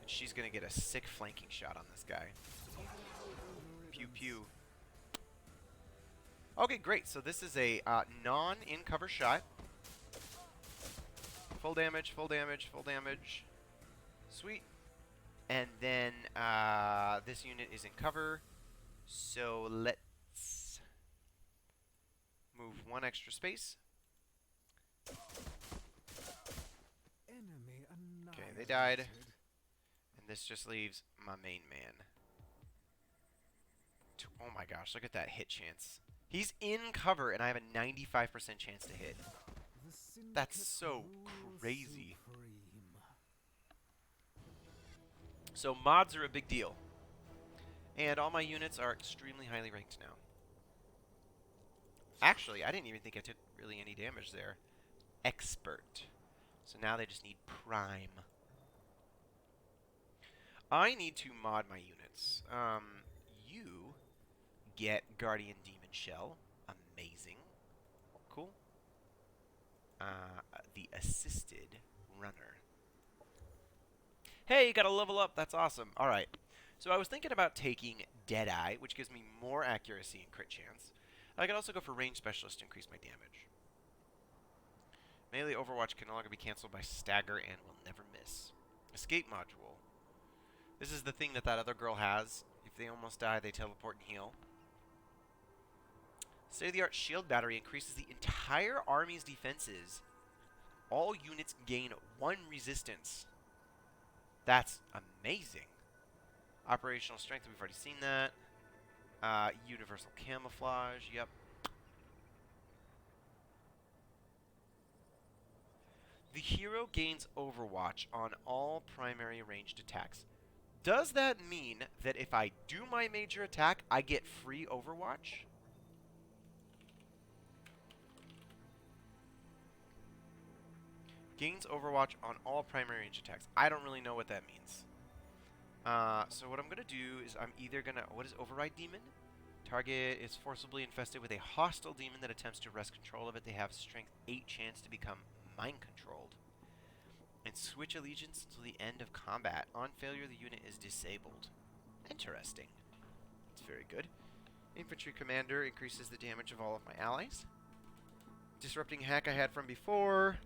And she's going to get a sick flanking shot on this guy. Pew pew. Okay, great. So this is a non-in-cover shot. Full damage, full damage, full damage. Sweet. And then this unit is in cover. So let's move 1 extra space. Okay, they died. And this just leaves my main man. Oh my gosh, look at that hit chance. He's in cover, and I have a 95% chance to hit. That's so crazy. So mods are a big deal. And all my units are extremely highly ranked now. Actually, I didn't even think I took really any damage there. Expert. So now they just need Prime. I need to mod my units. You get Guardian Demon Shell. Amazing. Cool. The Assisted Runner. Hey, you got to level up. That's awesome. All right. So I was thinking about taking Deadeye, which gives me more accuracy and crit chance. I could also go for Range Specialist to increase my damage. Melee Overwatch can no longer be cancelled by stagger and will never miss. Escape module. This is the thing that other girl has. If they almost die, they teleport and heal. State-of-the-art shield battery increases the entire army's defenses. All units gain 1 resistance. That's amazing. Operational strength, we've already seen that. Universal camouflage, yep. The hero gains Overwatch on all primary ranged attacks. Does that mean that if I do my major attack, I get free Overwatch? Gains Overwatch on all primary range attacks. I don't really know what that means. So what I'm going to do is I'm either going to... What is Override Demon? Target is forcibly infested with a hostile demon that attempts to wrest control of it. They have strength 8 chance to become mind-controlled. And switch allegiance until the end of combat. On failure, the unit is disabled. Interesting. That's very good. Infantry Commander increases the damage of all of my allies. Disrupting Hack I had from before.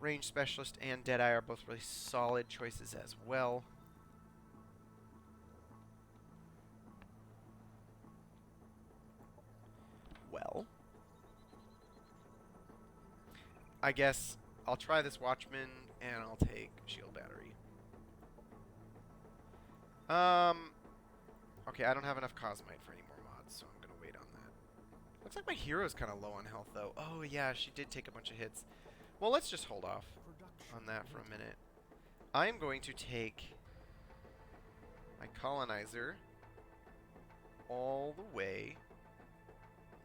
Range Specialist and Deadeye are both really solid choices as well. Well, I guess I'll try this Watchman and I'll take Shield Battery. Okay, I don't have enough Cosmite for any more mods, so I'm gonna wait on that. Looks like my hero's kind of low on health, though. Oh, yeah, she did take a bunch of hits. Well, let's just hold off on that for a minute. I'm going to take my colonizer all the way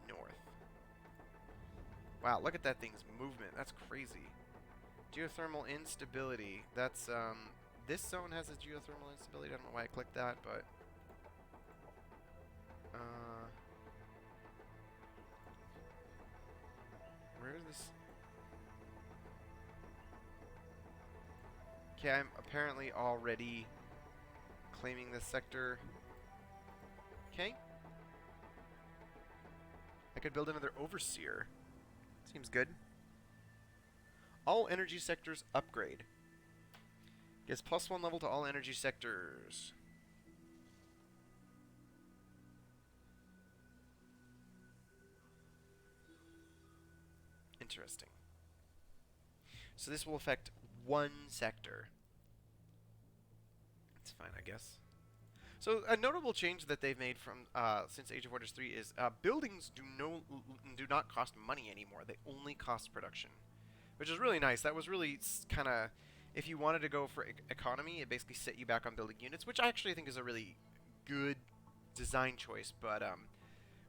north. Wow, look at that thing's movement. That's crazy. Geothermal instability. That's, this zone has a geothermal instability. I don't know why I clicked that, but... where is this? Okay, I'm apparently already claiming this sector. Okay. I could build another Overseer. Seems good. All energy sectors upgrade. Gives +1 level to all energy sectors. Interesting. So this will affect 1 sector. That's fine, I guess. So a notable change that they've made from since Age of Wonders 3 is buildings do not cost money anymore. They only cost production, which is really nice. That was really kind of, if you wanted to go for economy, it basically set you back on building units, which I actually think is a really good design choice. But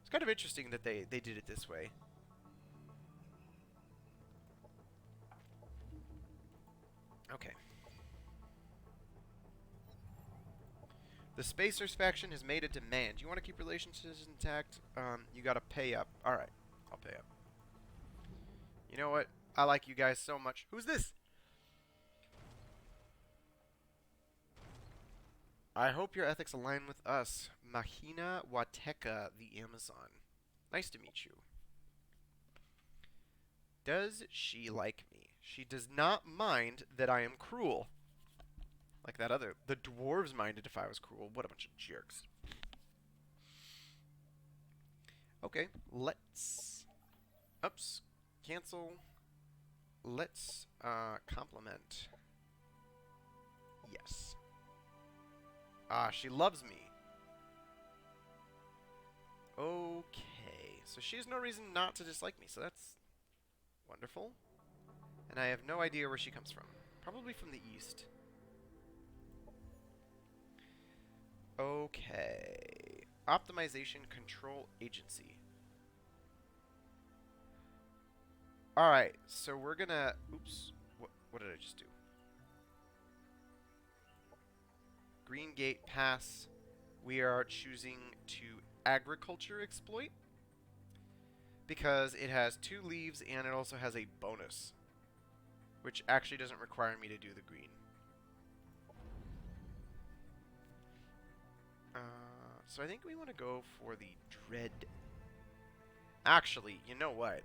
it's kind of interesting that they did it this way. Okay. The Spacers faction has made a demand. You want to keep relationships intact? You gotta pay up. Alright, I'll pay up. You know what? I like you guys so much. Who's this? I hope your ethics align with us. Mahina Wateka, the Amazon. Nice to meet you. Does she like me? She does not mind that I am cruel. Like that other. The dwarves minded if I was cruel. What a bunch of jerks. Okay, let's... Oops. Cancel. Let's compliment. Yes. Ah, she loves me. Okay. So she has no reason not to dislike me, so that's wonderful. And I have no idea where she comes from. Probably from the east. Okay. Optimization Control Agency. Alright, so we're gonna... Oops. What did I just do? Green Gate Pass. We are choosing to Agriculture Exploit. Because it has 2 leaves and it also has a bonus. Which actually doesn't require me to do the green. So I think we want to go for the Dread. Actually, you know what?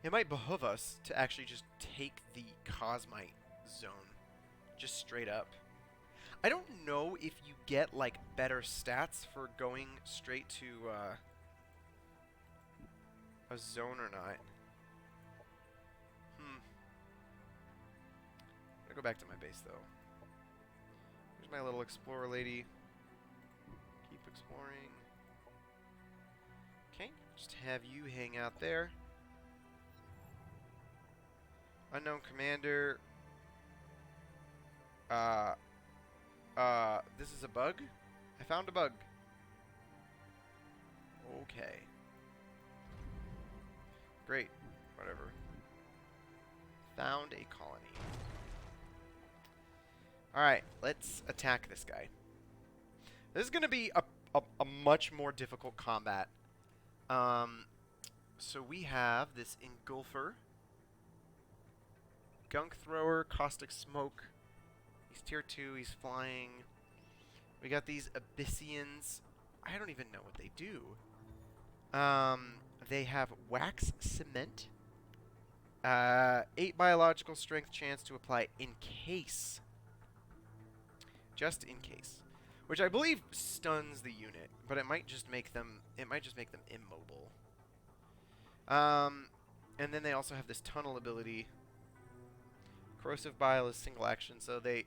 It might behoove us to actually just take the Cosmite zone. Just straight up. I don't know if you get, like, better stats for going straight to a zone or not. I'm gonna go back to my base, though. Here's my little explorer lady. Keep exploring. Okay, just have you hang out there. Unknown commander. This is a bug? I found a bug. Okay. Great. Whatever. Found a colony. Alright, let's attack this guy. This is going to be a much more difficult combat. So we have this Engulfer. Gunk Thrower, Caustic Smoke. He's tier 2, he's flying. We got these Abyssians. I don't even know what they do. They have Wax Cement. 8 biological strength chance to apply in case. Just in case. Which I believe stuns the unit, but it might just make them immobile. And then they also have this tunnel ability. Corrosive Bile is single action, so they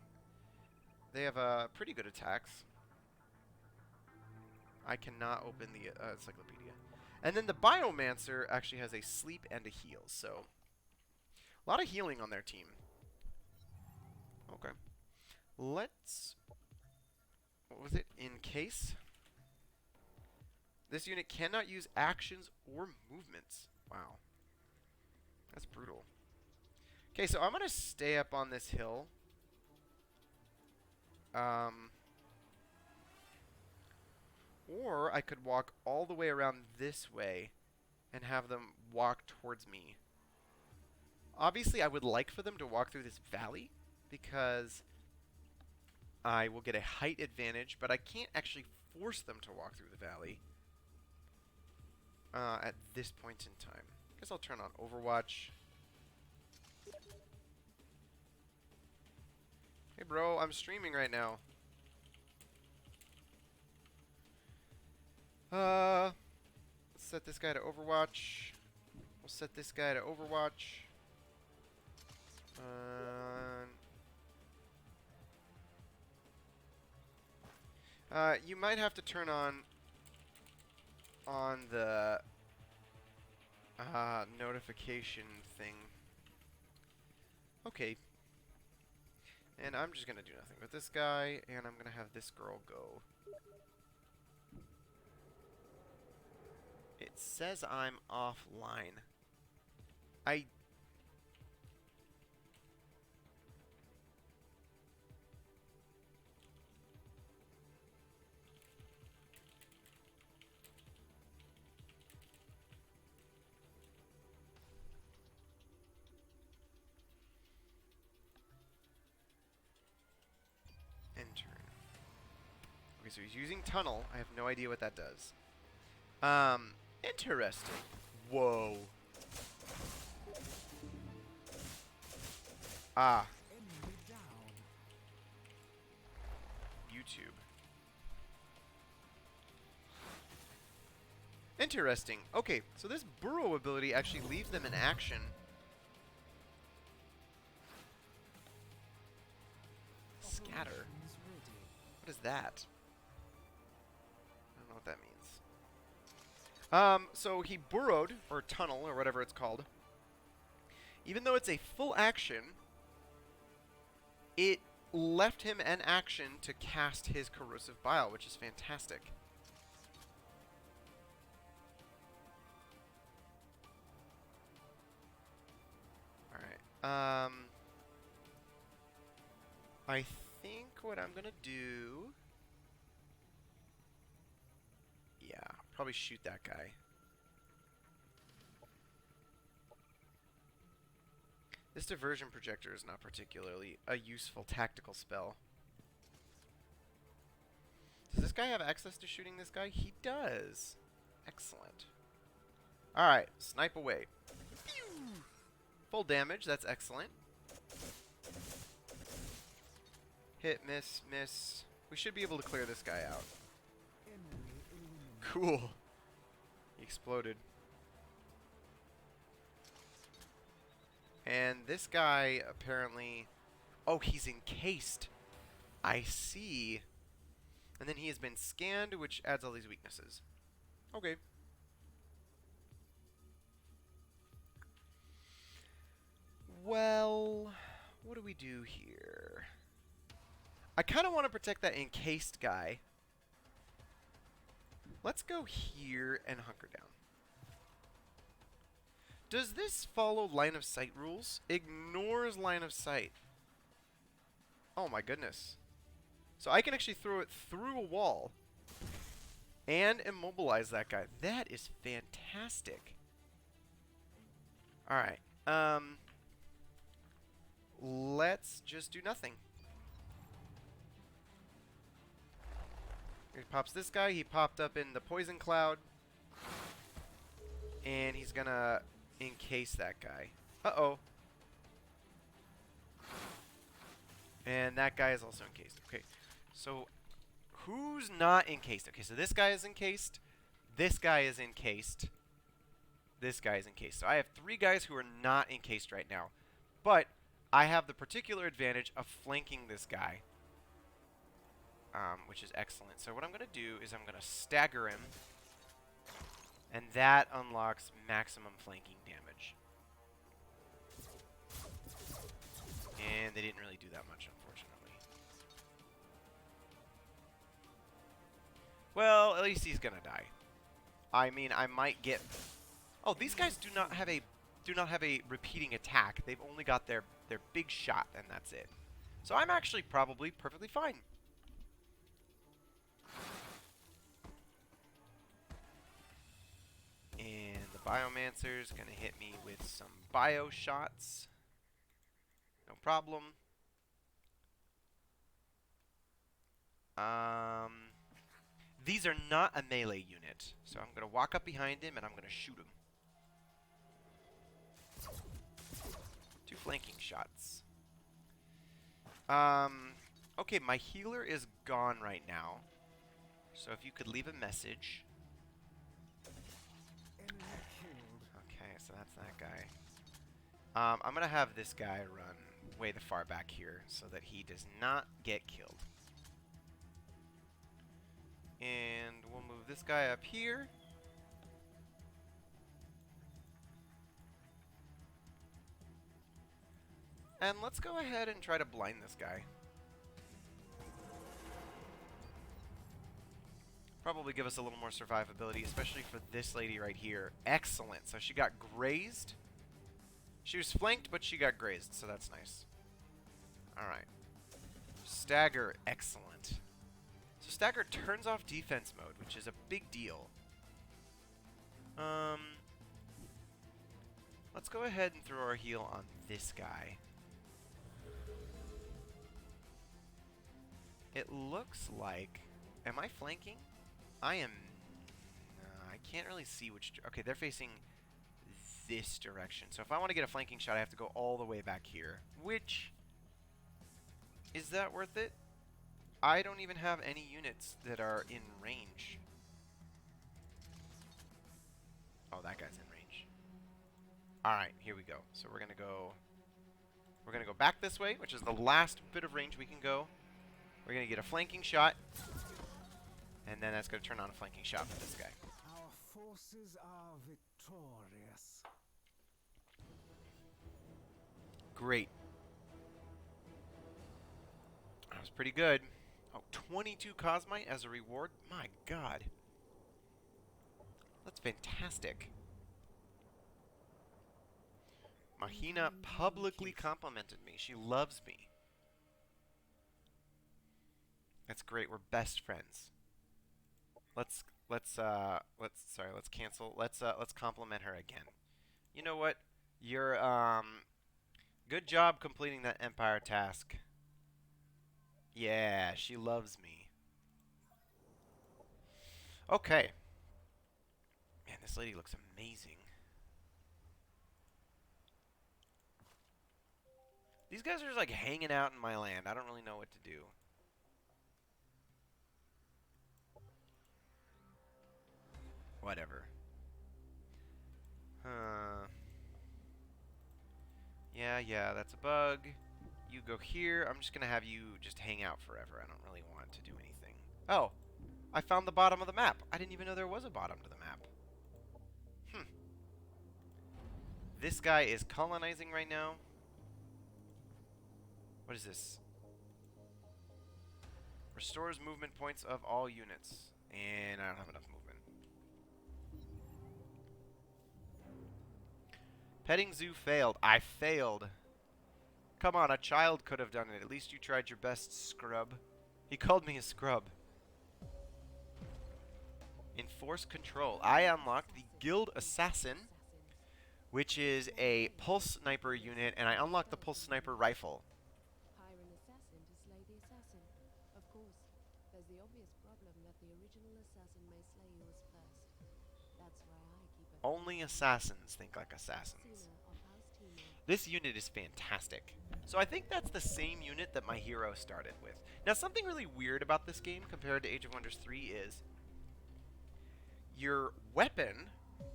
have pretty good attacks. I cannot open the encyclopedia. And then the Biomancer actually has a sleep and a heal, so a lot of healing on their team. Okay. Let's... What was it? In case? This unit cannot use actions or movements. Wow. That's brutal. Okay, so I'm going to stay up on this hill. Or I could walk all the way around this way and have them walk towards me. Obviously, I would like for them to walk through this valley because I will get a height advantage, but I can't actually force them to walk through the valley at this point in time. I guess I'll turn on Overwatch. Hey, bro, I'm streaming right now. Let's set this guy to Overwatch. We'll set this guy to Overwatch. You might have to turn on the notification thing. Okay. And I'm just gonna do nothing with this guy, and I'm gonna have this girl go. It says I'm offline. Enter. Okay, so he's using tunnel. I have no idea what that does. Interesting. Whoa. Ah. YouTube. Interesting. Okay, so this burrow ability actually leaves them in action. Scatter. What is that? I don't know what that means. So he burrowed, or tunnel, or whatever it's called. Even though it's a full action, it left him an action to cast his Corrosive Bile, which is fantastic. Alright. I think what I'm gonna do... Yeah, probably shoot that guy. This diversion projector is not particularly a useful tactical spell. Does this guy have access to shooting this guy? He does. Excellent. Alright, snipe away. Pew! Full damage. That's excellent. Hit, miss, miss. We should be able to clear this guy out. Enemy eliminated. Cool. He exploded. And this guy apparently... Oh, he's encased. I see. And then he has been scanned, which adds all these weaknesses. Okay. Well, what do we do here? I kind of want to protect that encased guy. Let's go here and hunker down. Does this follow line of sight rules? Ignores line of sight. Oh my goodness. So I can actually throw it through a wall and immobilize that guy. That is fantastic. Alright. Let's just do nothing. He pops this guy. He popped up in the poison cloud. And he's gonna encase that guy. Uh-oh. And that guy is also encased. Okay. So, who's not encased? Okay, so this guy is encased. This guy is encased. This guy is encased. So I have 3 guys who are not encased right now. But I have the particular advantage of flanking this guy. Which is excellent. So what I'm going to do is I'm going to stagger him. And that unlocks maximum flanking damage. And they didn't really do that much, unfortunately. Well, at least he's going to die. I mean, I might get... Oh, these guys do not have a repeating attack. They've only got their big shot, and that's it. So I'm actually probably perfectly fine. And the Biomancer's going to hit me with some bio shots. No problem. These are not a melee unit. So I'm going to walk up behind him and I'm going to shoot him. 2 flanking shots. Okay, my healer is gone right now. So if you could leave a message. Enemy killed. Okay, so that's that guy. I'm going to have this guy run way the far back here so that he does not get killed. And we'll move this guy up here. And let's go ahead and try to blind this guy. Probably give us a little more survivability, especially for this lady right here. Excellent. So she got grazed. She was flanked, but she got grazed, so that's nice. Alright. Stagger. Excellent. So Stagger turns off defense mode, which is a big deal. Let's go ahead and throw our heal on this guy. It looks like... Am I flanking? I am... I can't really see which... Okay, they're facing this direction. So if I want to get a flanking shot, I have to go all the way back here. Which... Is that worth it? I don't even have any units that are in range. Oh, that guy's in range. Alright, here we go. So we're gonna go... We're gonna go back this way, which is the last bit of range we can go. We're gonna get a flanking shot. And then that's gonna turn on a flanking shot for this guy. Our forces are victorious. Great. That was pretty good. Oh, 22 Cosmite as a reward? My god. That's fantastic. Mahina publicly complimented me. She loves me. That's great. We're best friends. Let's cancel. Let's compliment her again. You know what? You're good job completing that Empire task. Yeah, she loves me. Okay. Man, this lady looks amazing. These guys are just like hanging out in my land. I don't really know what to do. Whatever. Yeah, that's a bug. You go here. I'm just going to have you just hang out forever. I don't really want to do anything. Oh, I found the bottom of the map. I didn't even know there was a bottom to the map. This guy is colonizing right now. What is this? Restores movement points of all units. And I don't have enough movement. Petting zoo failed. I failed. Come on, a child could have done it. At least you tried your best, scrub. He called me a scrub. Enforce control. I unlocked the Guild Assassin, which is a pulse sniper unit, and I unlocked the pulse sniper rifle. Hire an assassin to slay the assassin. Of course, there's the obvious problem that the original assassin may slay yours first. That's why I keep a Only assassins think like assassins. This unit is fantastic. So I think that's the same unit that my hero started with. Now, something really weird about this game compared to Age of Wonders 3 is your weapon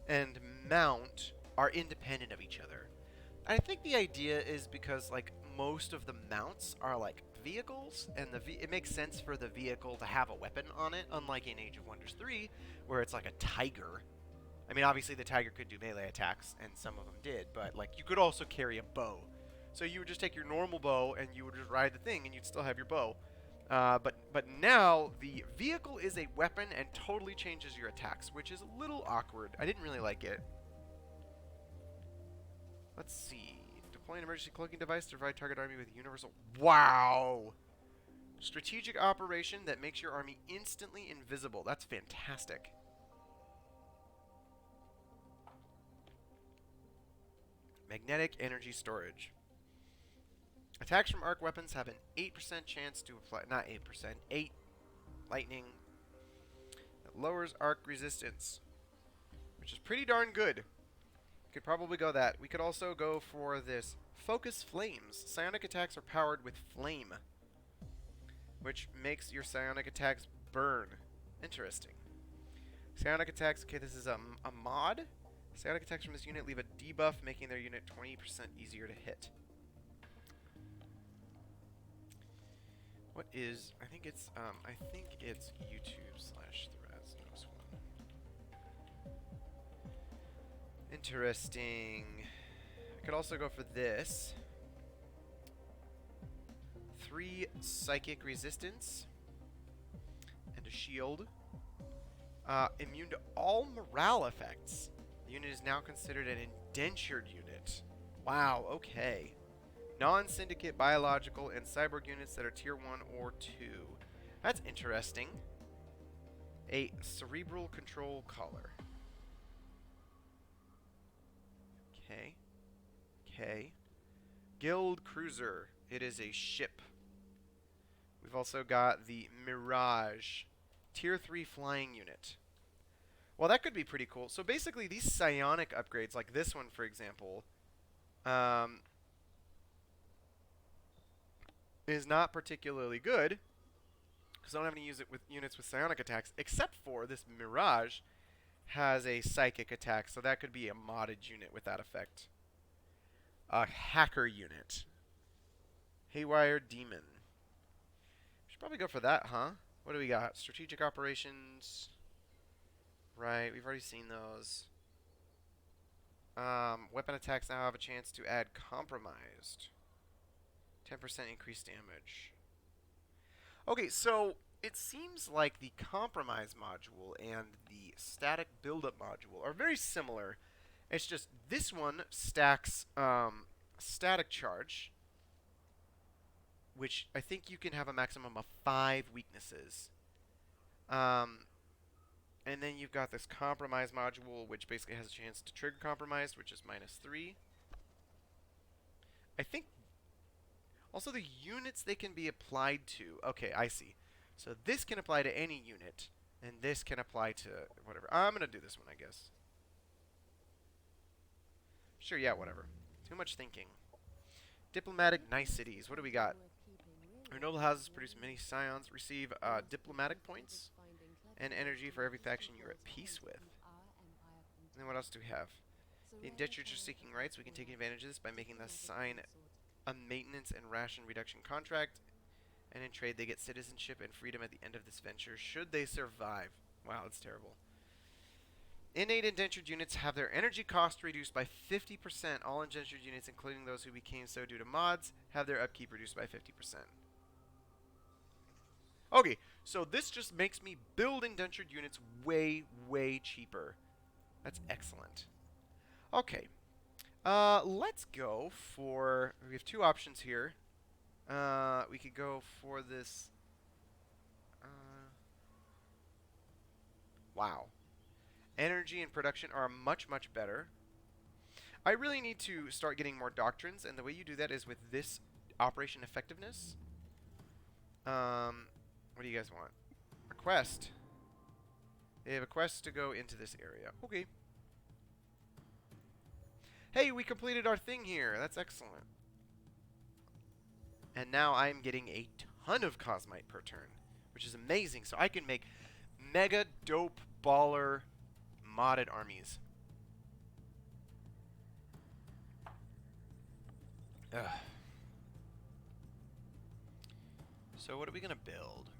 and mount are independent of each other. I think the idea is because like most of the mounts are like vehicles, and it makes sense for the vehicle to have a weapon on it, unlike in Age of Wonders 3, where it's like a tiger. I mean, obviously the tiger could do melee attacks, and some of them did, but like you could also carry a bow. So you would just take your normal bow and you would just ride the thing, and you'd still have your bow. But now the vehicle is a weapon and totally changes your attacks, which is a little awkward. I didn't really like it. Let's see. Deploy an emergency cloaking device to provide target army with universal... Wow! Strategic operation that makes your army instantly invisible. That's fantastic. Magnetic energy storage. Attacks from arc weapons have an 8% chance to apply... Not 8%. 8 lightning. That lowers arc resistance, which is pretty darn good. Could probably go that. We could also go for this Focus Flames. Psionic attacks are powered with flame, which makes your psionic attacks burn. Interesting. Psionic attacks, okay, this is a mod. Psionic attacks from this unit leave a debuff, making their unit 20% easier to hit. What is, I think it's YouTube/Thrasnos one. Interesting. I could also go for this. 3 psychic resistance and a shield. Immune to all morale effects. The unit is now considered an indentured unit. Wow, okay. Non-syndicate biological and cyborg units that are tier 1 or 2. That's interesting. A cerebral control collar. Okay. Guild Cruiser. It is a ship. We've also got the Mirage. Tier 3 flying unit. Well, that could be pretty cool. So basically, these psionic upgrades, like this one, for example, is not particularly good, because I don't have any units with psionic attacks, except for this Mirage has a psychic attack, so that could be a modded unit with that effect. A hacker unit. Haywire Demon. Should probably go for that, huh? What do we got? Strategic operations. Right, we've already seen those. Weapon attacks now have a chance to add compromised. 10% increased damage. Okay, so it seems like the compromise module and the static buildup module are very similar. It's just this one stacks static charge, which I think you can have a maximum of 5 weaknesses. And then you've got this compromise module, which basically has a chance to trigger compromised, which is -3. I think also the units they can be applied to. Okay, I see. So this can apply to any unit, and this can apply to whatever. I'm going to do this one, I guess. Sure, yeah, whatever. Too much thinking. Diplomatic If this niceties. is What do we something got? worth keeping, really, Our noble I houses don't produce know. many scions, receive The most diplomatic important part is points finding and clever ways energy to for make every these faction you're peoples at peace want to with. keep our empire And then what else contained. do we have? So The rare indentured are occurrence seeking of rights. We can take Planetfall, advantage of this by making the diplomatic sign consort. a maintenance and ration reduction contract. And in trade, they get citizenship and freedom at the end of this venture, should they survive. Wow, that's terrible. Innate indentured units have their energy cost reduced by 50%. All indentured units, including those who became so due to mods, have their upkeep reduced by 50%. Okay, so this just makes me build indentured units way, way cheaper. That's excellent. Okay, let's go for... We have two options here. We could go for this... Wow. Energy and production are much, much better. I really need to start getting more doctrines, and the way you do that is with this operation effectiveness. What do you guys want? A quest. They have a quest to go into this area. Okay. Hey, we completed our thing here. That's excellent. And now I'm getting a ton of Cosmite per turn, which is amazing. So I can make mega dope baller modded armies. Ugh. So what are we going to build?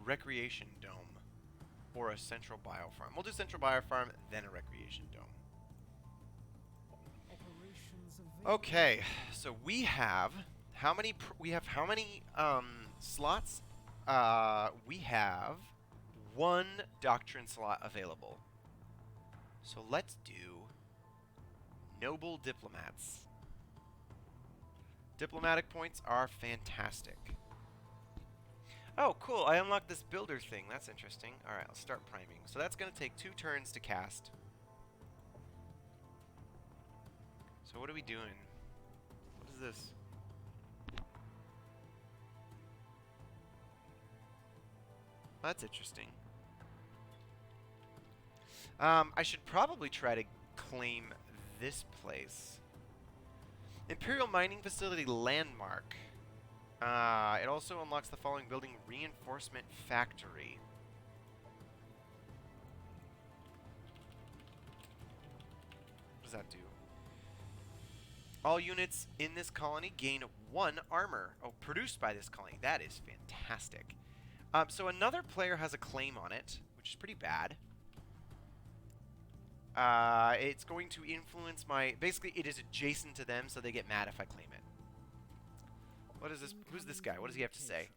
Recreation dome. Or a central biofarm. We'll do central biofarm, then a recreation dome. Operations available. Okay, so we have how many? How many slots? We have one doctrine slot available. So let's do noble diplomats. Diplomatic points are fantastic. Oh, cool. I unlocked this builder thing. That's interesting. Alright, let's start priming. So that's going to take 2 turns to cast. So what are we doing? What is this? That's interesting. I should probably try to claim this place. Imperial Mining Facility Landmark. It also unlocks the following building: Reinforcement Factory. What does that do? All units in this colony gain 1 armor. Oh, produced by this colony. That is fantastic. So another player has a claim on it, which is pretty bad. It's going to influence my... Basically, it is adjacent to them, so they get mad if I claim it. What is this? Who's this guy? What does he have to say?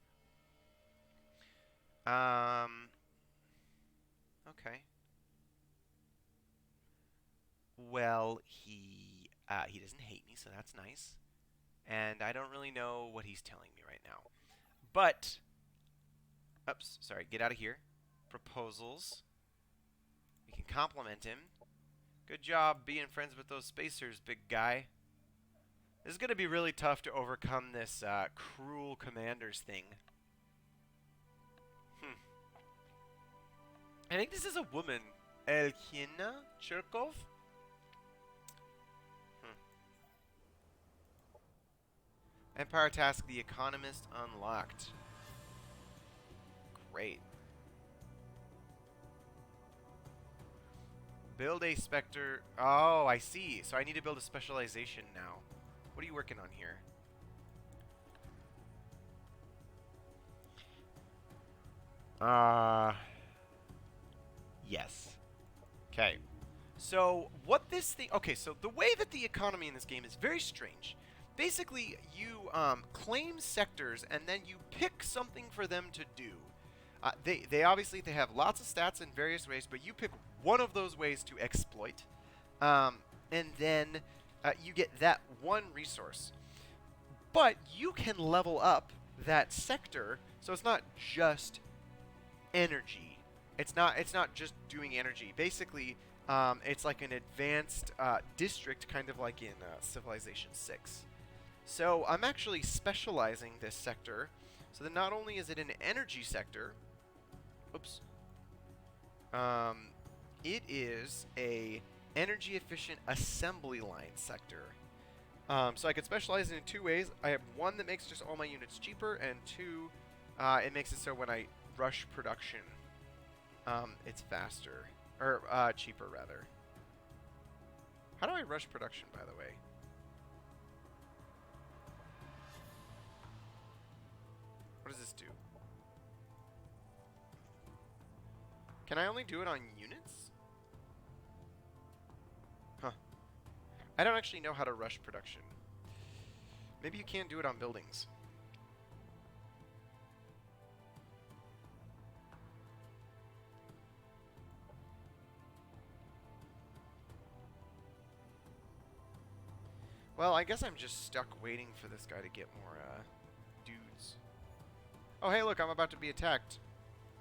Okay. Well, he doesn't hate me, so that's nice. And I don't really know what he's telling me right now. But... Oops, sorry, get out of here. Proposals. We can compliment him. Good job being friends with those spacers, big guy. This is going to be really tough to overcome this cruel commanders thing. I think this is a woman. Elkina Cherkov? Empire task, the Economist unlocked. Great. Build a Spectre. Oh, I see. So I need to build a specialization now. What are you working on here? Yes. Okay. So what this thing... Okay, so the way that the economy in this game is very strange. Basically, you claim sectors and then you pick something for them to do. They obviously they have lots of stats in various ways, but you pick one of those ways to exploit, and then you get that one resource. But you can level up that sector, so it's not just energy. It's not just doing energy. Basically, it's like an advanced district, kind of like in Civilization 6. So I'm actually specializing this sector, so that not only is it an energy sector, oops, it is a energy efficient assembly line sector. So I could specialize it in two ways. I have one that makes just all my units cheaper, and two, it makes it so when I rush production, it's faster. Or, cheaper, rather. How do I rush production, by the way? What does this do? Can I only do it on units? Huh. I don't actually know how to rush production. Maybe you can't do it on buildings. Well, I guess I'm just stuck waiting for this guy to get more, dudes. Oh, hey, look, I'm about to be attacked.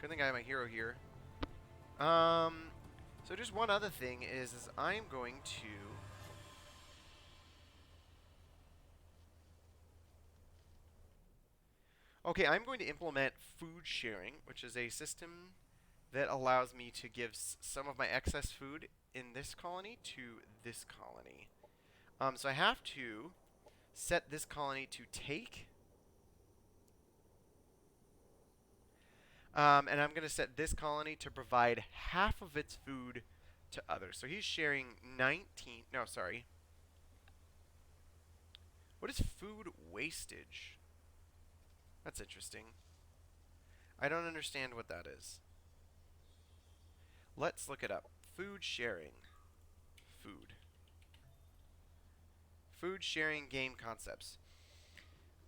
Good thing I have my hero here. So just one other thing is I'm going to... Okay, I'm going to implement food sharing, which is a system that allows me to give some of my excess food in this colony to this colony. So I have to set this colony to take. And I'm going to set this colony to provide half of its food to others. So he's sharing 19... No, sorry. What is food wastage? That's interesting. I don't understand what that is. Let's look it up. Food sharing. Food. Food sharing game concepts.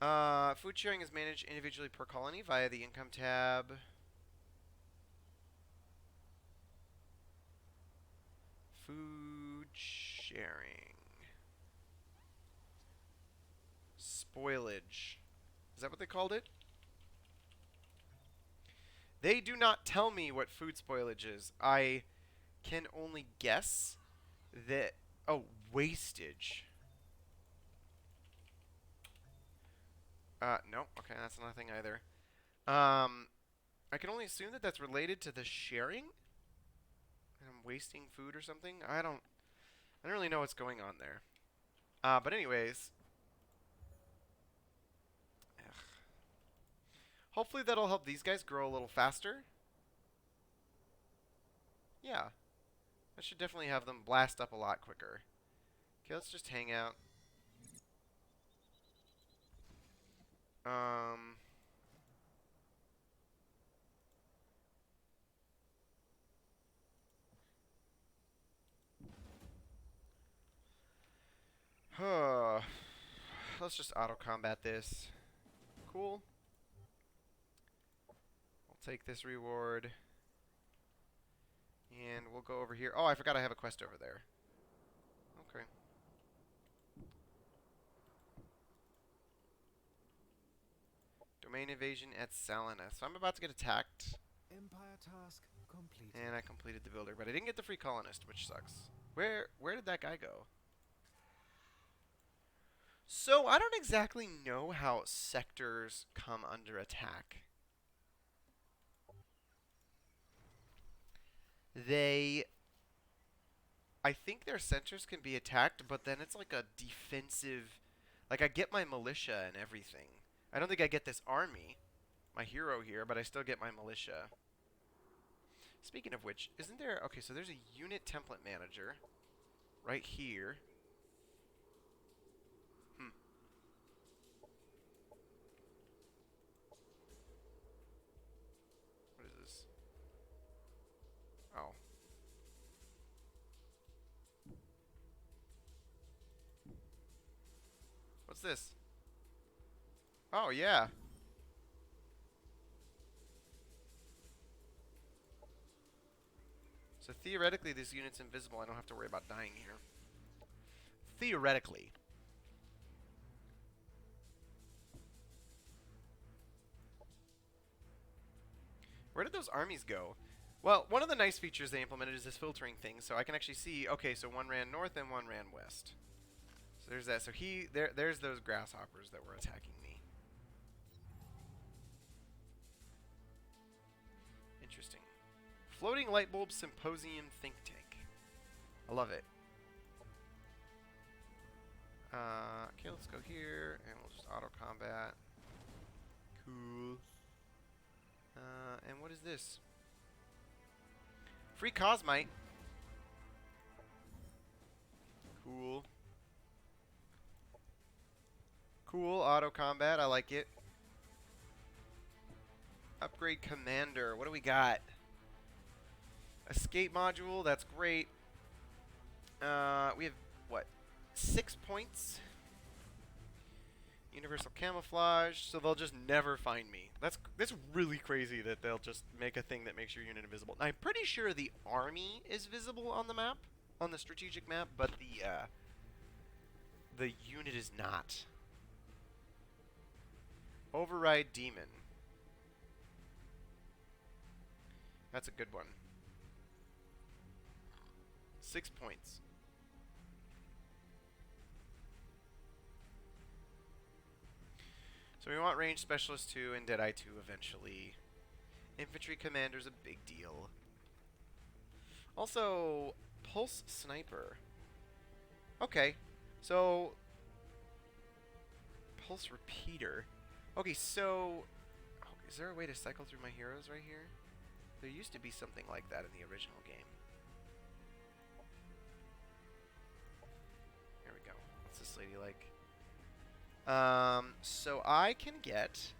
Food sharing is managed individually per colony via the income tab. Food sharing. Spoilage. Is that what they called it? They do not tell me what food spoilage is. I can only guess that... Oh, wastage. No. Okay, that's nothing either. I can only assume that that's related to the sharing? I'm wasting food or something? I don't really know what's going on there. But anyways... Ugh. Hopefully that'll help these guys grow a little faster. Yeah. That should definitely have them blast up a lot quicker. Okay, let's just hang out. Let's just auto-combat this. Cool. We'll take this reward. And we'll go over here. Oh, I forgot I have a quest over there. Okay. Domain invasion at Salina. So I'm about to get attacked. Empire task completed. And I completed the builder, but I didn't get the free colonist, which sucks. Where did that guy go? So I don't exactly know how sectors come under attack. I think their centers can be attacked, but then it's like a defensive... Like, I get my militia and everything. I don't think I get this army, my hero here, but I still get my militia. Speaking of which, isn't there... Okay, so there's a unit template manager right here. What is this? Oh. What's this? Oh, yeah. So theoretically, this unit's invisible. I don't have to worry about dying here. Theoretically. Where did those armies go? Well, one of the nice features they implemented is this filtering thing, so I can actually see, okay, so one ran north and one ran west. So there's that. So there's those grasshoppers that were attacking me. Interesting. Floating light bulb symposium think tank. I love it. Okay, let's go here, and we'll just auto combat. Cool. And what is this? Free Cosmite. Cool. Cool, auto combat, I like it. Upgrade Commander, what do we got? Escape module, that's great. We have, what, 6 points? Universal camouflage, so they'll just never find me. That's really crazy that they'll just make a thing that makes your unit invisible. I'm pretty sure the army is visible on the map, on the strategic map, but the unit is not. Override Demon. That's a good one. 6 points. So we want Range Specialist 2 and Deadeye 2 eventually. Infantry Commander's a big deal. Also, Pulse Sniper. Okay, so... Pulse Repeater. Okay, so... Oh, is there a way to cycle through my heroes right here? There used to be something like that in the original game. Here we go. What's this lady like? So I can get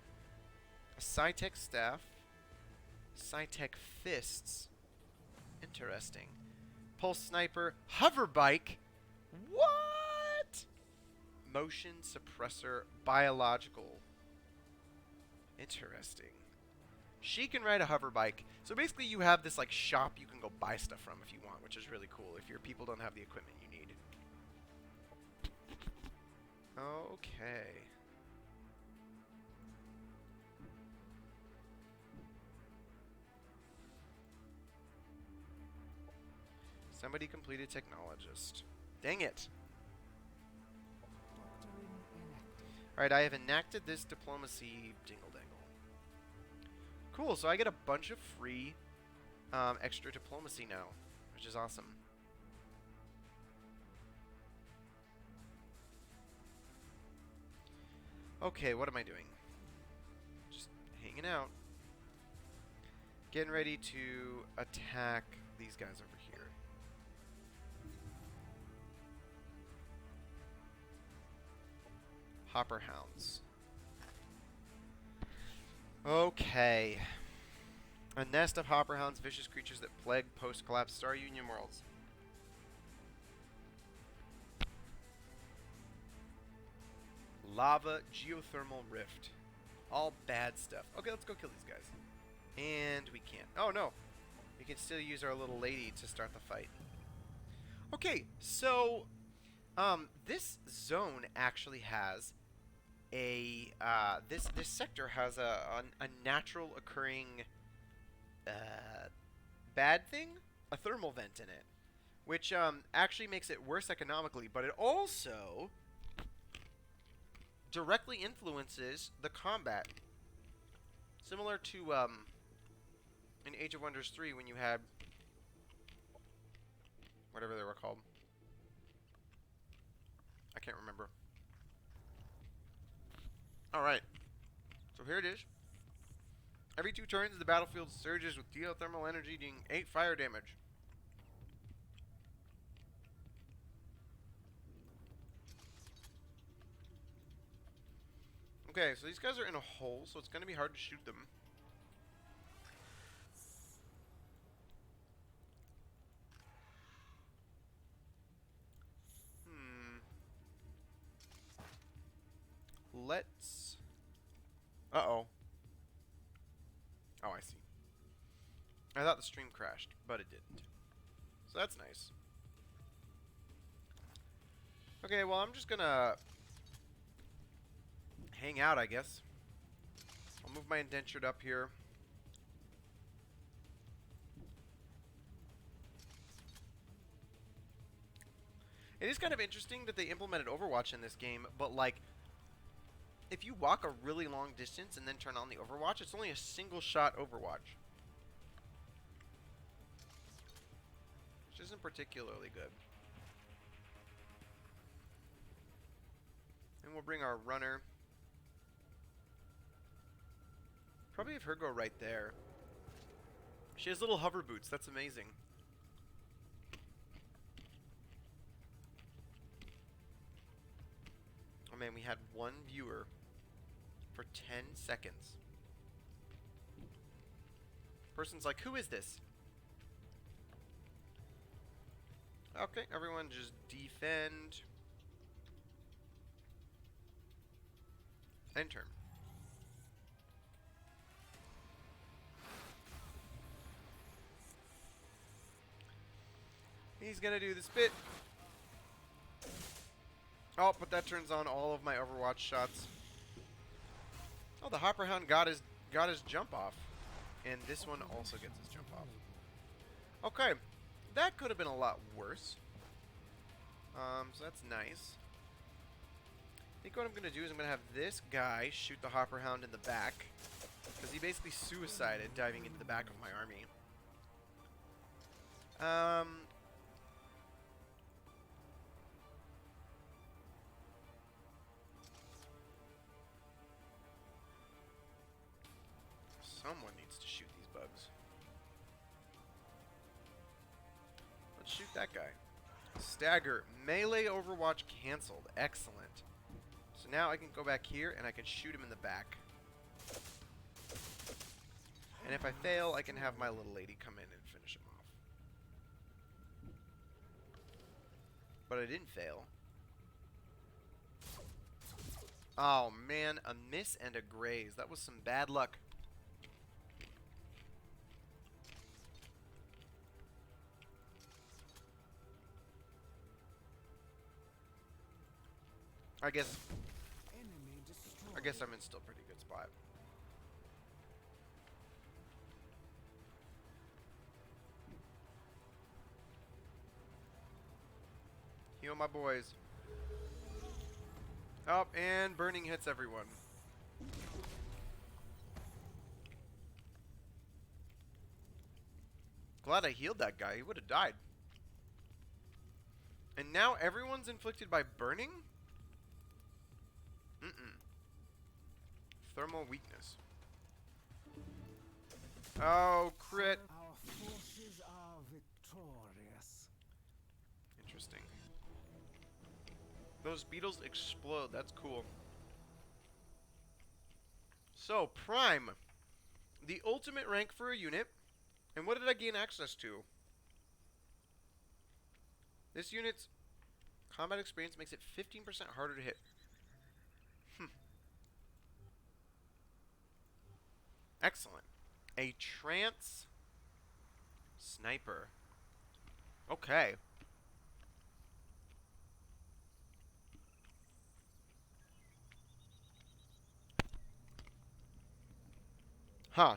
a Psytech Staff, Psytech Fists. Interesting. Pulse Sniper, Hover Bike. What? Motion Suppressor, Biological. Interesting. She can ride a hover bike. So basically you have this like shop you can go buy stuff from if you want, which is really cool if your people don't have the equipment you need. Okay. Somebody completed Technologist. Dang it. Alright, I have enacted this diplomacy dingle-dangle. Cool, so I get a bunch of free extra diplomacy now, which is awesome. Okay, what am I doing? Just hanging out. Getting ready to attack these guys over here. Hopper Hounds. Okay. A nest of Hopper Hounds, vicious creatures that plague post-collapse Star Union worlds. Lava Geothermal Rift. All bad stuff. Okay, let's go kill these guys. And we can't. Oh, no. We can still use our little lady to start the fight. Okay, so... this zone actually has a... this sector has a natural occurring... bad thing? A thermal vent in it. Which actually makes it worse economically, but it also... directly influences the combat. Similar to in Age of Wonders 3 when you had whatever they were called. I can't remember. Alright. So here it is. Every 2 turns the battlefield surges with geothermal energy doing 8 fire damage. Okay, so these guys are in a hole, so it's going to be hard to shoot them. Let's... Uh-oh. Oh, I see. I thought the stream crashed, but it didn't. So that's nice. Okay, well, I'm just gonna... hang out, I guess. I'll move my indentured up here. It is kind of interesting that they implemented Overwatch in this game, but like, if you walk a really long distance and then turn on the Overwatch, it's only a single shot Overwatch. Which isn't particularly good. we'll bring our runner. Probably have her go right there. She has little hover boots. That's amazing. Oh man, we had one viewer for 10 seconds. Person's like, who is this? Okay, everyone just defend. End turn. He's gonna do the spit. Oh, but that turns on all of my Overwatch shots. Oh, the Hopper Hound got his jump off. And this one also gets his jump off. Okay. That could have been a lot worse. So that's nice. I think what I'm going to do is I'm going to have this guy shoot the Hopper Hound in the back. Because he basically suicided diving into the back of my army. Someone needs to shoot these bugs. Let's shoot that guy. Stagger. Melee Overwatch canceled. Excellent. So now I can go back here and I can shoot him in the back. And if I fail, I can have my little lady come in and finish him off. But I didn't fail. Oh man, a miss and a graze. That was some bad luck. I guess I'm in still pretty good spot. Heal my boys. Oh, and burning hits everyone. Glad I healed that guy. He would have died. And now everyone's inflicted by burning? Thermal weakness. Oh, crit. Our forces are victorious. Interesting. Those beetles explode. That's cool. So, Prime. The ultimate rank for a unit. And what did I gain access to? This unit's combat experience makes it 15% harder to hit. Excellent. A trance sniper. Okay. Huh.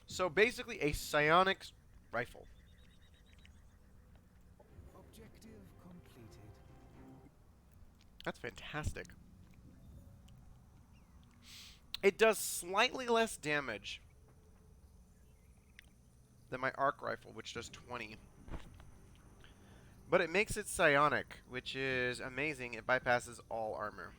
So basically a psionics rifle. Objective completed. That's fantastic. It does slightly less damage than my arc rifle, which does 20. But it makes it psionic, which is amazing. It bypasses all armor.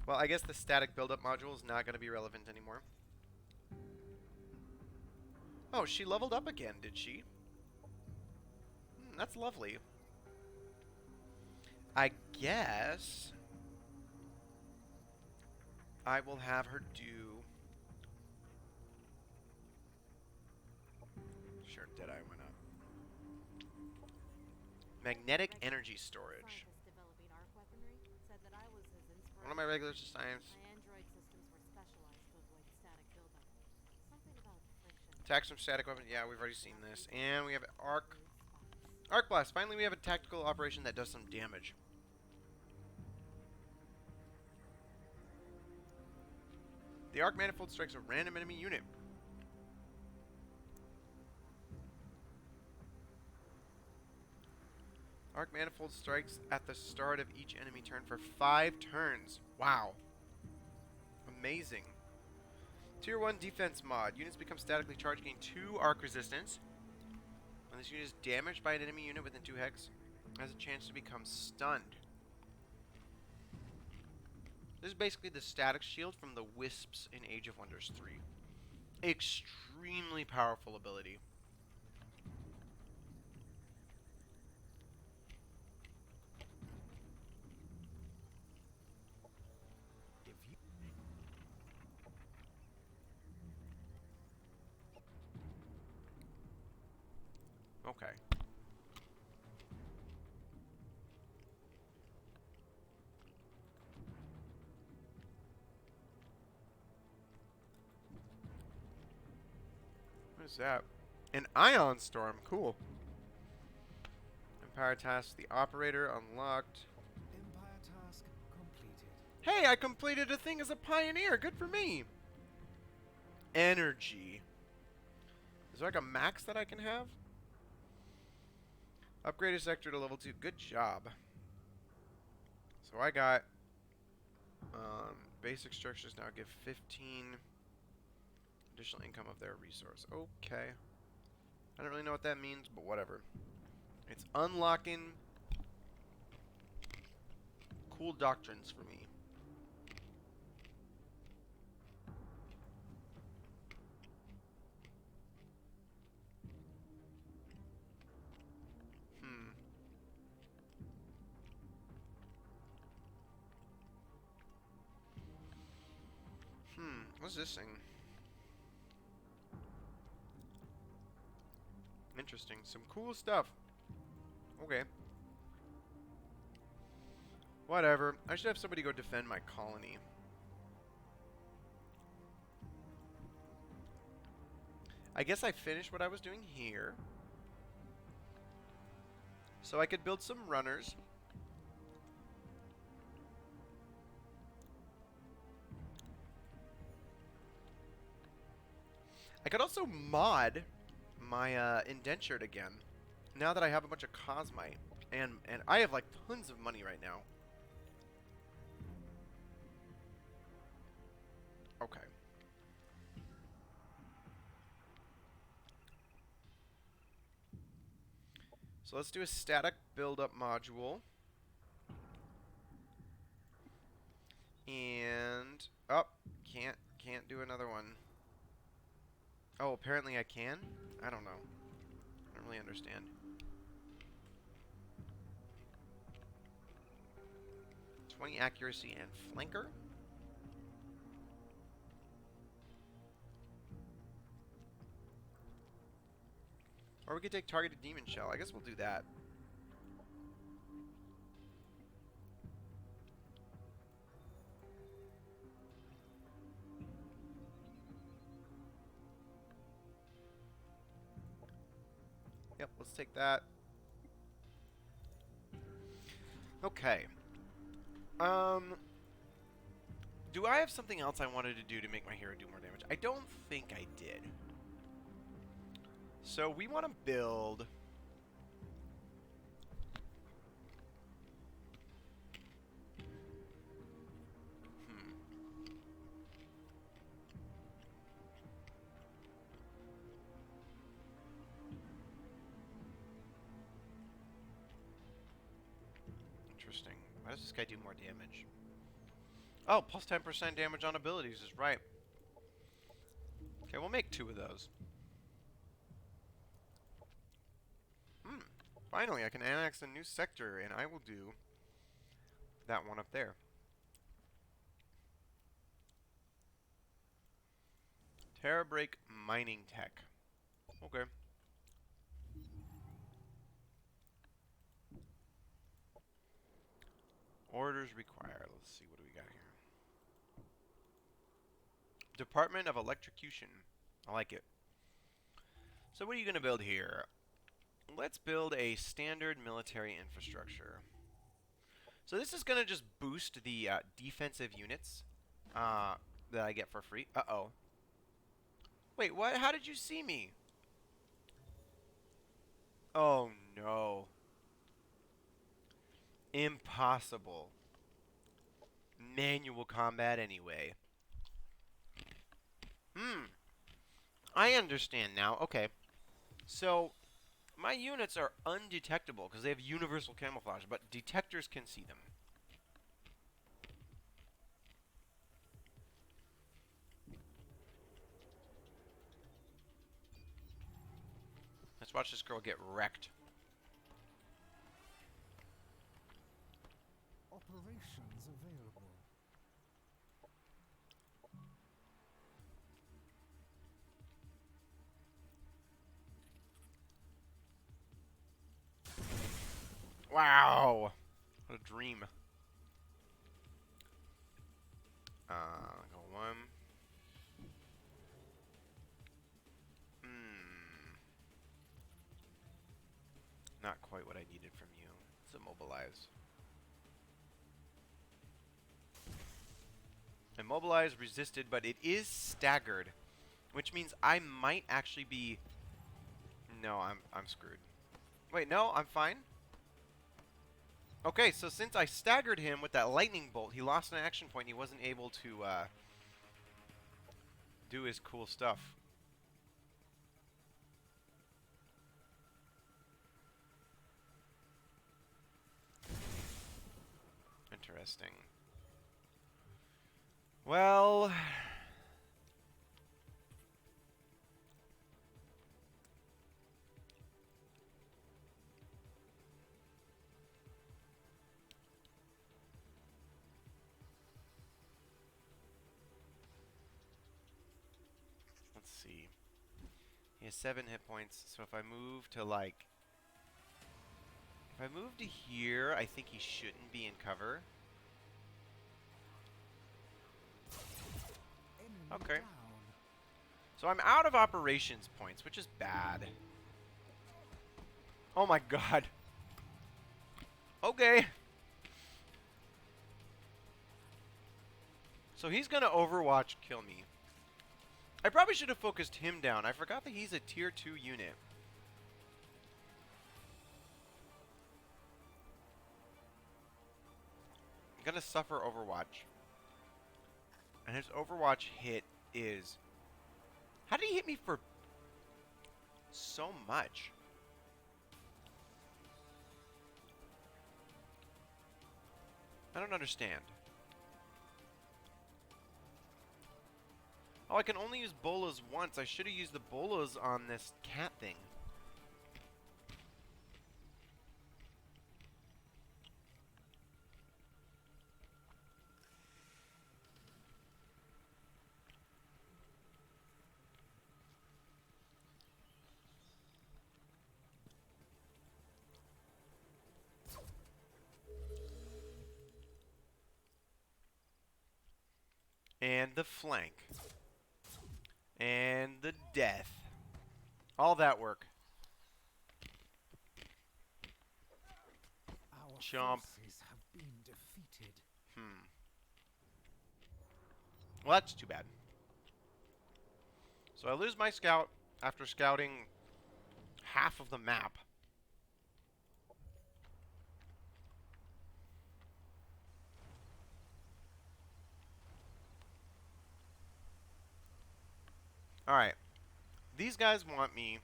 Well, I guess the static buildup module is not going to be relevant anymore. Oh, she leveled up again, did she? That's lovely. I guess I will have her do... Sure, Deadeye went up. Magnetic energy storage. One of my regular science. Attacks from static weapon. Yeah, we've already seen this. And we have arc blast. Finally, we have a tactical operation that does some damage. The arc manifold strikes a random enemy unit. Arc manifold strikes at the start of each enemy turn for 5 turns. Wow. Amazing. Tier 1 defense mod. Units become statically charged, gain 2 arc resistance. When This unit is damaged by an enemy unit within 2 hex. Has a chance to become stunned. This is basically the static shield from the Wisps in Age of Wonders 3. Extremely powerful ability. If you Okay. What is that? An Ion Storm. Cool. Empire task. The operator unlocked. Empire task completed. Hey, I completed a thing as a pioneer. Good for me. Energy. Is there like a max that I can have? Upgrade a sector to level 2. Good job. So I got basic structures now give 15 additional income of their resource. Okay. I don't really know what that means, but whatever. It's unlocking cool doctrines for me. What's this thing? Interesting. Some cool stuff. Okay. Whatever. I should have somebody go defend my colony. I guess I finished what I was doing here. So I could build some runners. I could also mod my indentured again. Now that I have a bunch of Cosmite. And I have like tons of money right now. Okay. So let's do a static build-up module. And can't do another one. Oh, apparently I can? I don't know. I don't really understand. 20 accuracy and flanker? Or we could take targeted demon shell. I guess we'll do that. Yep, let's take that. Okay. Do I have something else I wanted to do to make my hero do more damage? I don't think I did. So we want to build... Interesting. Why does this guy do more damage? Oh, plus 10% damage on abilities is right. Okay, we'll make 2 of those. Finally, I can annex a new sector, and I will do that one up there. Terra Break Mining Tech. Okay. Orders required. Let's see, what do we got here? Department of Electrocution. I like it. So what are you going to build here? Let's build a standard military infrastructure. So this is going to just boost the defensive units that I get for free. Uh-oh. Wait, what? How did you see me? Oh, no. Impossible. Manual combat anyway. I understand now. Okay. So, My units are undetectable because they have universal camouflage, but detectors can see them. Let's watch this girl get wrecked. Operations available. Wow. What a dream. Go one. Not quite what I needed from you. Let's immobilize. Immobilize, resisted, but it is staggered. Which means I might actually be... No, I'm screwed. Wait, no, I'm fine. Okay, so since I staggered him with that lightning bolt, he lost an action point. He wasn't able to do his cool stuff. Interesting. Well... Let's see. He has 7 hit points, so if I move to, like... If I move to here, I think he shouldn't be in cover. Enemy Okay. down. So I'm out of operations points, which is bad. Oh my god. Okay. So he's gonna Overwatch kill me. I probably should have focused him down. I forgot that he's a tier 2 unit. I'm gonna suffer Overwatch. And his Overwatch hit is... How did he hit me for so much? I don't understand. Oh, I can only use bolas once. I should have used the bolas on this cat thing. And the flank. And the death. All that work. Our Chomp. forces have been defeated. Well, that's too bad. So I lose my scout after scouting half of the map. Alright. These guys want me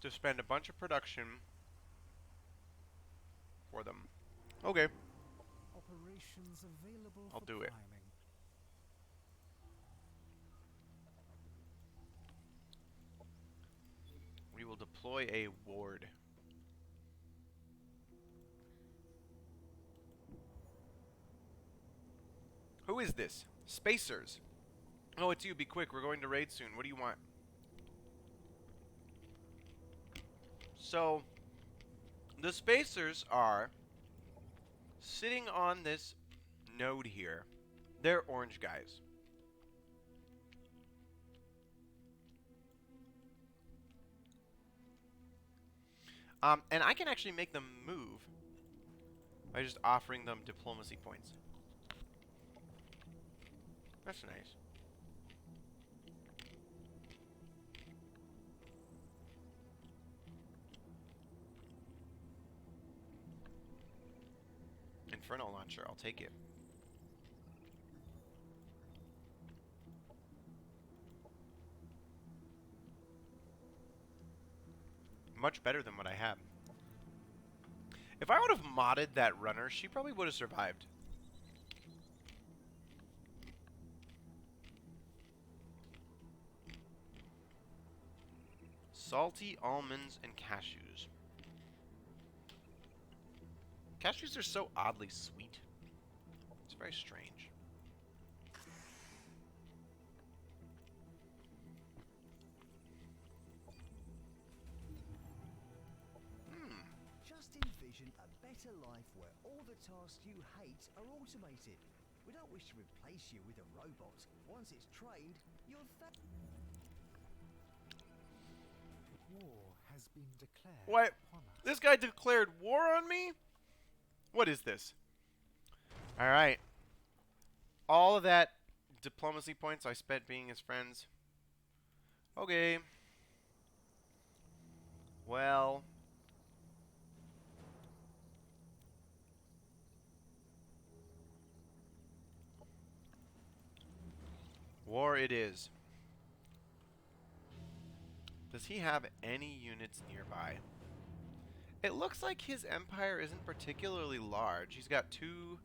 to spend a bunch of production for them. Okay. Operations available I'll for do it. priming. We will deploy a ward. Who is this? Spacers. Oh, it's you. Be quick. We're going to raid soon. What do you want? So, the spacers are sitting on this node here. They're orange guys. And I can actually make them move by just offering them diplomacy points. That's nice. Inferno launcher, I'll take it. much better than what I have. If I would have modded that runner, she probably would have survived. Salty almonds and cashews. Cashews are so oddly sweet. It's very strange. Just envision a better life where all the tasks you hate are automated. We don't wish to replace you with a robot. Once it's trained, you'll War has been declared What? upon us. This guy declared war on me? What is this? Alright. All of that diplomacy points I spent being his friends. Okay. Well. War it is. Does he have any units nearby? It looks like his empire isn't particularly large. He's got two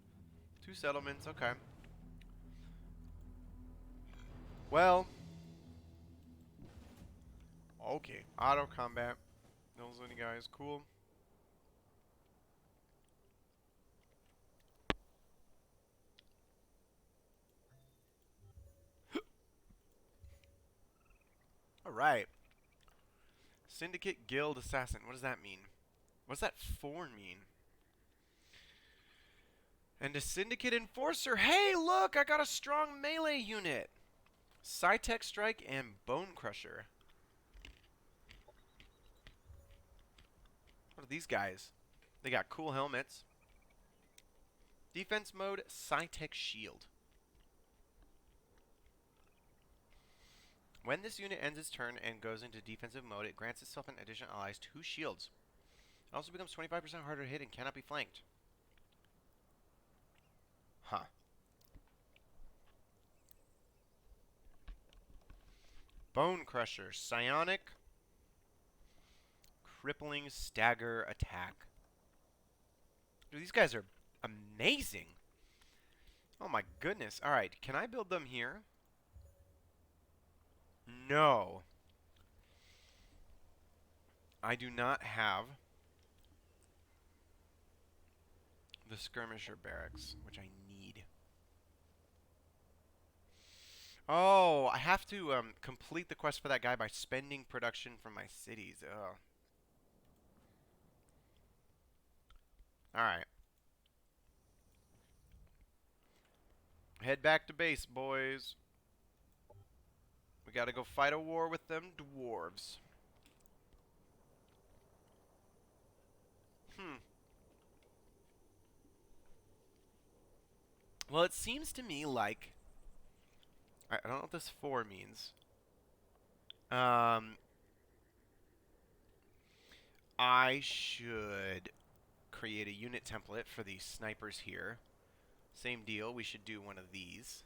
settlements. Okay. Well. Okay. Auto combat. Those any guys. Cool. Alright. Syndicate Guild Assassin. What does that mean? What does that 4 mean? And a Syndicate Enforcer. Hey, look! I got a strong melee unit. Psytech Strike and Bone Crusher. What are these guys? They got cool helmets. Defense mode, Psytech Shield. When this unit ends its turn and goes into defensive mode, it grants itself and additional allies 2 shields. It also becomes 25% harder to hit and cannot be flanked. Huh. Bone Crusher, Psionic, Crippling Stagger Attack. Dude, these guys are amazing. Oh my goodness. Alright, can I build them here? No. I do not have the Skirmisher Barracks, which I need. Oh, I have to complete the quest for that guy by spending production from my cities. Ugh. Alright. Head back to base, boys. We gotta go fight a war with them dwarves. Well, it seems to me like... I don't know what this 4 means. I should create a unit template for these snipers here. Same deal, we should do one of these.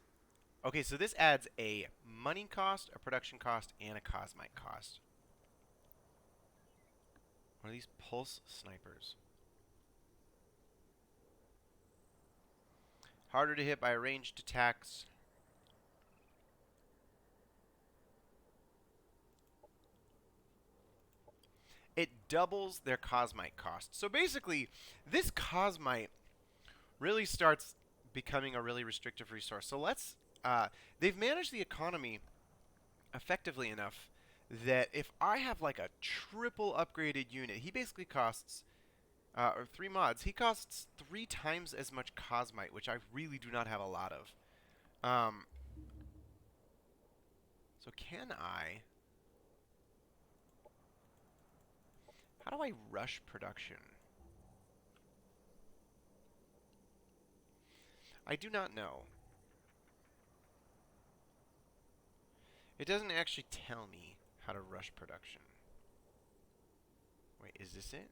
Okay, so this adds a money cost, a production cost, and a cosmite cost. What are these pulse snipers? Harder to hit by ranged attacks. It doubles their cosmite cost. So basically, this cosmite really starts becoming a really restrictive resource. So let's... they've managed the economy effectively enough that if I have like a triple upgraded unit, he basically costs... or 3 mods, he costs 3 times as much cosmite, which I really do not have a lot of. So can I... How do I rush production? I do not know. It doesn't actually tell me how to rush production. Wait, is this it?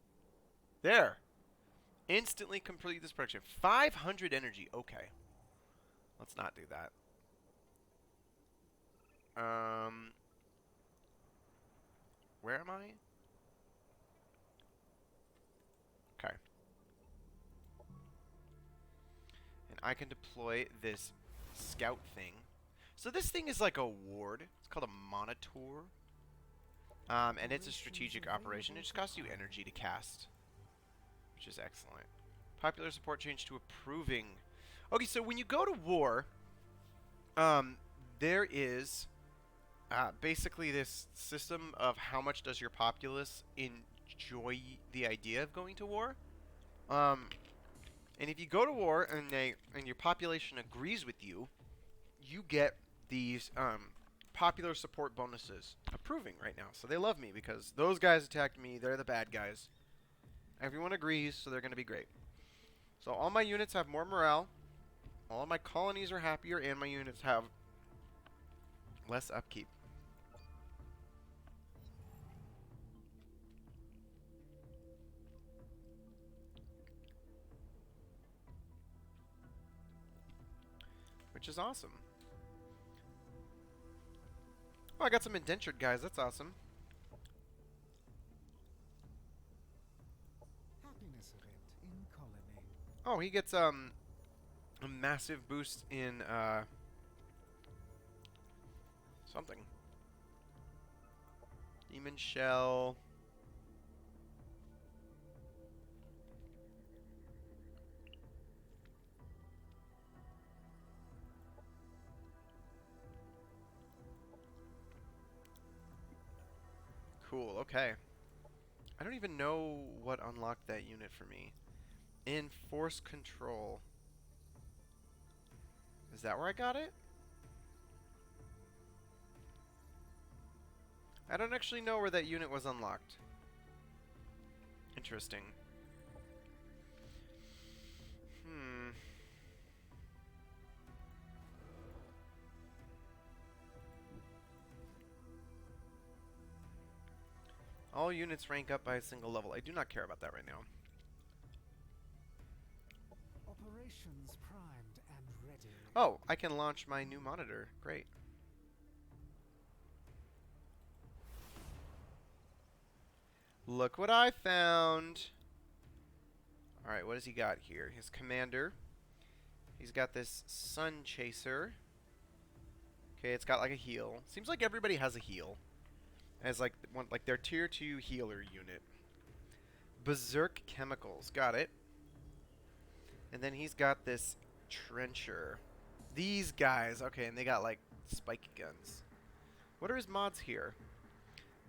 There! Instantly complete this production. 500 energy. Okay. Let's not do that. Where am I? I can deploy this scout thing. So this thing is like a ward. It's called a monitor. And it's a strategic operation. It just costs you energy to cast, which is excellent. Popular support change to approving. Okay, so when you go to war, there is basically this system of how much does your populace enjoy the idea of going to war. And if you go to war and your population agrees with you, you get these popular support bonuses approving right now. So they love me because those guys attacked me. They're the bad guys. Everyone agrees, so they're going to be great. So all my units have more morale. All of my colonies are happier, and my units have less upkeep. Which is awesome. Oh, I got some indentured guys. That's awesome. Happiness event in colony. Oh, he gets a massive boost in something. Demon Shell. Cool, okay. I don't even know what unlocked that unit for me. Enforce control. Is that where I got it? I don't actually know where that unit was unlocked. Interesting. All units rank up by a single level. I do not care about that right now. Operations primed and ready. Oh, I can launch my new monitor. Great. Look what I found. Alright, what has he got here? His commander. He's got this Sun Chaser. Okay, it's got like a heal. Seems like everybody has a heal. As like one, like their tier 2 healer unit. Berserk Chemicals. Got it. And then he's got this Trencher. These guys. Okay, and they got like spike guns. What are his mods here?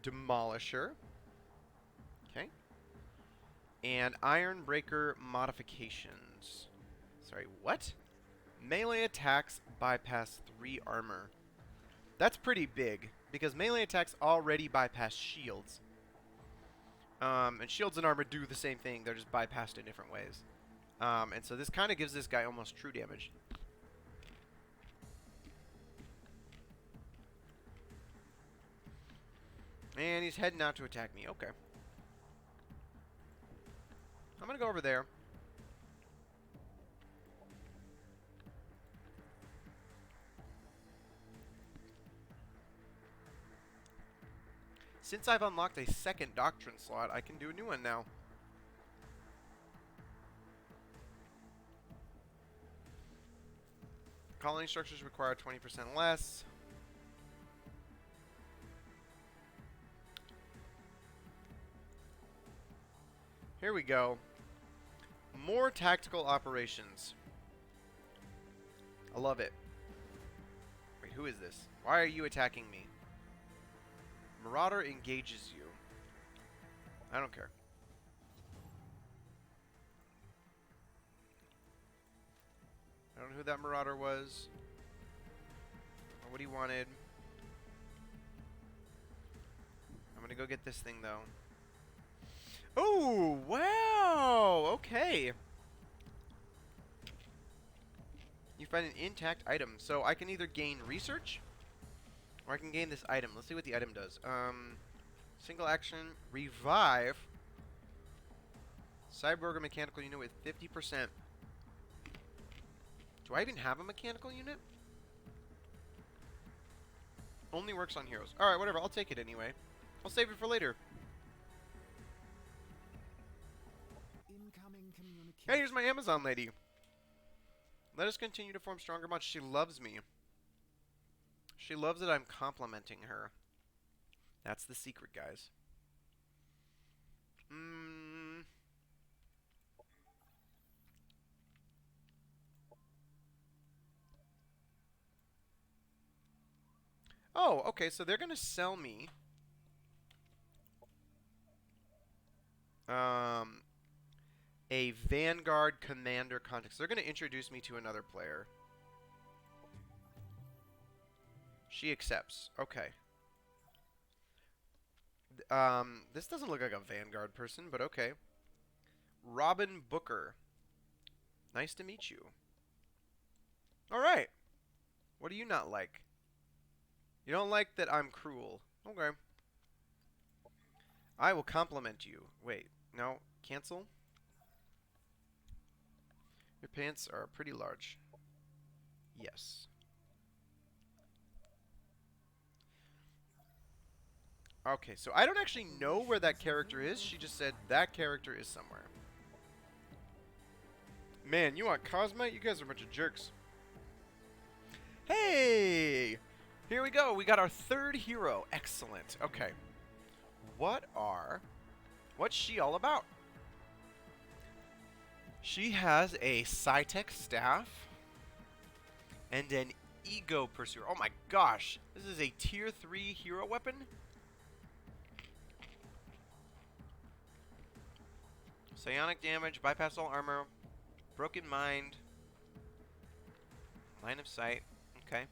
Demolisher. Okay. And Iron Breaker modifications. Sorry, what? Melee attacks bypass 3 armor. That's pretty big, because melee attacks already bypass shields. And shields and armor do the same thing, they're just bypassed in different ways. And so this kind of gives this guy almost true damage. And he's heading out to attack me, okay. I'm gonna go over there. Since I've unlocked a second doctrine slot, I can do a new one now. Colony structures require 20% less. Here we go. More tactical operations. I love it. Wait, who is this? Why are you attacking me? Marauder engages you. I don't care. I don't know who that Marauder was, or what he wanted. I'm gonna go get this thing, though. Oh, wow! Okay. You find an intact item. So I can either gain research, or I can gain this item. Let's see what the item does. Single action, revive. Cyborg or mechanical unit with 50%. Do I even have a mechanical unit? Only works on heroes. Alright, whatever. I'll take it anyway. I'll save it for later. Incoming communication. Hey, here's my Amazon lady. Let us continue to form stronger bonds. She loves me. She loves that I'm complimenting her. That's the secret, guys. Oh, okay, so they're going to sell me um, a Vanguard Commander context. They're going to introduce me to another player. She accepts. Okay. This doesn't look like a Vanguard person, but okay. Robin Booker. Nice to meet you. All right. What do you not like? You don't like that I'm cruel. Okay. I will compliment you. Wait, no. Cancel? Your pants are pretty large. Yes. Okay, so I don't actually know where that character is. She just said that character is somewhere. Man, you want Cosma? You guys are a bunch of jerks. Hey! Here we go. We got our third hero. Excellent. Okay. What's she all about? She has a Psytech staff and an Ego Pursuer. Oh my gosh. This is a tier 3 hero weapon? Psionic damage, bypass all armor, broken mind, line of sight. Okay.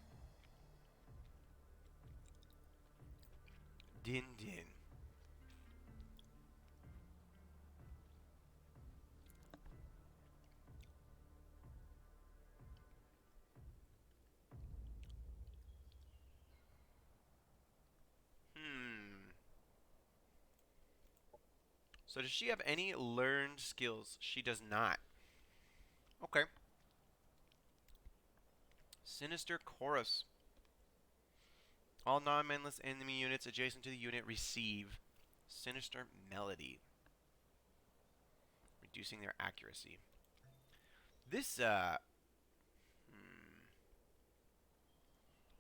Din Din. So does she have any learned skills? She does not. Okay. Sinister Chorus. All non-mindless enemy units adjacent to the unit receive Sinister Melody, reducing their accuracy. This,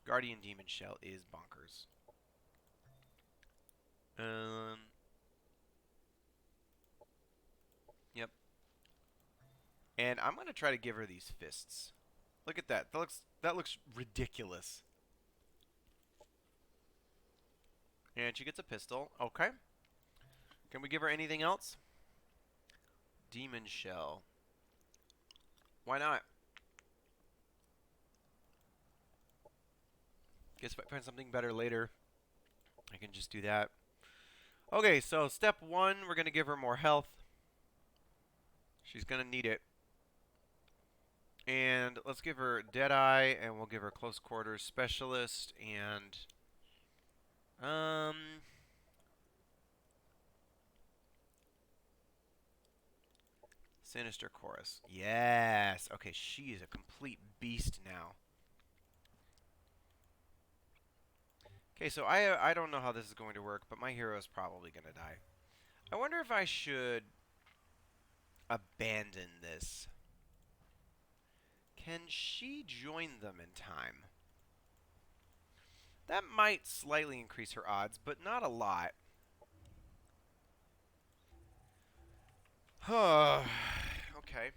Guardian Demon Shell is bonkers. Yep. And I'm gonna try to give her these fists. Look at that. That looks ridiculous. And she gets a pistol. Okay. Can we give her anything else? Demon Shell. Why not? Guess if I find something better later, I can just do that. Okay, so step 1, we're going to give her more health. She's going to need it. And let's give her Deadeye, and we'll give her Close Quarters Specialist, and... Sinister Chorus. Yes! Okay, she is a complete beast now. Okay, so I don't know how this is going to work, but my hero is probably going to die. I wonder if I should abandon this. Can she join them in time? That might slightly increase her odds, but not a lot. Okay.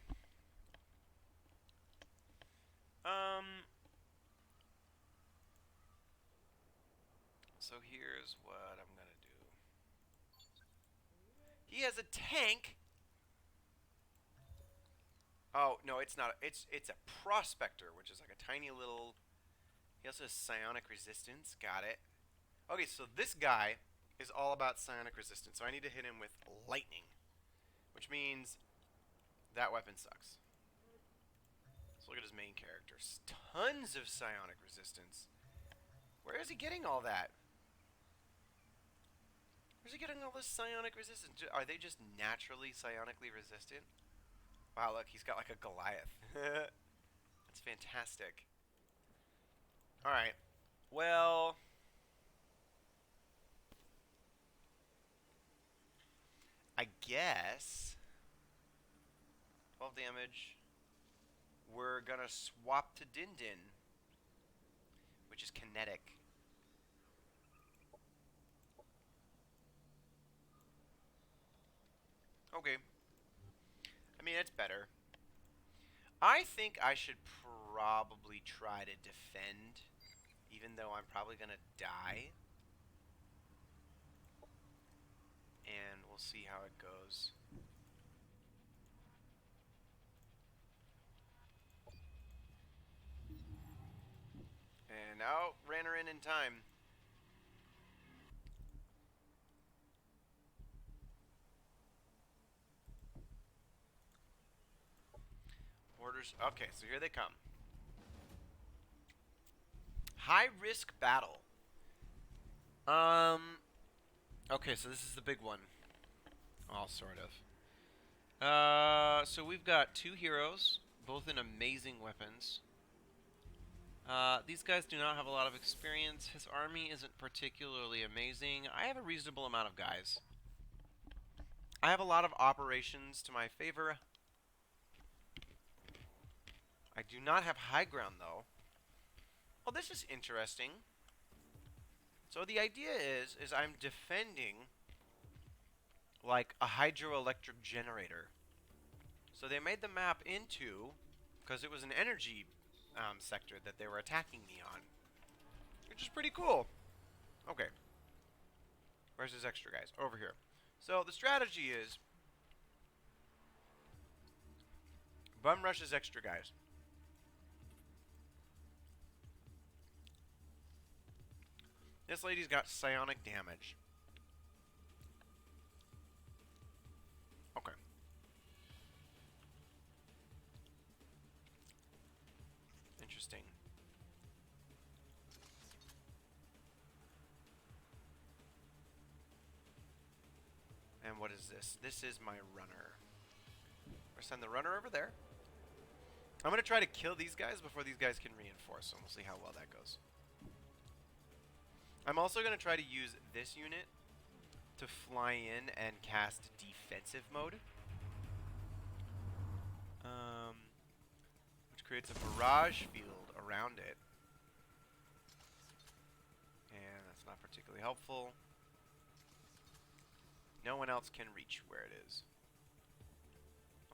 So here's what I'm gonna do. He has a tank. Oh no, it's not. It's a prospector, which is like a tiny little. He also has psionic resistance. Got it. Okay, so this guy is all about psionic resistance. So I need to hit him with lightning, which means that weapon sucks. Let's look at his main characters. Tons of psionic resistance. Where is he getting all that? Where's he getting all this psionic resistance? Are they just naturally psionically resistant? Wow, look, he's got like a Goliath. That's fantastic. Alright. Well... I guess... 12 damage. we're gonna swap to Din Din, which is kinetic. Okay. I mean, it's better. I think I should probably try to defend, even though I'm probably gonna die. And we'll see how it goes. And oh, ran her in time. Orders. Okay, so here they come. High risk battle. Okay, so this is the big one. Well, sort of. So we've got two heroes, both in amazing weapons. These guys do not have a lot of experience. His army isn't particularly amazing. I have a reasonable amount of guys. I have a lot of operations to my favor. I do not have high ground, though. Well, this is interesting. So the idea is I'm defending like a hydroelectric generator. So they made the map into, because it was an energy sector that they were attacking me on, which is pretty cool. Okay. Where's his extra guys? Over here. So the strategy is bum rush his extra guys. This lady's got psionic damage. Okay. Interesting. And what is this? This is my runner. We'll send the runner over there. I'm going to try to kill these guys before these guys can reinforce, and we'll see how well that goes. I'm also going to try to use this unit to fly in and cast defensive mode. Which creates a barrage field around it. And that's not particularly helpful. No one else can reach where it is.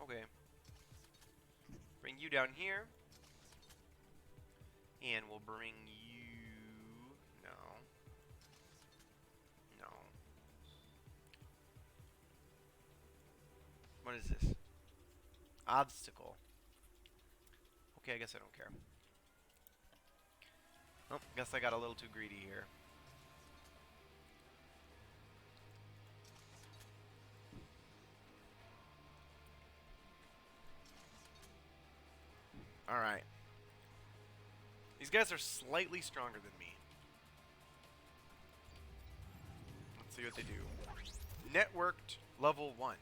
Okay. Bring you down here. And we'll bring you... No. No. What is this? Obstacle. Okay, I guess I don't care. Oh, guess I got a little too greedy here. Alright. These guys are slightly stronger than me. Let's see what they do. Networked level 1.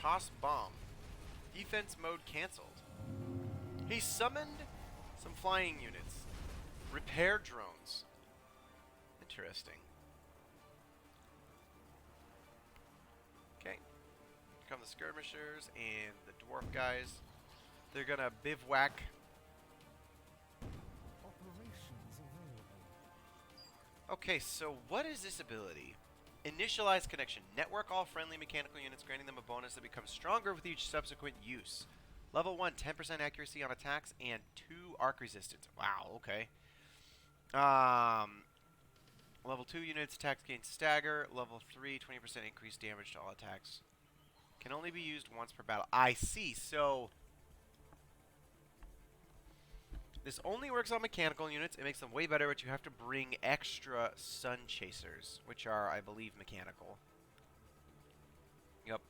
Toss bomb. Defense mode cancelled. He summoned some flying units. Repair drones. Interesting. Okay. Here come the skirmishers and the dwarf guys. They're gonna bivouac. Operations available. Okay, so what is this ability? Initialize connection. Network all friendly mechanical units, granting them a bonus that becomes stronger with each subsequent use. Level 1, 10% accuracy on attacks and 2 arc resistance. Wow, okay. Level 2 units, attacks gain stagger. Level 3, 20% increased damage to all attacks. Can only be used once per battle. I see, so... This only works on mechanical units. It makes them way better, but you have to bring extra sun chasers, which are, I believe, mechanical. Yep.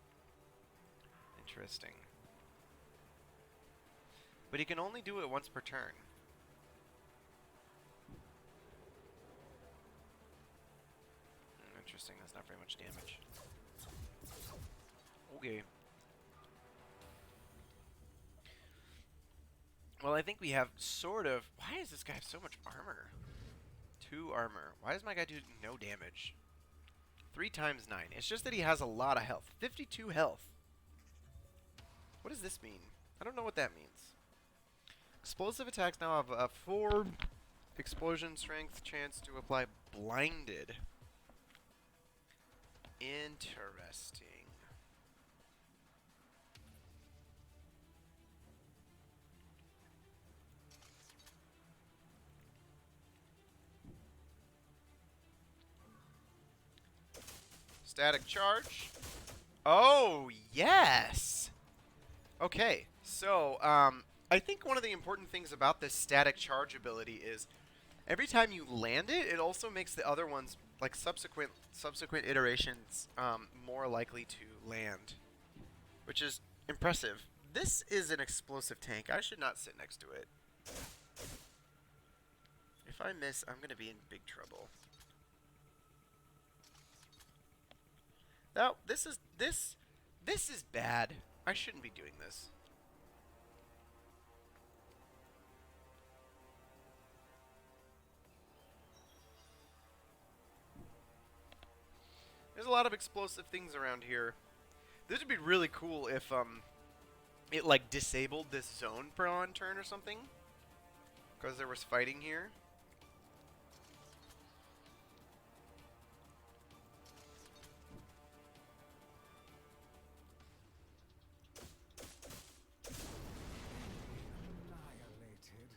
Interesting. But he can only do it once per turn. Interesting. That's not very much damage. Okay. Well, I think we have sort of... Why does this guy have so much armor? 2 armor. Why does my guy do no damage? 3 times 9. It's just that he has a lot of health. 52 health. What does this mean? I don't know what that means. Explosive attacks now have a 4 explosion strength chance to apply blinded. Interesting. Static charge. Oh, yes. Okay, so I think one of the important things about this static charge ability is every time you land it, it also makes the other ones, like subsequent iterations, more likely to land, which is impressive. This is an explosive tank. I should not sit next to it. If I miss, I'm gonna be in big trouble. Now, this is bad. I shouldn't be doing this. There's a lot of explosive things around here. This would be really cool if it like disabled this zone per on turn or something, because there was fighting here.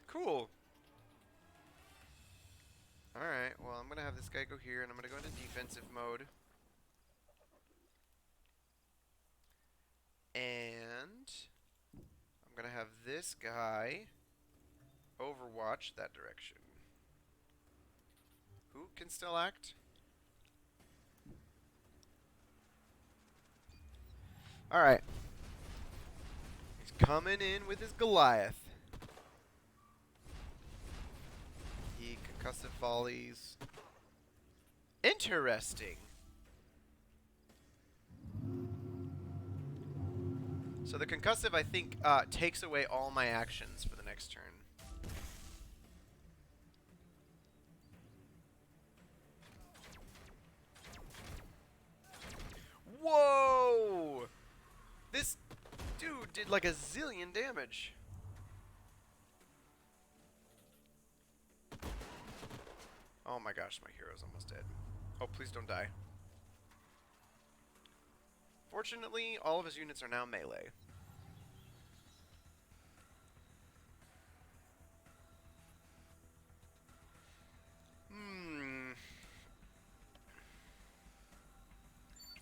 Cool. Alright, well, I'm going to have this guy go here, and I'm going to go into defensive mode. And I'm going to have this guy overwatch that direction. Who can still act? Alright. He's coming in with his Goliath. Concussive volleys. Interesting. So the concussive, I think, takes away all my actions for the next turn. Whoa! This dude did like a zillion damage. Oh my gosh, my hero's almost dead. Oh, please don't die. Fortunately, all of his units are now melee.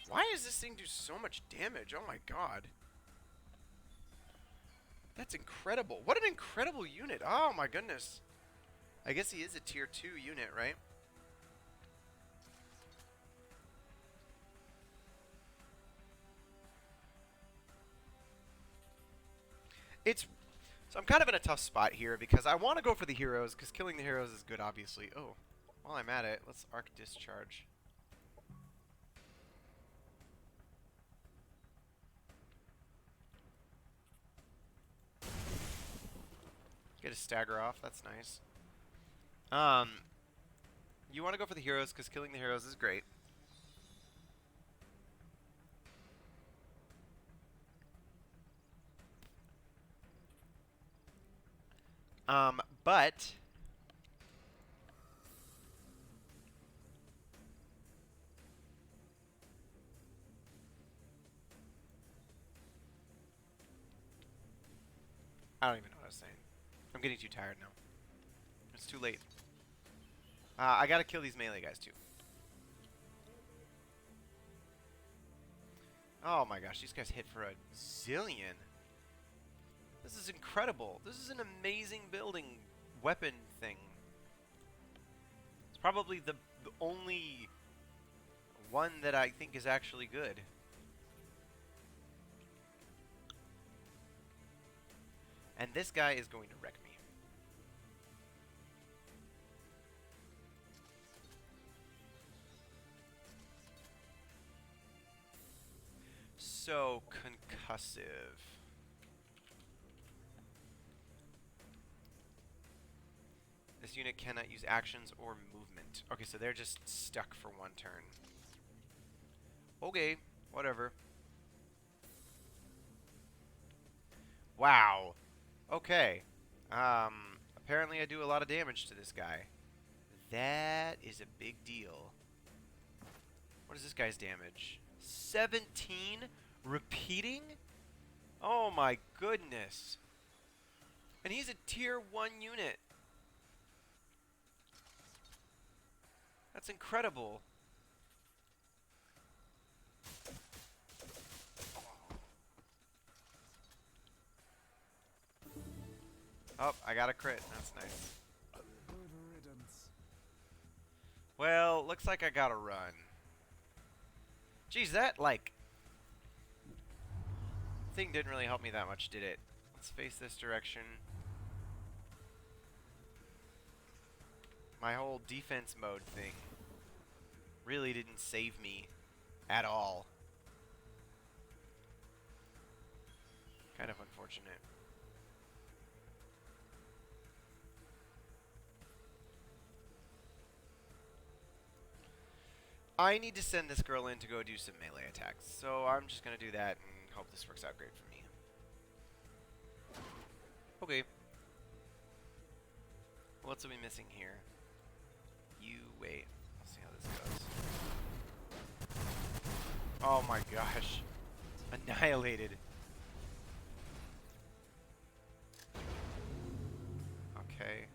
Why does this thing do so much damage? Oh my god. That's incredible. What an incredible unit. Oh my goodness. I guess he is a tier 2 unit, right? So I'm kind of in a tough spot here because I want to go for the heroes because killing the heroes is good, obviously. Oh, while I'm at it, let's arc discharge. Get a stagger off. That's nice. You want to go for the heroes because killing the heroes is great. But I don't even know what I was saying. I'm getting too tired now. It's too late. I gotta kill these melee guys too. Oh my gosh, these guys hit for a zillion. This is incredible. This is an amazing building weapon thing. It's probably the only one that I think is actually good. And this guy is going to wreck me. So concussive. This unit cannot use actions or movement. Okay, so they're just stuck for one turn. Okay, whatever. Wow. Okay. Apparently I do a lot of damage to this guy. That is a big deal. What is this guy's damage? 17? Repeating? Oh my goodness. And he's a tier 1 unit. That's incredible. Oh, I got a crit. That's nice. Good riddance. Well, looks like I gotta run. Geez, that, like, thing didn't really help me that much, did it? Let's face this direction. My whole defense mode thing really didn't save me at all. Kind of unfortunate. I need to send this girl in to go do some melee attacks, so I'm just gonna do that and hope this works out great for me. Okay. What's we missing here? You wait. Let's see how this goes. Oh my gosh. Annihilated. Okay.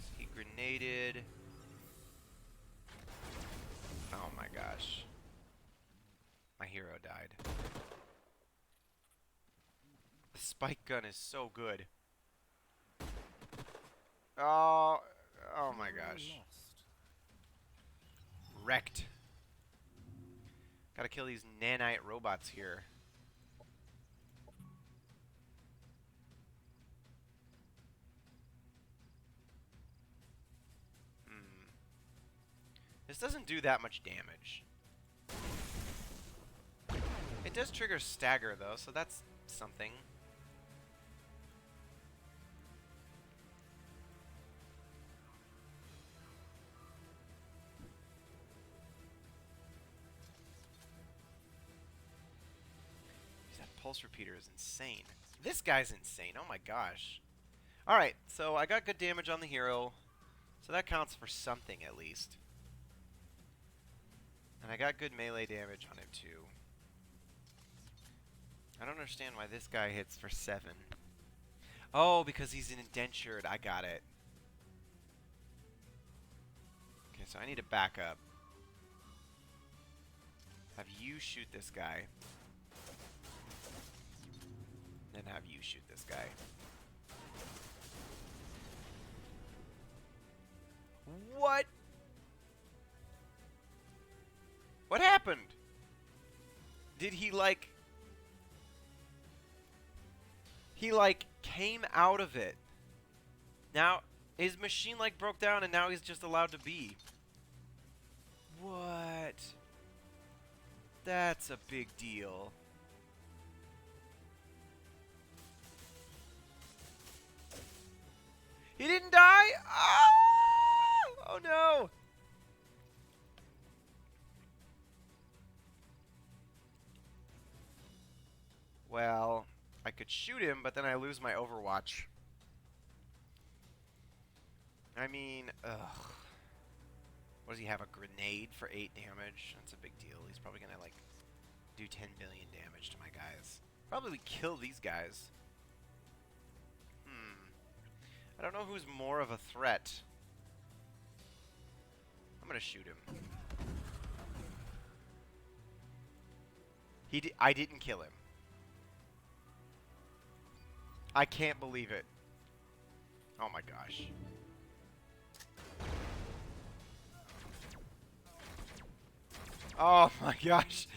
So he grenaded. Oh my gosh. My hero died. The spike gun is so good. Oh, oh my gosh. Lost. Wrecked. Gotta kill these nanite robots here. This doesn't do that much damage. It does trigger stagger though, so that's something. That pulse repeater is insane. This guy's insane. Oh my gosh. Alright, so I got good damage on the hero. So that counts for something at least. And I got good melee damage on him too. I don't understand why this guy hits for 7. Oh, because he's an indentured. I got it. Okay, so I need to back up. Have you shoot this guy. Then have you shoot this guy. What? What happened? Did he like... He like came out of it. Now, his machine like broke down and now he's just allowed to be. What? That's a big deal. He didn't die? Ah! Oh no! Well, I could shoot him, but then I lose my Overwatch. I mean, ugh. What does he have, a grenade for 8 damage? That's a big deal. He's probably gonna, like, do 10 billion damage to my guys. Probably kill these guys. I don't know who's more of a threat. I'm gonna shoot him. I didn't kill him. I can't believe it. Oh my gosh. Oh my gosh.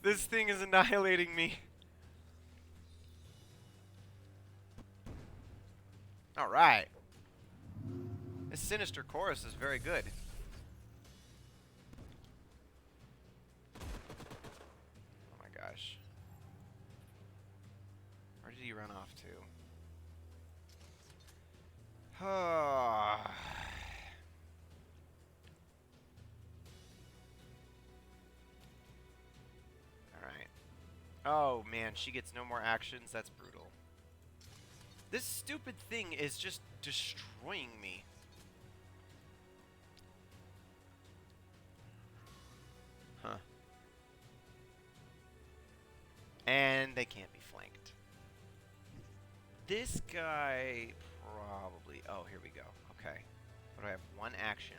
This thing is annihilating me. Alright. This Sinister Chorus is very good. Oh my gosh. Where did he run off to? Oh man, she gets no more actions. That's brutal. This stupid thing is just destroying me. Huh. And they can't be flanked. This guy probably... Oh, here we go. Okay. What do I have? One action.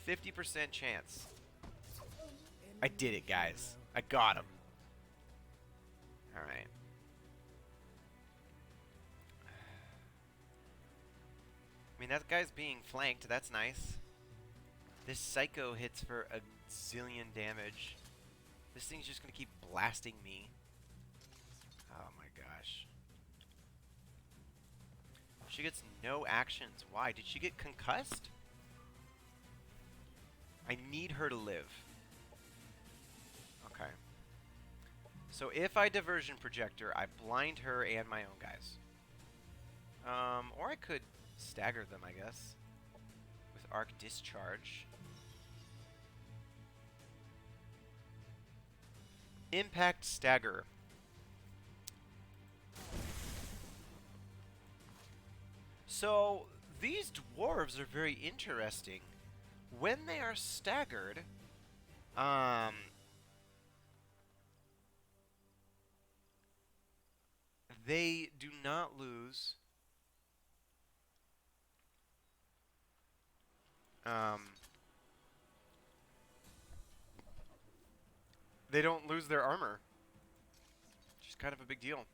50% chance. I did it, guys. I got him. Alright. I mean, that guy's being flanked. That's nice. This Psycho hits for a zillion damage. This thing's just going to keep blasting me. Oh my gosh. She gets no actions. Why? Did she get concussed? I need her to live. Okay. So if I diversion projector, I blind her and my own guys. Or I could stagger them, I guess. With arc discharge. Impact stagger. So these dwarves are very interesting. When they are staggered, they do not lose they don't lose their armor. Which is kind of a big deal.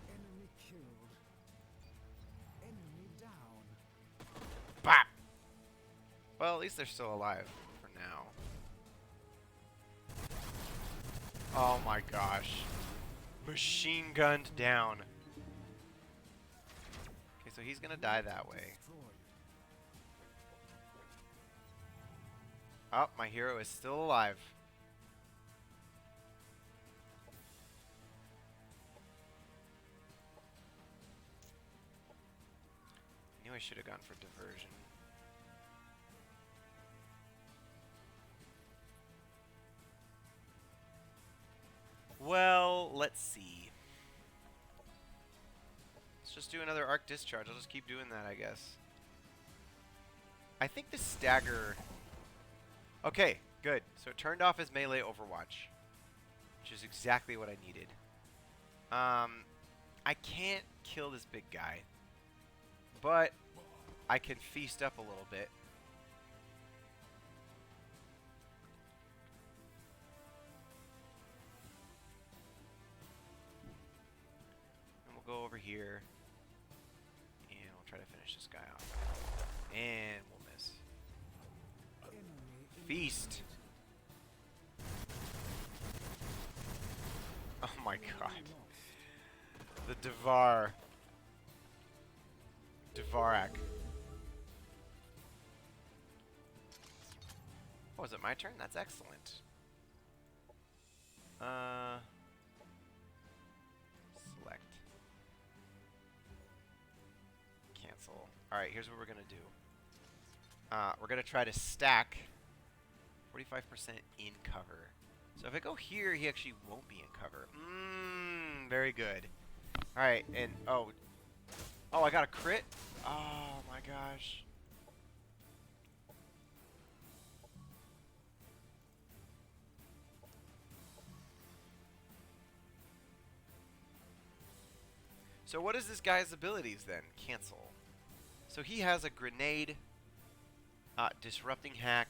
Enemy killed. Enemy down. Bop! Well, at least they're still alive for now. Oh my gosh. Machine gunned down. Okay, so he's gonna die that way. Destroyed. Oh, my hero is still alive. Knew I should have gone for diversion. Well, let's see. Let's just do another arc discharge. I'll just keep doing that, I guess. I think the stagger... Okay, good. So it turned off his melee overwatch, which is exactly what I needed. I can't kill this big guy, but I can feast up a little bit. And we'll go over here, and we'll try to finish this guy off. And we'll miss. Enemy Feast. Oh my god. The Devar. Devarak. Oh, is it my turn? That's excellent. Select. Cancel. Alright, here's what we're gonna do. We're gonna try to stack 45% in cover. So if I go here, he actually won't be in cover. Very good. Alright, and oh, I got a crit? Oh my gosh. So what is this guy's abilities then? Cancel. So he has a grenade, disrupting hack,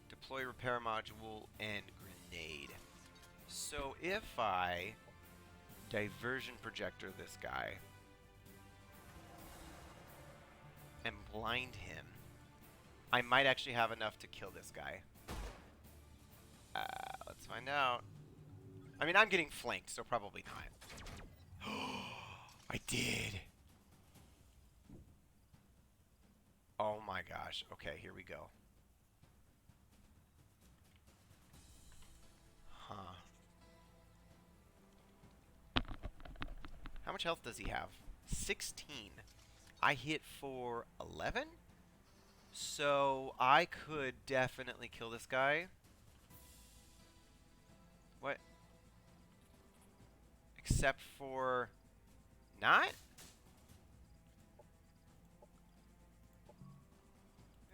deploy repair module, and grenade. So if I diversion projector this guy and blind him, I might actually have enough to kill this guy. Let's find out. I mean, I'm getting flanked, so probably not. I did. Oh my gosh. Okay, here we go. Huh. How much health does he have? 16. I hit for 11? So I could definitely kill this guy. What? Except for not?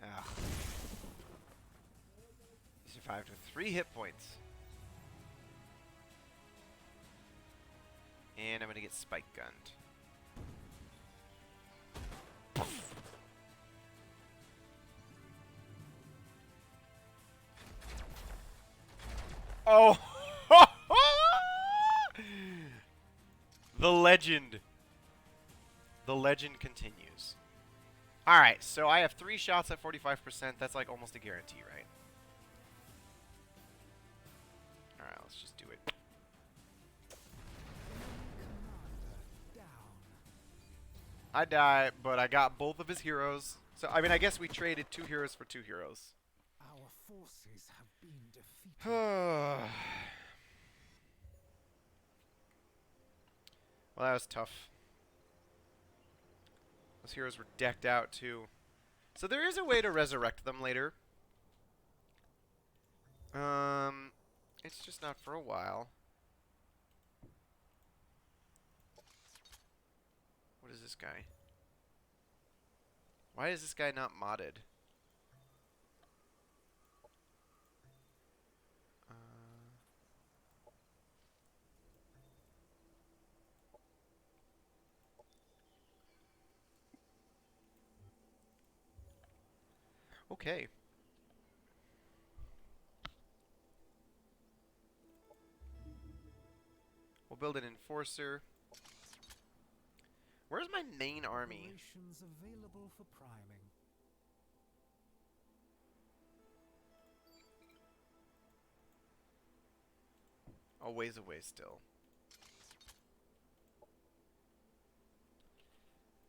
Ugh. He survived with 3 hit points. And I'm going to get spike gunned. Oh! The legend. The legend continues. Alright, so I have 3 shots at 45%. That's like almost a guarantee, right? Alright, let's just do it. Commander down. I die, but I got both of his heroes. So, I mean, I guess we traded 2 heroes for 2 heroes. Our forces have been defeated. Well, that was tough. Those heroes were decked out, too. So there is a way to resurrect them later. It's just not for a while. What is this guy? Why is this guy not modded? Okay. We'll build an enforcer. Where's my main army? Operations available for priming. Oh, ways away still.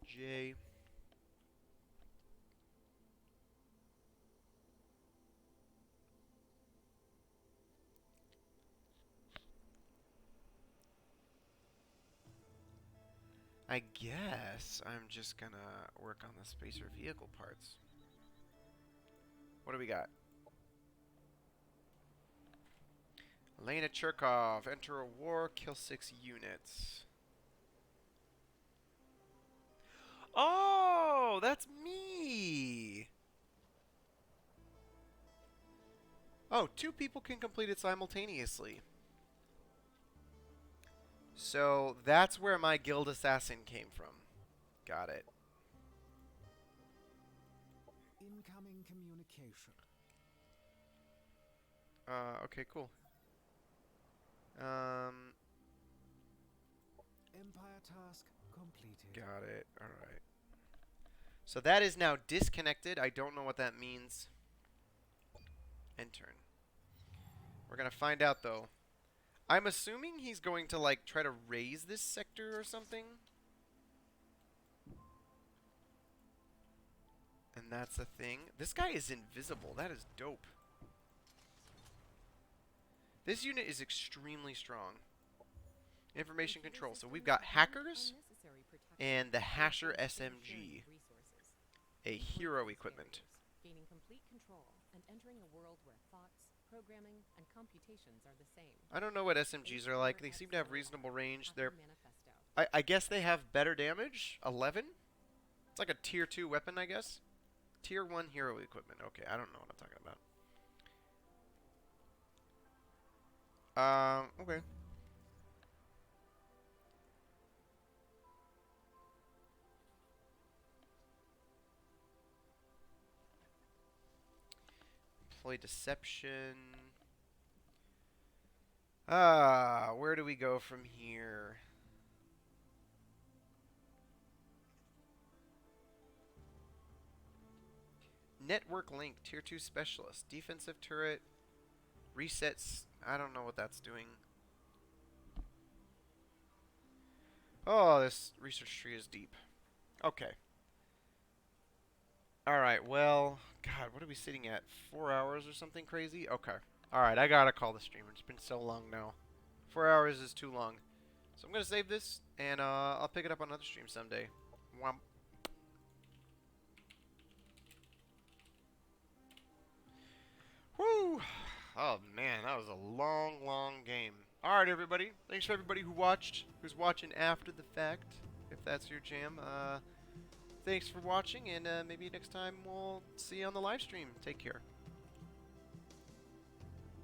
J. I guess I'm just gonna work on the spacer vehicle parts. What do we got? Elena Cherkov, enter a war, kill 6 units. Oh, that's me! Oh, 2 people can complete it simultaneously. So that's where my guild assassin came from. Got it. Incoming communication. Okay, cool. Empire task completed. Got it. Alright. So that is now disconnected. I don't know what that means. End turn. We're gonna find out, though. I'm assuming he's going to, like, try to raise this sector or something. And that's the thing. This guy is invisible. That is dope. This unit is extremely strong. Information control. So we've got hackers and the Hasher SMG. A hero equipment. Gaining complete control and entering a world where thoughts, programming, and computations are the same. I don't know what SMGs are like. They seem to have reasonable range. I guess they have better damage. 11? It's like a tier 2 weapon, I guess. Tier 1 hero equipment. Okay, I don't know what I'm talking about. Okay. Employee deception. Where do we go from here? Network link, tier 2 specialist, defensive turret, resets. I don't know what that's doing. Oh, this research tree is deep. Okay. Alright, well, God, what are we sitting at? 4 hours or something crazy? Okay. Alright, I gotta call the streamer. It's been so long now. 4 hours is too long. So I'm gonna save this, and I'll pick it up on another stream someday. Womp. Woo! Oh man, that was a long, long game. Alright, everybody. Thanks for everybody who watched, who's watching after the fact, if that's your jam. Thanks for watching, and maybe next time we'll see you on the live stream. Take care.